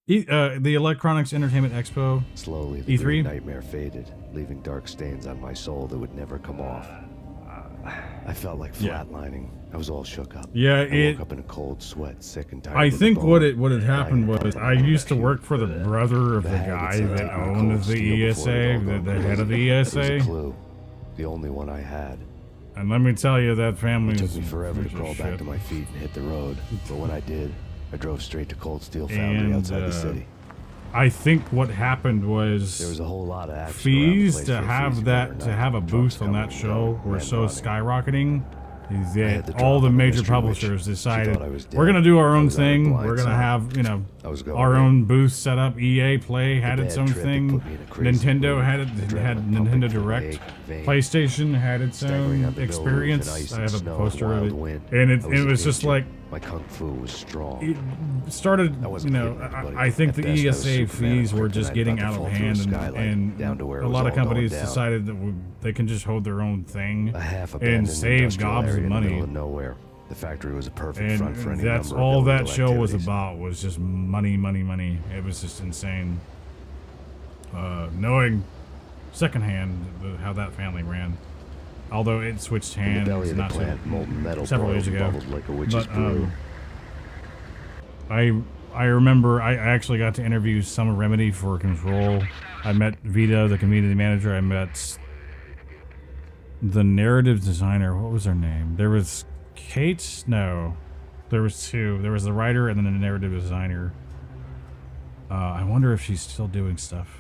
The Electronics Entertainment Expo. Slowly, the E3 green nightmare faded, leaving dark stains on my soul that would never come off. I felt like flatlining. I was all shook up. Yeah, I woke up in a cold sweat, sick and tired. I to the think bone. what had happened was I used to work for the brother of the guy that owned the ESA, the head of the ESA. The only one I had. And let me tell you, that family It took is me forever to crawl back to my feet and hit the road, but when I did, I drove straight to Cold Steel Foundry outside the city. I think what happened was there was a whole lot of action fees to have a booth on that show were so skyrocketing that all the major publishers decided we're gonna do our own thing. We're gonna have our own booth set up. EA Play had its own thing. Nintendo had Nintendo Direct. PlayStation had its own experience. I have a poster of it, and it was just like. My kung fu was strong. It started, I think the ESA fees were just getting out of hand, and a lot of companies decided that they can just hold their own thing and save gobs of money. The factory was a perfect front for any that's number of all that illegal show was activities. about, was just money, money, money. It was just insane. Knowing secondhand how that family ran. Although it switched hands not several years ago. But I remember I actually got to interview some Remedy for Control. I met Vita, the community manager. I met the narrative designer. What was her name? There was Kate? No. There was two. There was the writer and then the narrative designer. I wonder if she's still doing stuff.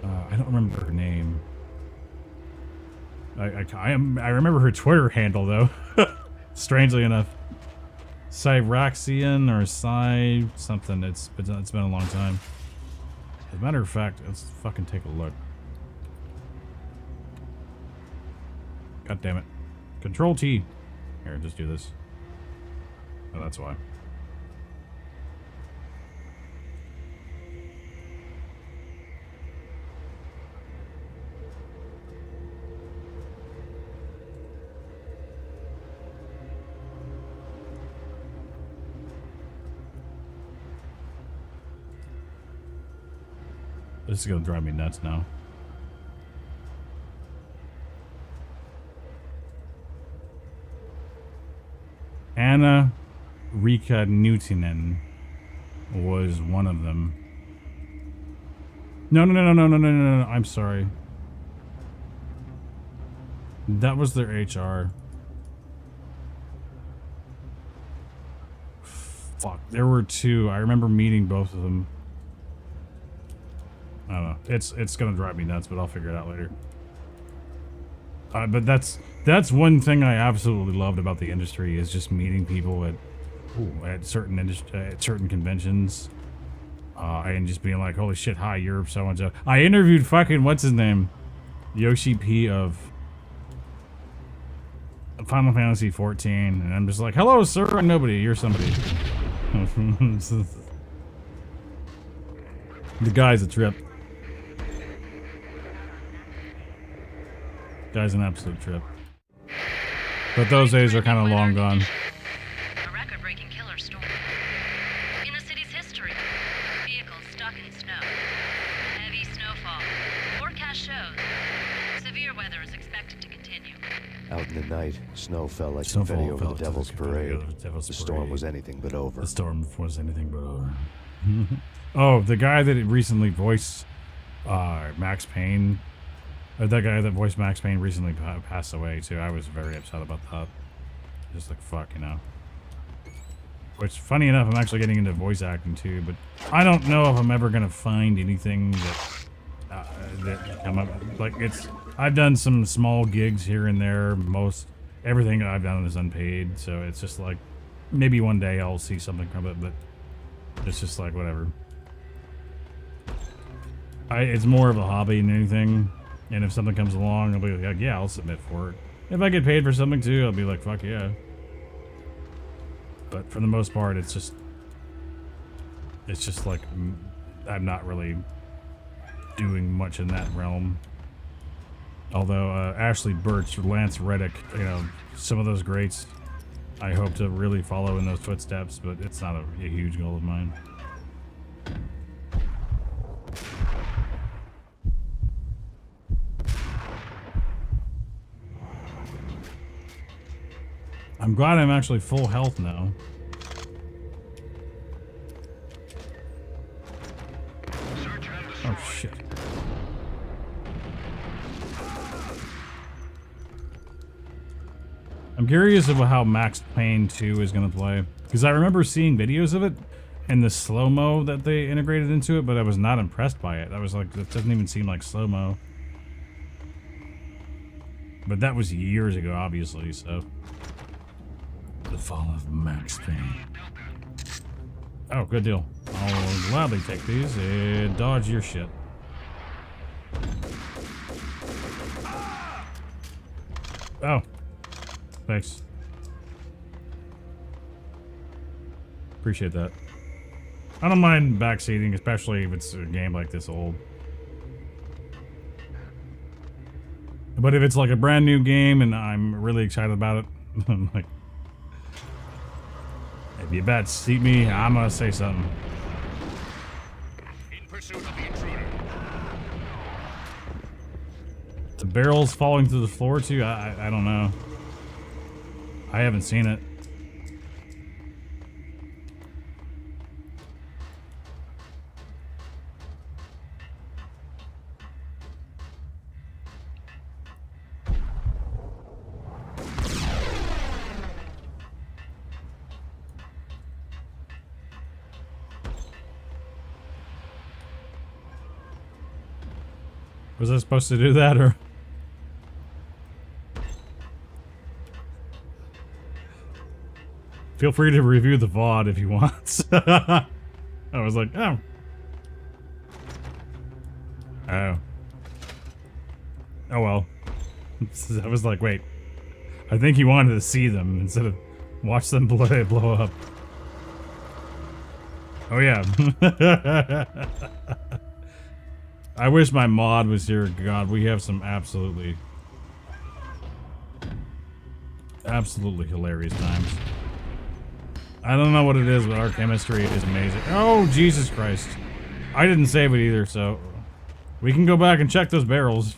I don't remember her name. I remember her Twitter handle though. Strangely enough, Cyraxian or Cy something. It's been a long time. As a matter of fact, let's fucking take a look. God damn it! Control T. Here, just do this. Oh, that's why. This is gonna drive me nuts now. Anna Rika Newtonen was one of them. No. I'm sorry. That was their HR. Fuck, there were two. I remember meeting both of them. I don't know. It's gonna drive me nuts, but I'll figure it out later. But that's one thing I absolutely loved about the industry is just meeting people at certain conventions, and just being like, holy shit, hi, you're so and so. I interviewed fucking what's his name, Yoshi P of Final Fantasy 14, and I'm just like, hello, sir. I'm nobody. You're somebody. The guy's a trip. Guy's an absolute trip. But those days are kind of long gone. A record-breaking killer storm. In the city's history, vehicles stuck in snow. Heavy snowfall. Forecast shows severe weather is expected to continue. Out in the night, snow fell like confetti over the Devil's Parade. The storm was anything but over. The storm was anything but over. Oh, the guy that recently voiced Max Payne. That guy that voiced Max Payne recently passed away too. I was very upset about that. Just like, fuck, you know. Which, funny enough, I'm actually getting into voice acting too, but I don't know if I'm ever gonna find anything that come up. Like, I've done some small gigs here and there. Everything I've done is unpaid, so it's just like, maybe one day I'll see something from it, but it's just like, whatever. It's more of a hobby than anything. And if something comes along, I'll be like, yeah, I'll submit for it. If I get paid for something too, I'll be like, fuck yeah. But for the most part, it's just like, I'm not really doing much in that realm. Although Ashley Birch, Lance Reddick, you know, some of those greats, I hope to really follow in those footsteps, but it's not a huge goal of mine. I'm glad I'm actually full health now. Oh shit. I'm curious about how Max Payne 2 is going to play. Because I remember seeing videos of it and the slow-mo that they integrated into it, but I was not impressed by it. I was like, this doesn't even seem like slow-mo. But that was years ago, obviously, so... The fall of Max Payne. Oh, good deal. I'll gladly take these and dodge your shit. Oh. Thanks. Appreciate that. I don't mind backseating, especially if it's a game like this old. But if it's like a brand new game and I'm really excited about it, I'm like, if you bet seat me, I'm gonna say something. In pursuit of the intruder. The barrels falling through the floor too? I don't know. I haven't seen it. Was I supposed to do that, or? Feel free to review the VOD if you want. I was like, oh. Oh. Oh well. I was like, wait. I think he wanted to see them instead of watch them blow up. Oh yeah. I wish my mod was here. God, we have some absolutely hilarious times. I don't know what it is, but our chemistry is amazing. Oh, Jesus Christ. I didn't save it either, so we can go back and check those barrels.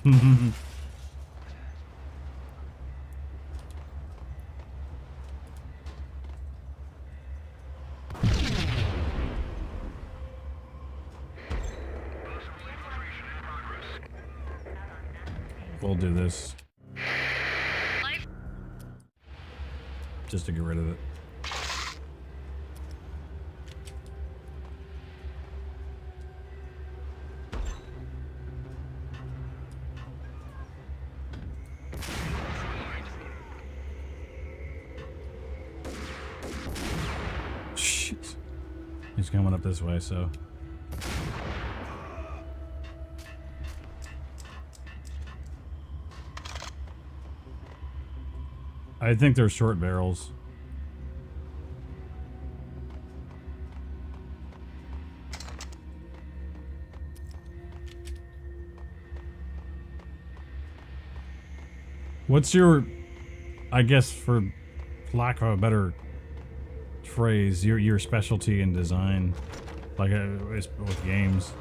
We'll do this. Just to get rid of it. Shit. He's coming up this way, so. I think they're short barrels. What's your, I guess for lack of a better phrase, your specialty in design, like with games?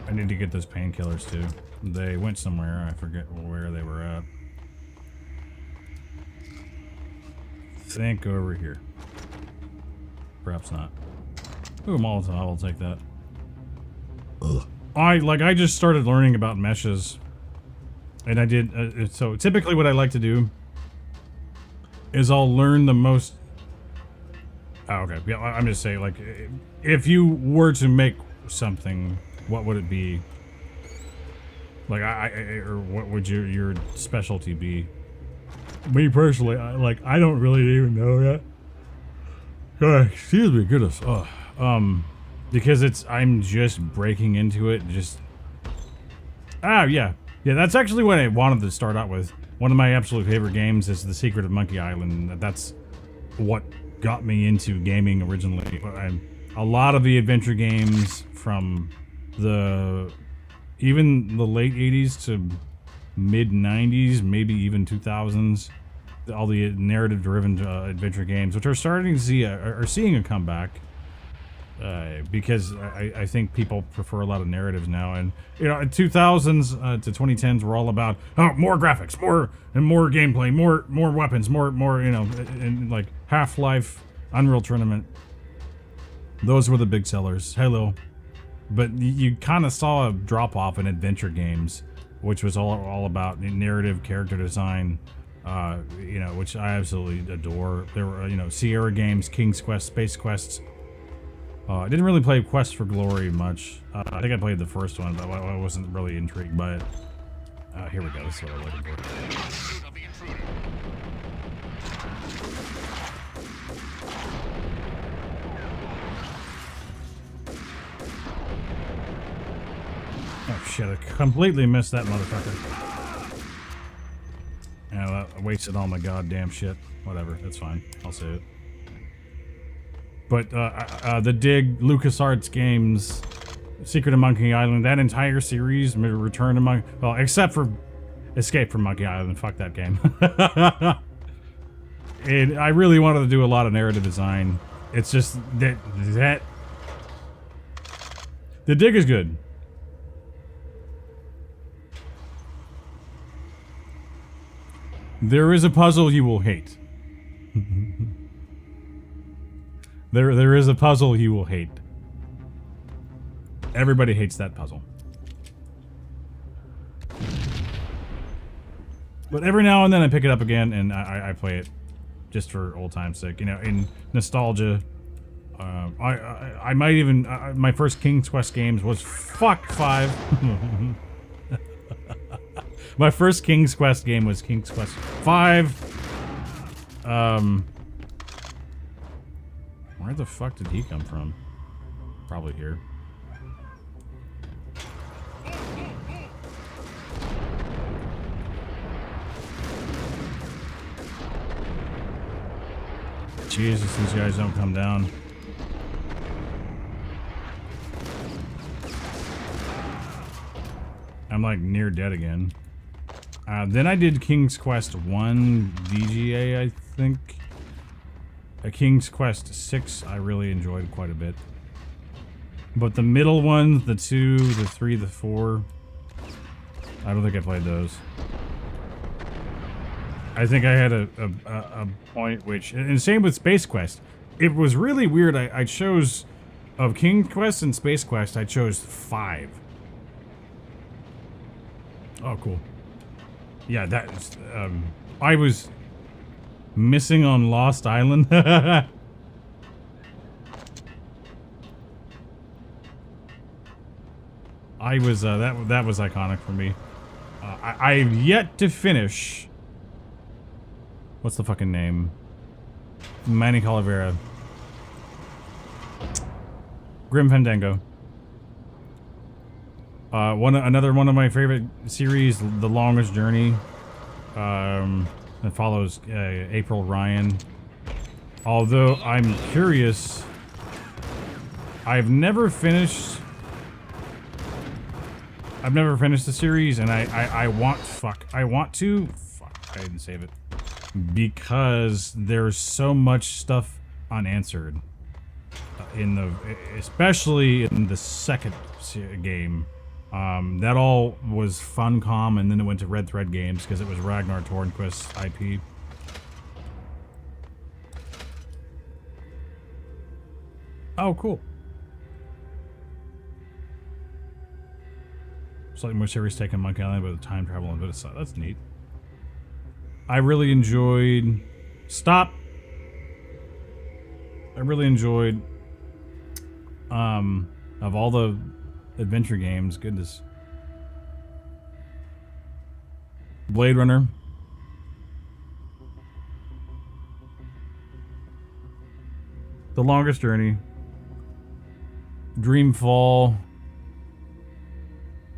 I need to get those painkillers too. They went somewhere. I forget where they were at. Think over here. Perhaps not. Ooh, Molotov. I'll take that. Ugh. I just started learning about meshes, and I did. So typically, what I like to do is I'll learn the most. Oh, okay. Yeah, I'm just saying, like, if you were to make something, what would it be? Like, or what would your specialty be? Me personally, I don't really even know yet. Excuse me, goodness. Because I'm just breaking into it. Yeah, that's actually what I wanted to start out with. One of my absolute favorite games is The Secret of Monkey Island. That's what got me into gaming originally. A lot of the adventure games from even the late 80s to mid 90s, maybe even 2000s, all the narrative driven adventure games, which are starting to see are seeing a comeback, because I think people prefer a lot of narratives now. And in 2000s to 2010s were all about more graphics, more gameplay, more weapons, more and like Half-Life, Unreal Tournament. Those were the big sellers. Halo. But you kind of saw a drop off in adventure games, which was all about narrative, character design, which I absolutely adore. There were, Sierra games, King's Quest, Space Quests. I didn't really play Quest for Glory much. I think I played the first one, but I wasn't really intrigued by it. Here we go. This is what I'm looking for. Oh shit, I completely missed that motherfucker. Yeah, I wasted all my goddamn shit. Whatever, that's fine. I'll save it. But the Dig, LucasArts games, Secret of Monkey Island, that entire series, Return to Monkey... Well, except for Escape from Monkey Island. Fuck that game. And I really wanted to do a lot of narrative design. It's just that... The Dig is good. There is a puzzle you will hate. There is a puzzle you will hate. Everybody hates that puzzle. But every now and then I pick it up again and I play it just for old time's sake. In nostalgia. I might even... my first King's Quest games was... Fuck 5. My first King's Quest game was King's Quest 5. Where the fuck did he come from? Probably here. Jesus, these guys don't come down. I'm like near dead again. Then I did King's Quest 1 DGA, I think. King's Quest 6 I really enjoyed quite a bit. But the middle ones, the 2, the 3, the 4, I don't think I played those. I think I had a point which, and same with Space Quest. It was really weird. I chose, of King's Quest and Space Quest, I chose 5. Oh, cool. Yeah, that is, I was missing on Lost Island. I was, that was iconic for me. I've yet to finish. What's the fucking name? Manny Calavera. Grim Fandango. Another one of my favorite series, The Longest Journey. It follows April Ryan. Although I'm curious, I've never finished the series, and I want to. Fuck, I didn't save it. Because there's so much stuff unanswered especially in the second game. That all was Funcom, and then it went to Red Thread Games because it was Ragnar Tornquist's IP. Oh, cool. Slightly more serious take on Monkey Island, but the time travel and a bit of stuff. That's neat. I really enjoyed... Stop! I really enjoyed... of all the adventure games, goodness. Blade Runner. The Longest Journey. Dreamfall.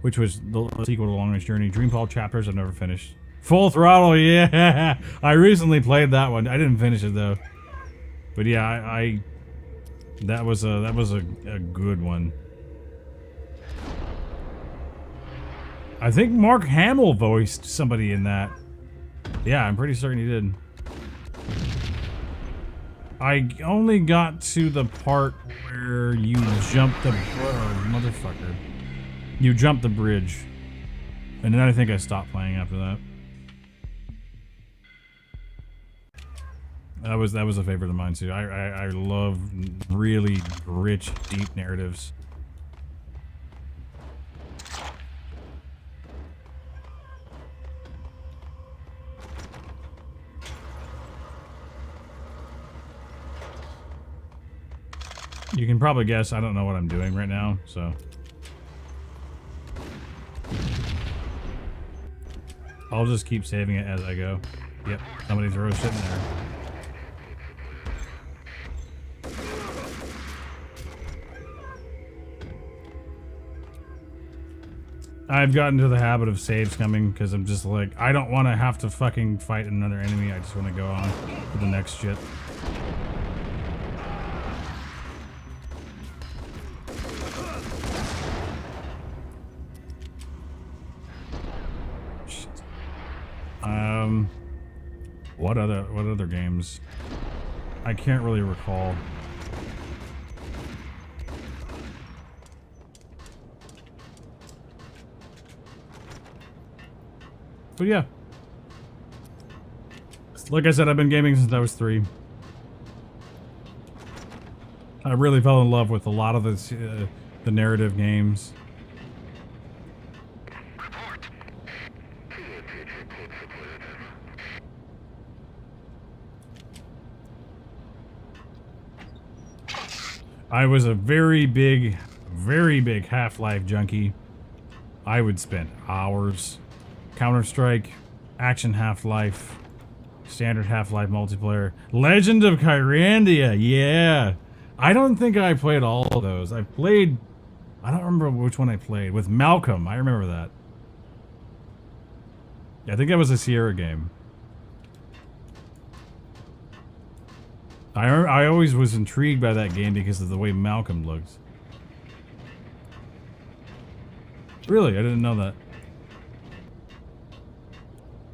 Which was the sequel to The Longest Journey. Dreamfall Chapters I've never finished. Full Throttle, yeah! I recently played that one. I didn't finish it though. But yeah, that was a good one. I think Mark Hamill voiced somebody in that. Yeah, I'm pretty certain he did. I only got to the part where you jump the motherfucker. You jump the bridge. And then I think I stopped playing after that. That was a favorite of mine too. I love really rich, deep narratives. You can probably guess I don't know what I'm doing right now, so. I'll just keep saving it as I go. Yep, somebody throws shit in there. I've gotten to the habit of saves coming because I'm just like, I don't want to have to fucking fight another enemy. I just want to go on to the next shit. What other games? I can't really recall. But yeah. Like I said, I've been gaming since I was 3. I really fell in love with a lot of the narrative games. I was a very big Half-Life junkie. I would spend hours. Counter-Strike, Action Half-Life, Standard Half-Life multiplayer, Legend of Kyrandia, yeah! I don't think I played all of those. I don't remember which one I played. With Malcolm, I remember that. Yeah, I think that was a Sierra game. I always was intrigued by that game because of the way Malcolm looks. Really, I didn't know that.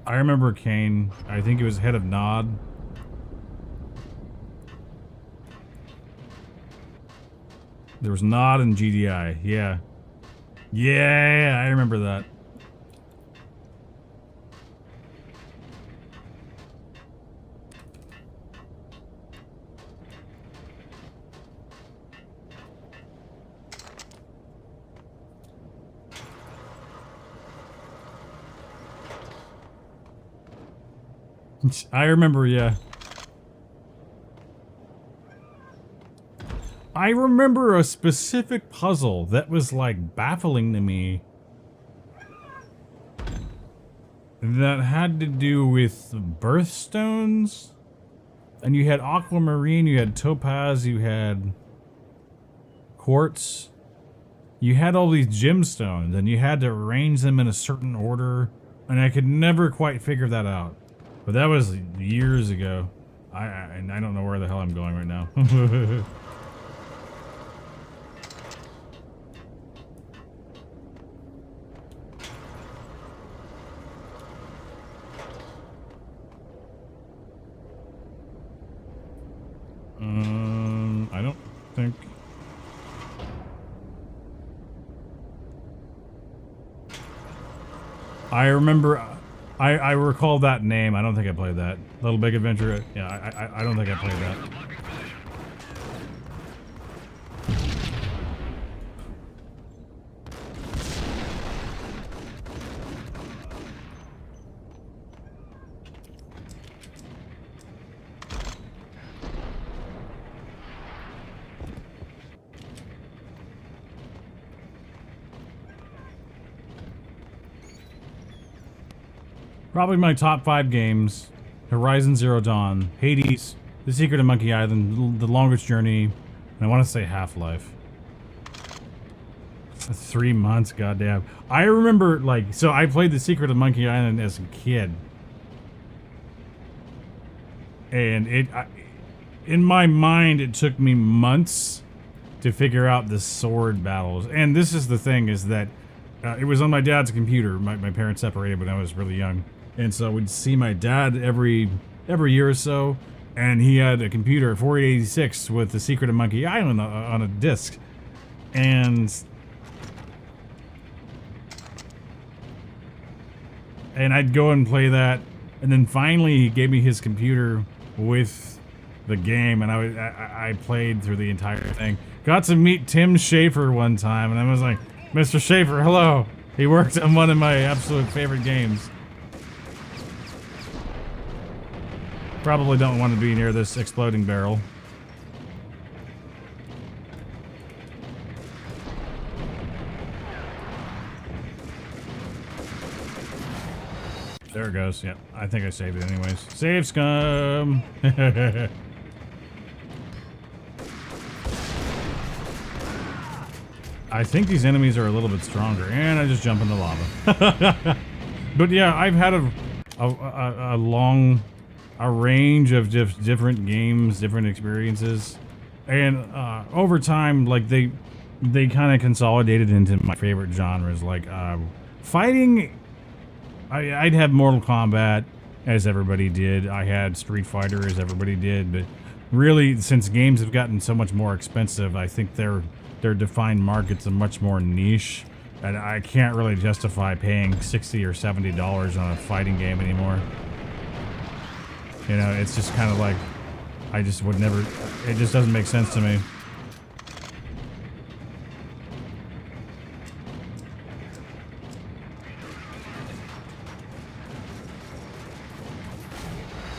I remember Kane. I think he was head of Nod. There was Nod and GDI. Yeah. Yeah, I remember that. I remember, yeah. I remember a specific puzzle that was like baffling to me that had to do with birthstones. And you had aquamarine, you had topaz, you had quartz. You had all these gemstones and you had to arrange them in a certain order. And I could never quite figure that out. But that was years ago. And I don't know where the hell I'm going right now. I don't think... I remember... I recall that name. I don't think I played that. Little Big Adventure. Yeah, I don't think I played that. Probably my top 5 games: Horizon Zero Dawn, Hades, The Secret of Monkey Island, The Longest Journey, and I want to say Half-Life. 3 months, goddamn. I remember, like, so I played The Secret of Monkey Island as a kid. And in my mind, it took me months to figure out the sword battles. And this is the thing, is that it was on my dad's computer. My parents separated when I was really young. And so we'd see my dad every year or so, and he had a computer, 4886, with The Secret of Monkey Island on a disc. And I'd go and play that, and then finally he gave me his computer with the game, and I played through the entire thing. Got to meet Tim Schafer one time, and I was like, Mr. Schafer, hello. He worked on one of my absolute favorite games. Probably don't want to be near this exploding barrel. There it goes. Yep, I think I saved it anyways. Save scum! I think these enemies are a little bit stronger, and I just jump in the lava. But yeah, I've had a range of different games, different experiences, and over time, like they kind of consolidated into my favorite genres, like fighting. I'd have Mortal Kombat, as everybody did. I had Street Fighter, as everybody did. But really, since games have gotten so much more expensive, I think their defined markets are much more niche, and I can't really justify paying $60 or $70 on a fighting game anymore. You know, it's just kind of like, I just would never, it just doesn't make sense to me.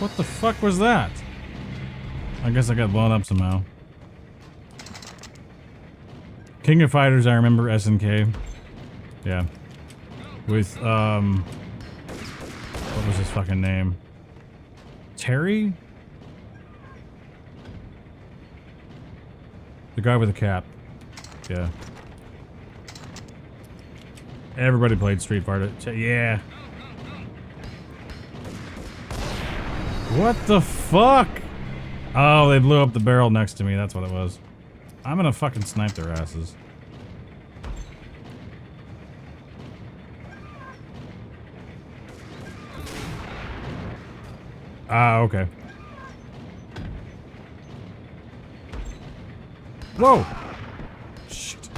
What the fuck was that? I guess I got blown up somehow. King of Fighters, I remember SNK. Yeah. With, what was his fucking name? Terry? The guy with the cap. Yeah. Everybody played Street Fighter. Yeah. What the fuck? Oh, they blew up the barrel next to me. That's what it was. I'm gonna fucking snipe their asses. Ah, okay. Whoa! Shit.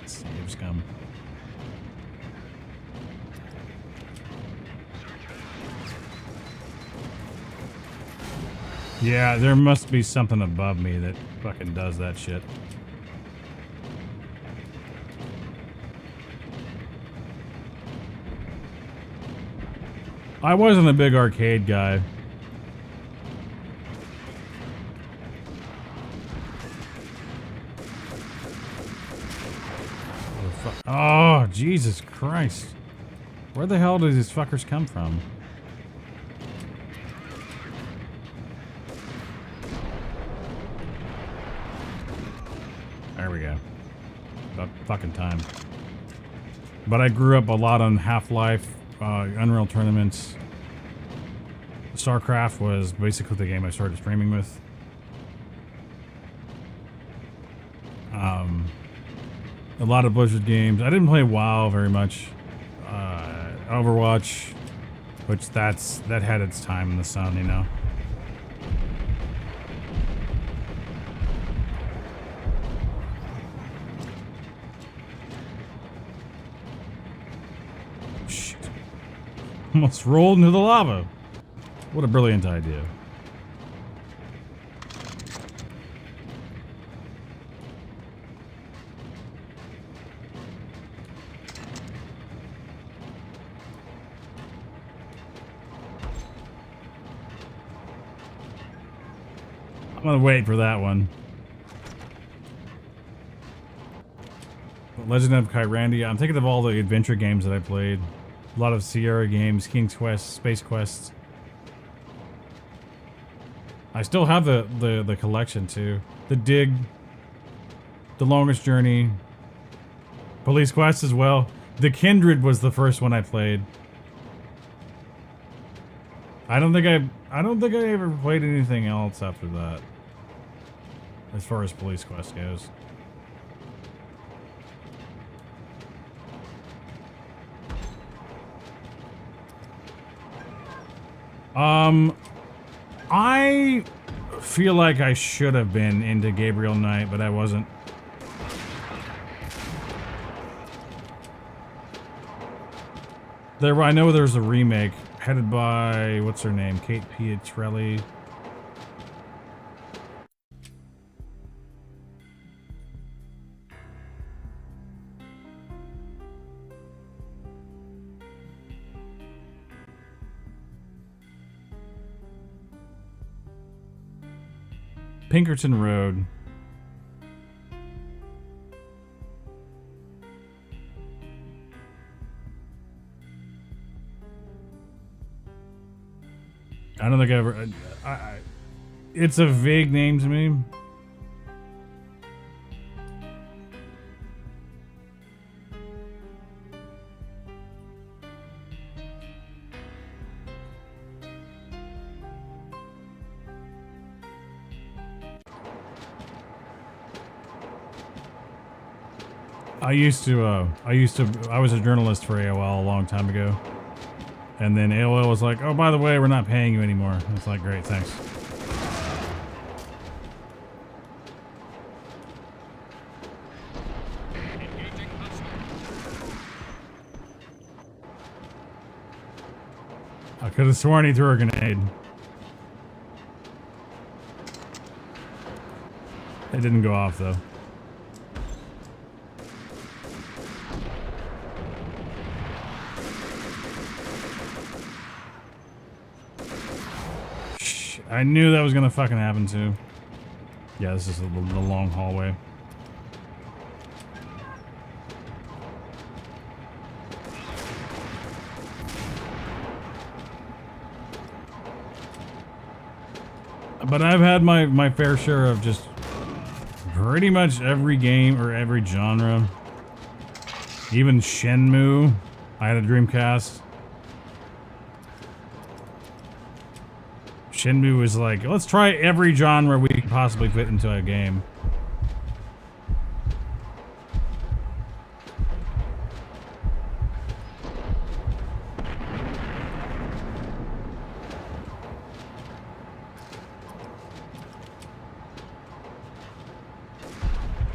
Save scum. Yeah, there must be something above me that fucking does that shit. I wasn't a big arcade guy. Oh, Jesus Christ. Where the hell do these fuckers come from? There we go. About fucking time. But I grew up a lot on Half-Life, Unreal Tournaments. StarCraft was basically the game I started streaming with. A lot of Blizzard games. I didn't play WoW very much. Overwatch, which that had its time in the sun, you know. Shit. Almost rolled into the lava. What a brilliant idea. I'm gonna wait for that one. Legend of Kyrandia. I'm thinking of all the adventure games that I played. A lot of Sierra games, King's Quest, Space Quest. I still have the collection too. The Dig, The Longest Journey, Police Quest as well. The Kindred was the first one I played. I don't think I ever played anything else after that. As far as Police Quest goes. I feel like I should have been into Gabriel Knight, but I wasn't. I know there's a remake headed by, what's her name? Kate Pietrelli. Pinkerton Road. I don't think I ever... it's a vague name to me. I was a journalist for AOL a long time ago. And then AOL was like, oh, by the way, we're not paying you anymore. It's like, great, thanks. I could have sworn he threw a grenade. It didn't go off, though. I knew that was gonna fucking happen too. Yeah, this is the long hallway. But I've had my fair share of just pretty much every game or every genre. Even Shenmue. I had a Dreamcast. Shenmue was like, let's try every genre we can possibly fit into a game.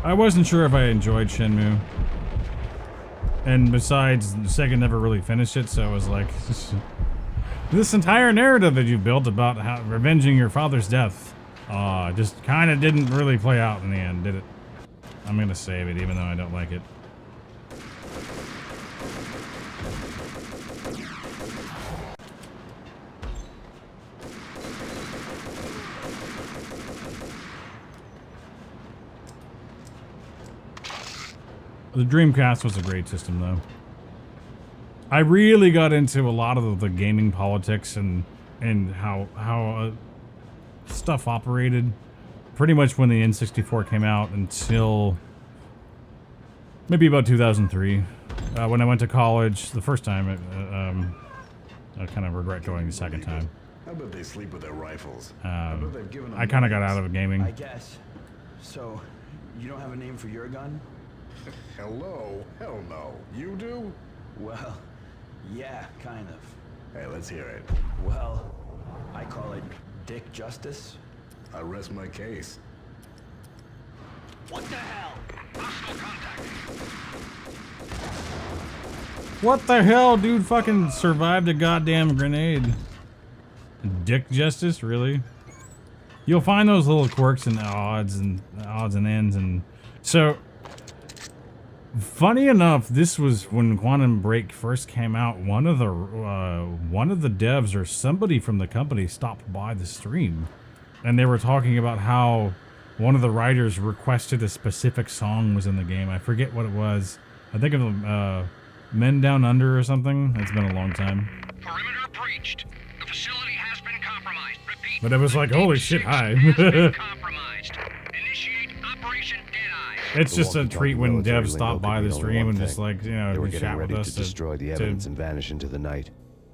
I wasn't sure if I enjoyed Shenmue. And besides, Sega never really finished it, so I was like, this entire narrative that you built about how revenging your father's death just kind of didn't really play out in the end, did it? I'm gonna save it, even though I don't like it. The Dreamcast was a great system, though. I really got into a lot of the gaming politics and how stuff operated pretty much when the N64 came out until maybe about 2003. When I went to college the first time, I kind of regret going the second time. I bet they sleep with their rifles. I kind of got out of gaming. I guess. So, you don't have a name for your gun? Hello? Hell no. You do? Well, yeah, kind of. Hey, let's hear it. Well, I call it Dick Justice. I rest my case. What the hell? Hostile contact. What the hell, dude? Fucking survived a goddamn grenade. Dick Justice, really? You'll find those little quirks and odds and ends, and so. Funny enough, this was when Quantum Break first came out. One of the devs or somebody from the company stopped by the stream, and they were talking about how one of the writers requested a specific song was in the game. I forget what it was. I think of Men Down Under or something. It's been a long time. Perimeter breached. The facility has been compromised. Repeat. But it was like, holy shit, hi. Compromised. Initiate Operation Deadeye. It's just a treat when devs stop by the stream and just like, you know, they were getting chat with ready us to destroy the evidence and vanish into the night.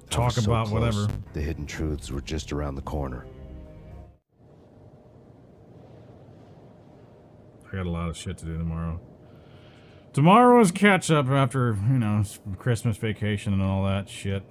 I talk was so about close. whatever. The hidden truths were just around the corner. I got a lot of shit to do tomorrow. Tomorrow is catch up after, you know, Christmas vacation and all that shit.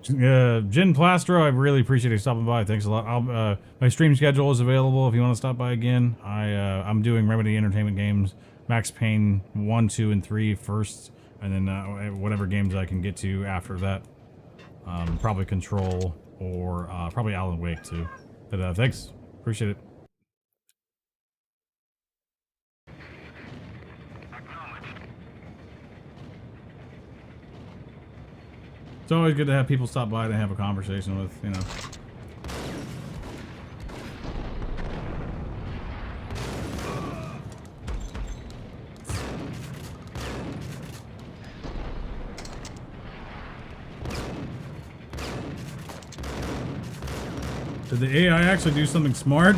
Jen Plastro, I really appreciate you stopping by. Thanks a lot. My stream schedule is available if you want to stop by again. I'm doing Remedy Entertainment games, Max Payne 1, 2, and 3 first, and then whatever games I can get to after that. Probably Control or probably Alan Wake too. But thanks, appreciate it. It's always good to have people stop by to have a conversation with, you know. Did the AI actually do something smart?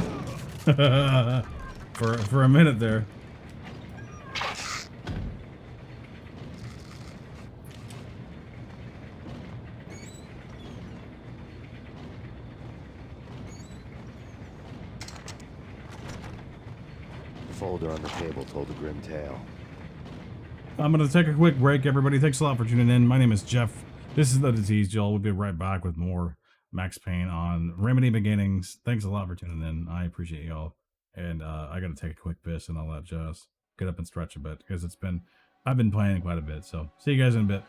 for a minute there. Folder on the table told a grim tale. I'm going to take a quick break, everybody. Thanks a lot for tuning in. My name is Jeff. This is the DiZeeZ'D. We'll be right back with more Max Payne on Remedy Beginnings. Thanks a lot for tuning in. I appreciate y'all. And I got to take a quick piss and I'll let Jess get up and stretch a bit because I've been playing quite a bit. So see you guys in a bit.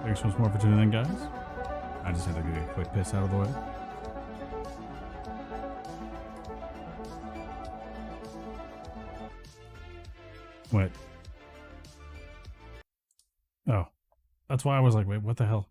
Thanks once more for tuning in, guys. I just had to get a quick piss out of the way. Wait. Oh. That's why I was like, wait, what the hell?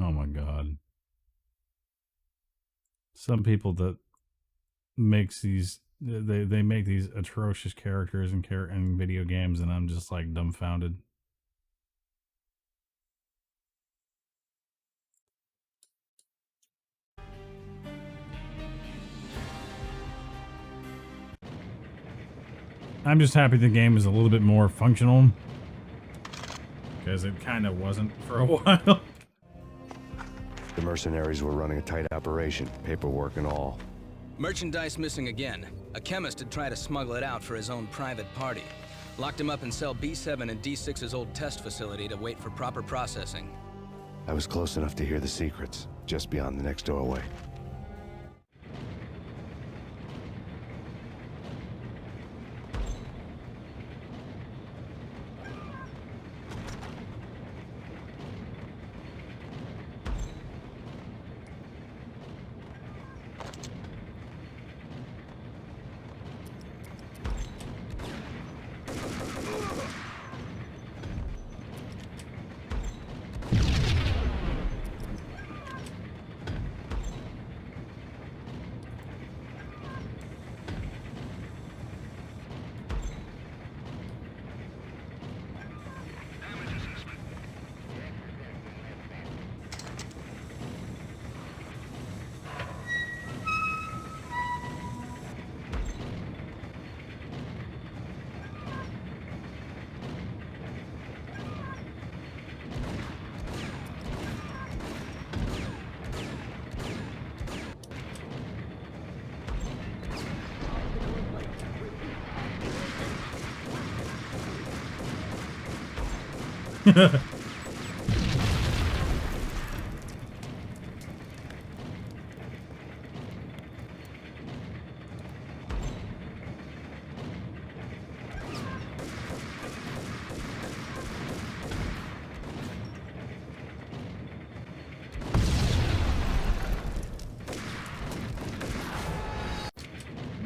Oh my god. Some people that makes these they make these atrocious characters in video games, and I'm just like dumbfounded. I'm just happy the game is a little bit more functional, because it kind of wasn't for a while. The mercenaries were running a tight operation, paperwork and all. Merchandise missing again. A chemist had tried to smuggle it out for his own private party. Locked him up in cell B7 in D6's old test facility to wait for proper processing. I was close enough to hear the secrets, just beyond the next doorway.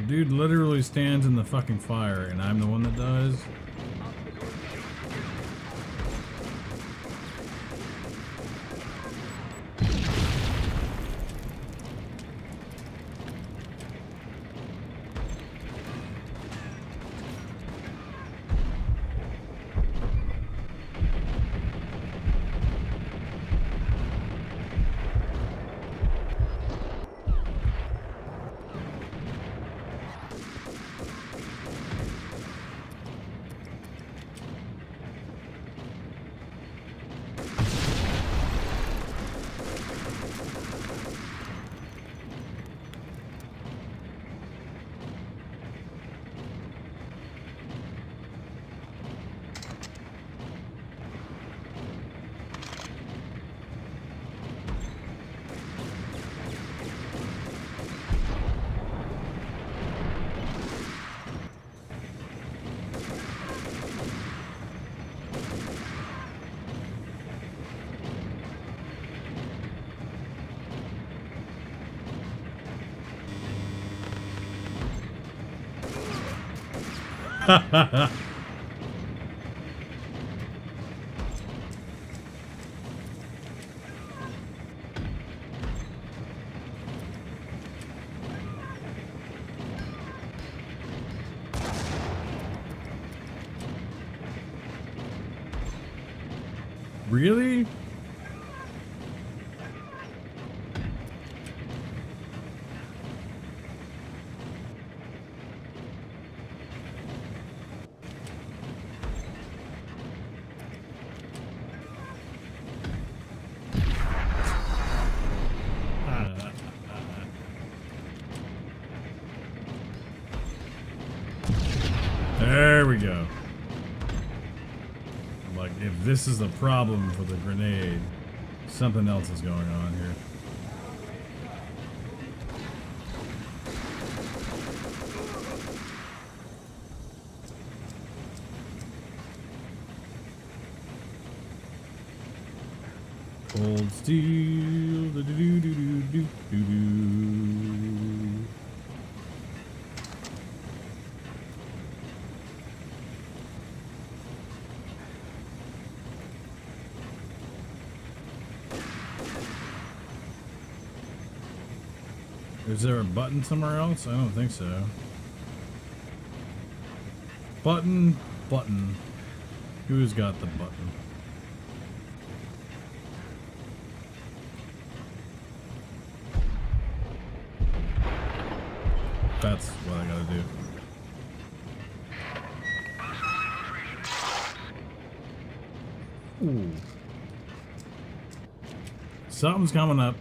Dude literally stands in the fucking fire, and I'm the one that dies. Really? Like, if this is the problem for the grenade, something else is going on here. Cold steel. Do, do, do, do, do, do, do. Is there a button somewhere else? I don't think so. Button, button. Who's got the button? That's what I gotta do. Ooh. Something's coming up.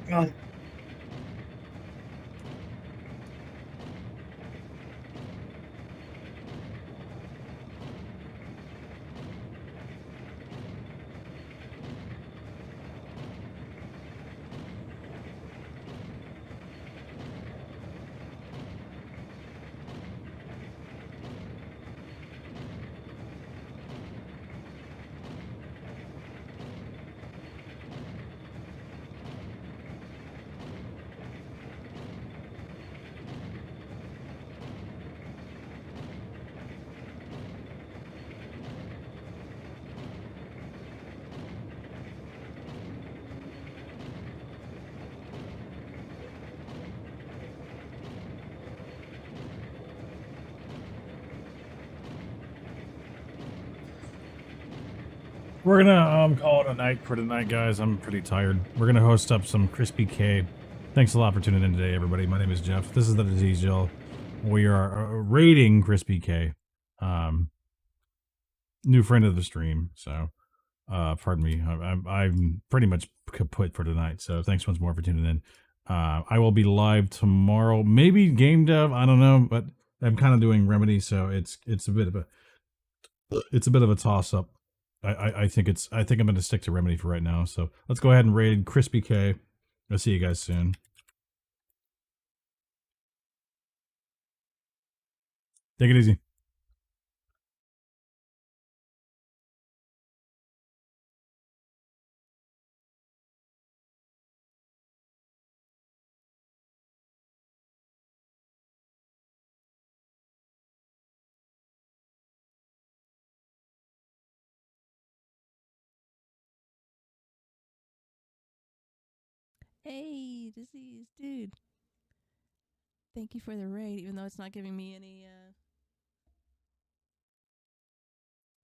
God. We're gonna call it a night for tonight, guys. I'm pretty tired. We're gonna host up some Crispy K. Thanks a lot for tuning in today, everybody. My name is Jeff. This is the DiZeeZ'D. We are raiding Crispy K. New friend of the stream. So, pardon me. I'm pretty much kaput for tonight. So thanks once more for tuning in. I will be live tomorrow. Maybe game dev. I don't know, but I'm kind of doing Remedy, so it's a bit of a toss up. I think I'm going to stick to Remedy for right now. So let's go ahead and raid Crispy K. I'll see you guys soon. Take it easy. Hey, DiZeeZ'D, dude. Thank you for the raid, even though it's not giving me any